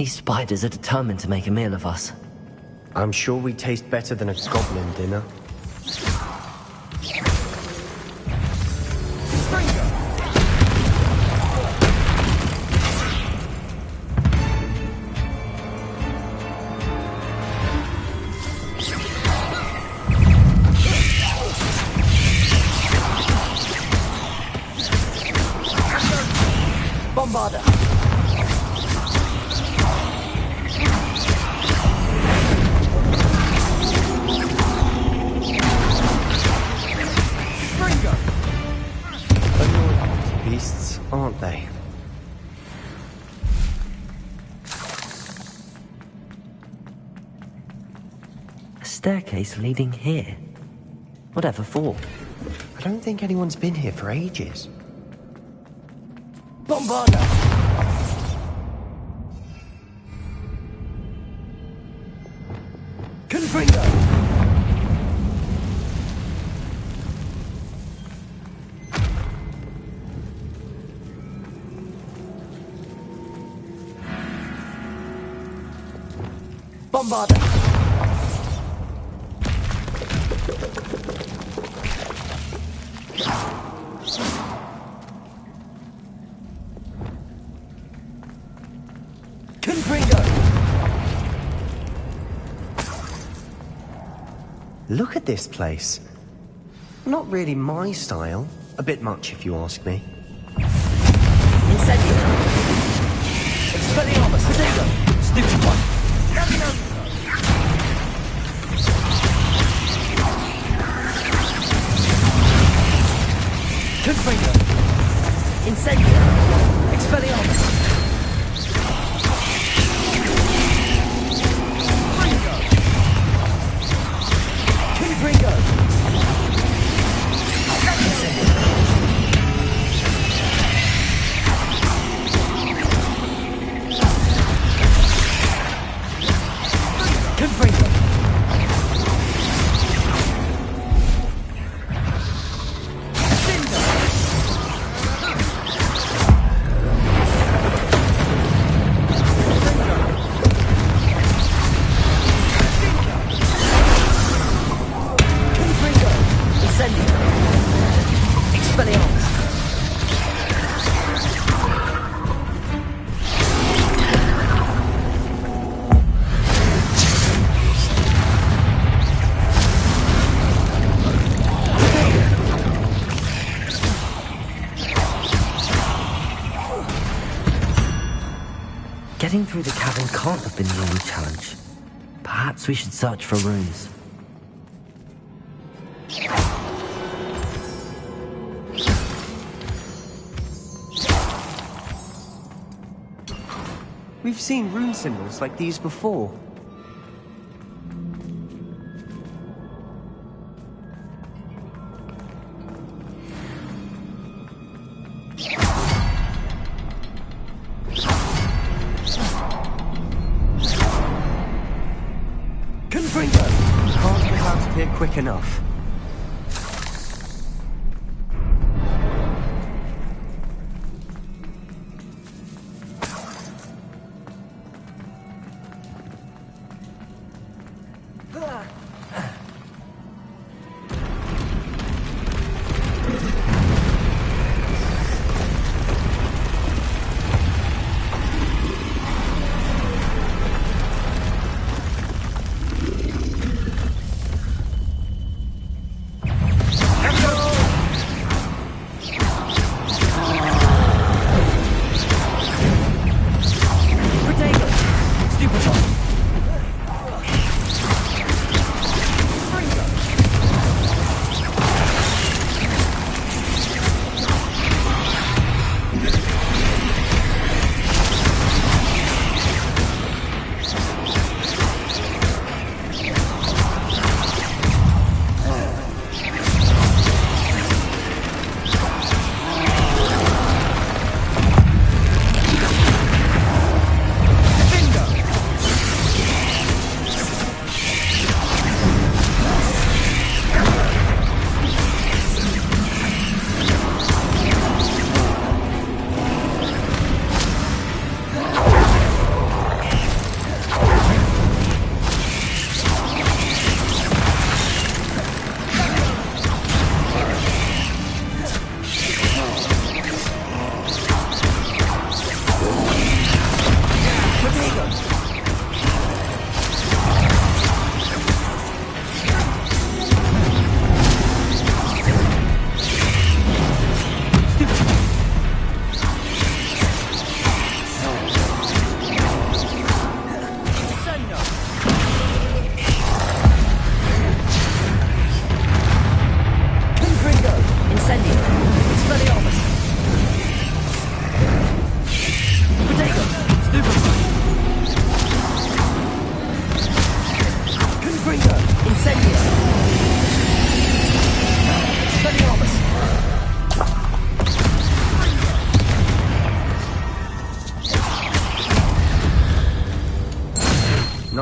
These spiders are determined to make a meal of us. I'm sure we taste better than a goblin dinner. Bombarder! Beasts, aren't they? A staircase leading here. Whatever for? I don't think anyone's been here for ages. Bombarder! Confringo! Bombarder! Confringo! Look at this place. Not really my style. A bit much, if you ask me. Incendio! Expelliarmus! Potato! Stupid one! Confringo! Incendio! Expelliarmus! Confringo! Confringo! Getting through the cavern can't have been the only challenge. Perhaps we should search for runes. We've seen rune symbols like these before. Confringo! Can't get out of here quick enough.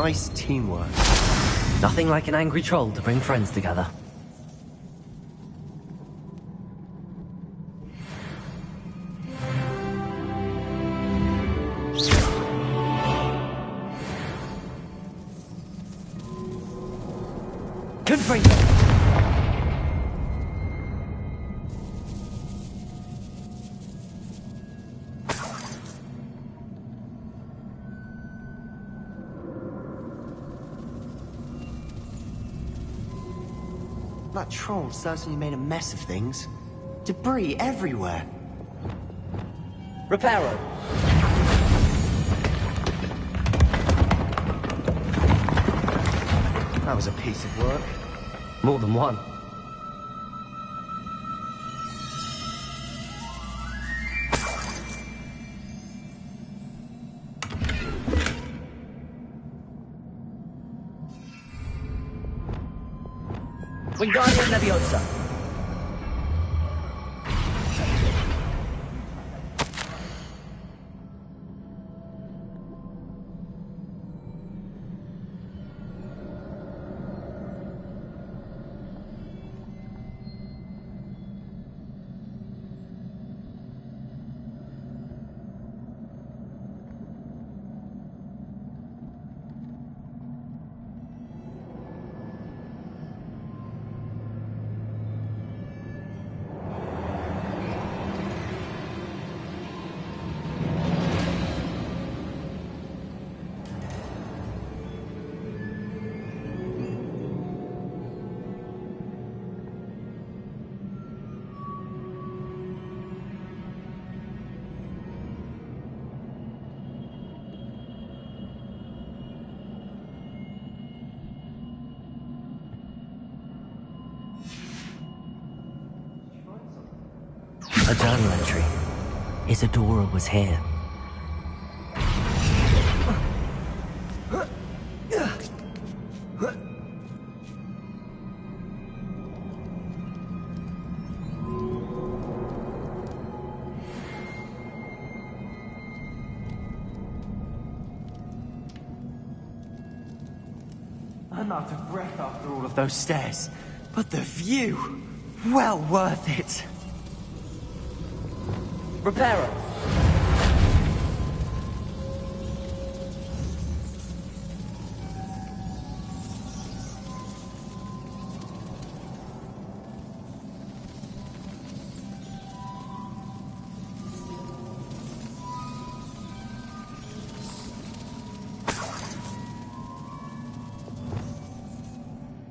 Nice teamwork. Nothing like an angry troll to bring friends together. Confringo! That troll certainly made a mess of things. Debris everywhere. Reparo! That was a piece of work. More than one. Wingardium Leviosa. A journal entry. Isadora was here. I'm out of breath after all of those stairs, but the view, well worth it. Reparo!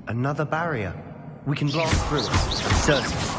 Another barrier. We can blast through it. Certainly.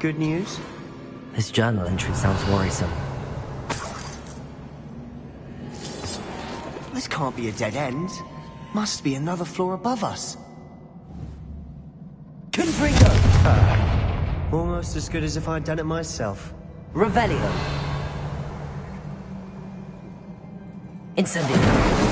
Good news? This journal entry sounds worrisome. This can't be a dead end. Must be another floor above us. Confringo! Almost as good as if I'd done it myself. Revelio. Incendio.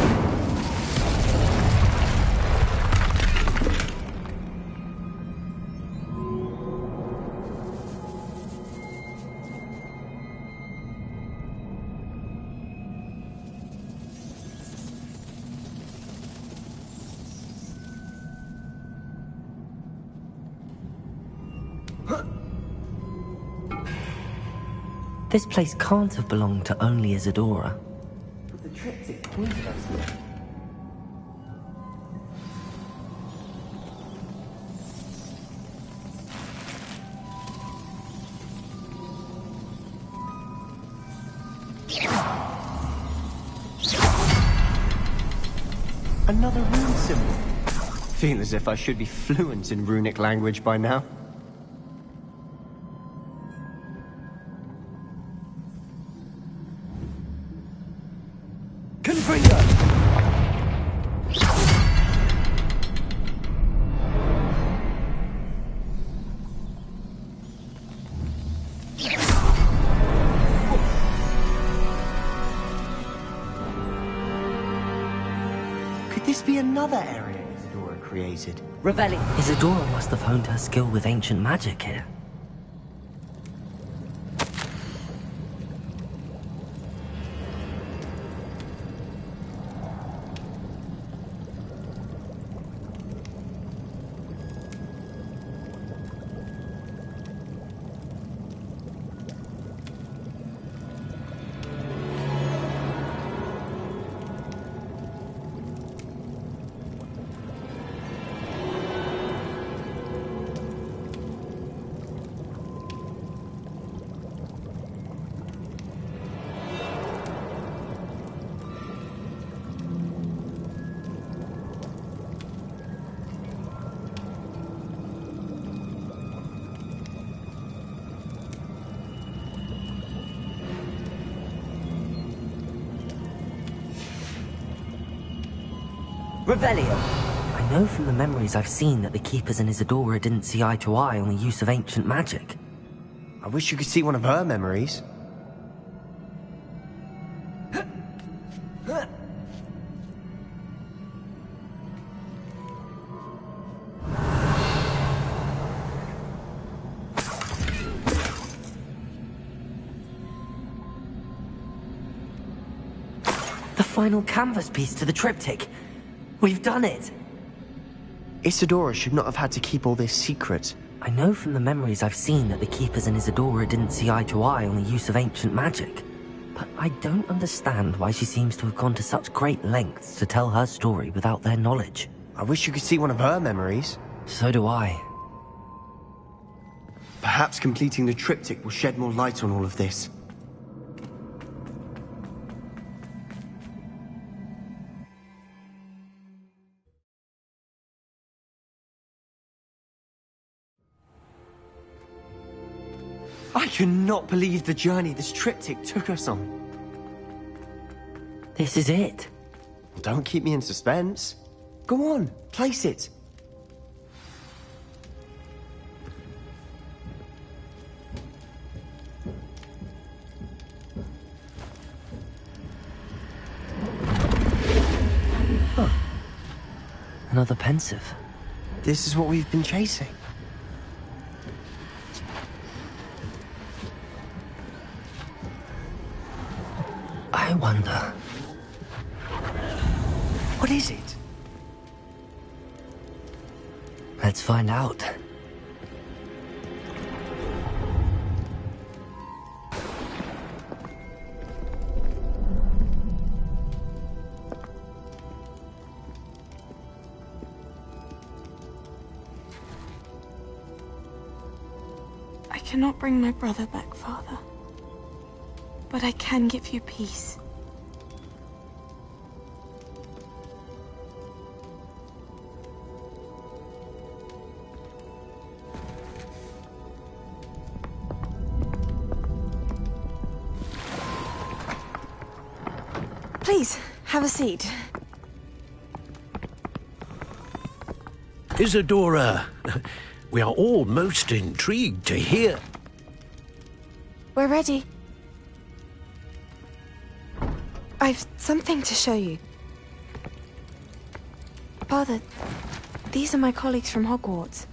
This place can't have belonged to only Isadora. But the triptych pointed us here. Another rune symbol. Feel as if I should be fluent in runic language by now. Confringo! Could this be another area Isadora created? Revelli. Isadora must have honed her skill with ancient magic here. Revelio. I know from the memories I've seen that the Keepers and Isadora didn't see eye to eye on the use of ancient magic. I wish you could see one of her memories. The final canvas piece to the triptych. We've done it! Isadora should not have had to keep all this secret. I know from the memories I've seen that the Keepers and Isadora didn't see eye to eye on the use of ancient magic. But I don't understand why she seems to have gone to such great lengths to tell her story without their knowledge. I wish you could see one of her memories. So do I. Perhaps completing the triptych will shed more light on all of this. I cannot believe the journey this triptych took us on. This is it. Well, don't keep me in suspense. Go on, place it. Huh. Another pensive. This is what we've been chasing. I wonder... What is it? Let's find out. I cannot bring my brother back, Father. But I can give you peace. Please, have a seat. Isadora, we are all most intrigued to hear. We're ready. I've something to show you. Father, these are my colleagues from Hogwarts.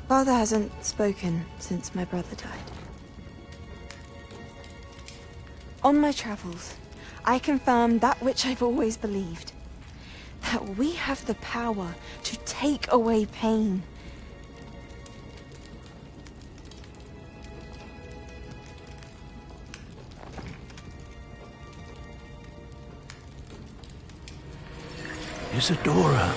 Father hasn't spoken since my brother died. On my travels, I confirmed that which I've always believed. That we have the power to take away pain. Isadora.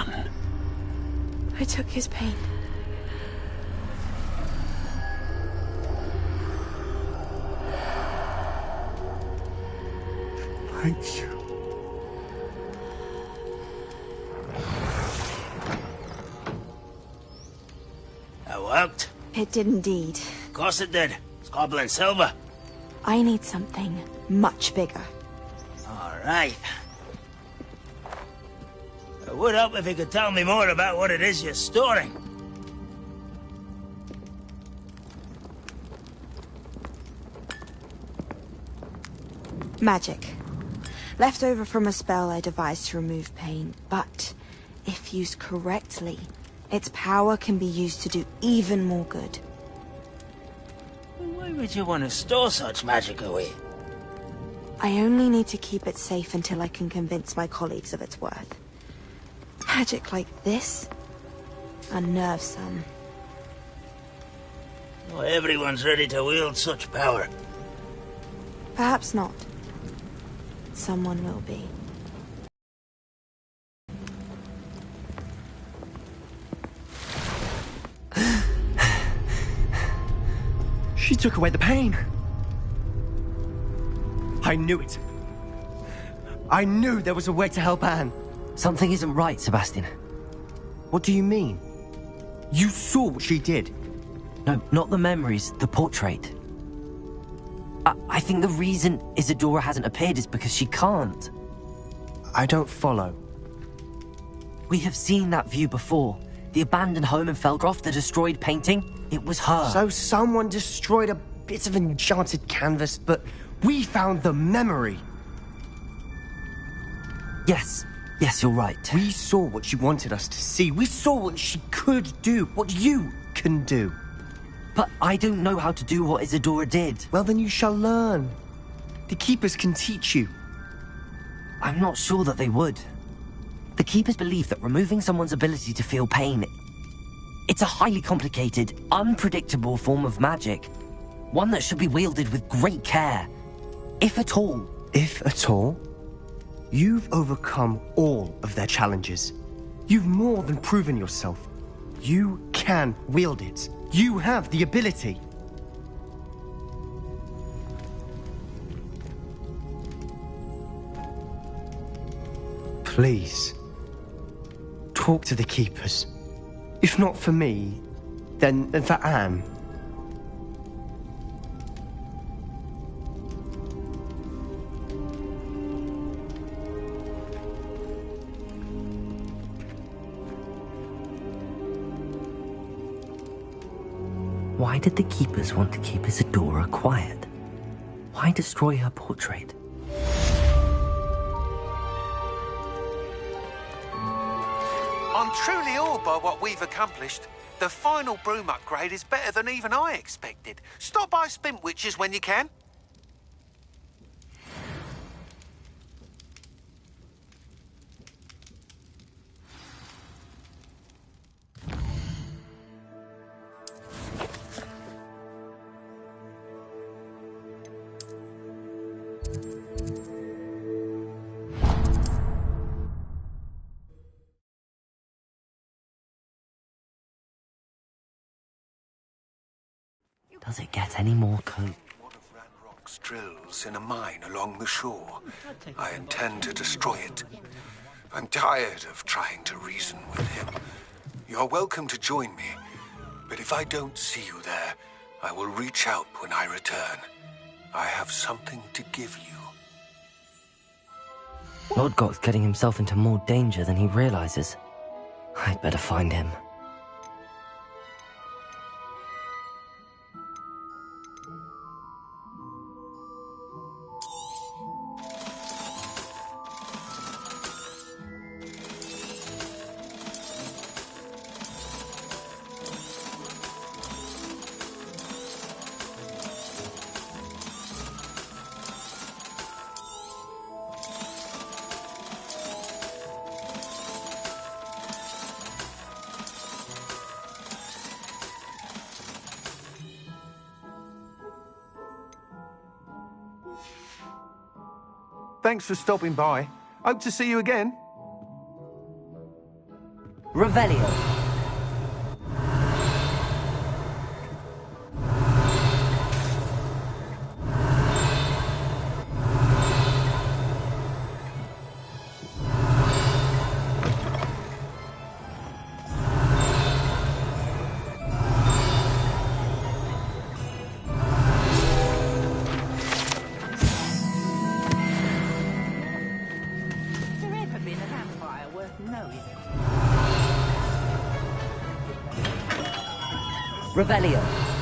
son. I took his pain. Thank you. That worked? It did indeed. Of course it did. It's copper and silver. I need something much bigger. All right. It would help if you could tell me more about what it is you're storing. Magic. Left over from a spell I devised to remove pain, but if used correctly, its power can be used to do even more good. Why would you want to store such magic away? I only need to keep it safe until I can convince my colleagues of its worth. Magic like this unnerves some. Not everyone's ready to wield such power. Perhaps not. Someone will be. She took away the pain. I knew it. I knew there was a way to help Anne. Something isn't right, Sebastian. What do you mean? You saw what she did. No, not the memories, the portrait. I think the reason Isadora hasn't appeared is because she can't. I don't follow. We have seen that view before. The abandoned home in Felgroth, the destroyed painting. It was her. So someone destroyed a bit of enchanted canvas, but we found the memory. Yes, you're right. We saw what she wanted us to see. We saw what she could do, what you can do. But I don't know how to do what Isadora did. Well, then you shall learn. The Keepers can teach you. I'm not sure that they would. The Keepers believe that removing someone's ability to feel pain, it's a highly complicated, unpredictable form of magic. One that should be wielded with great care. If at all. If at all? You've overcome all of their challenges. You've more than proven yourself. You can wield it. You have the ability. Please, talk to the Keepers. If not for me, then for Anne. Why did the Keepers want to keep Isadora quiet? Why destroy her portrait? I'm truly awed by what we've accomplished. The final broom upgrade is better than even I expected. Stop by Spintwitches when you can. Does it get any more One of Ranrock's drills in a mine along the shore. I intend to destroy it. I'm tired of trying to reason with him. You're welcome to join me, but if I don't see you there, I will reach out when I return. I have something to give you. Lodgok's getting himself into more danger than he realizes. I'd better find him. Thanks for stopping by. Hope to see you again. Revelio. Revelio.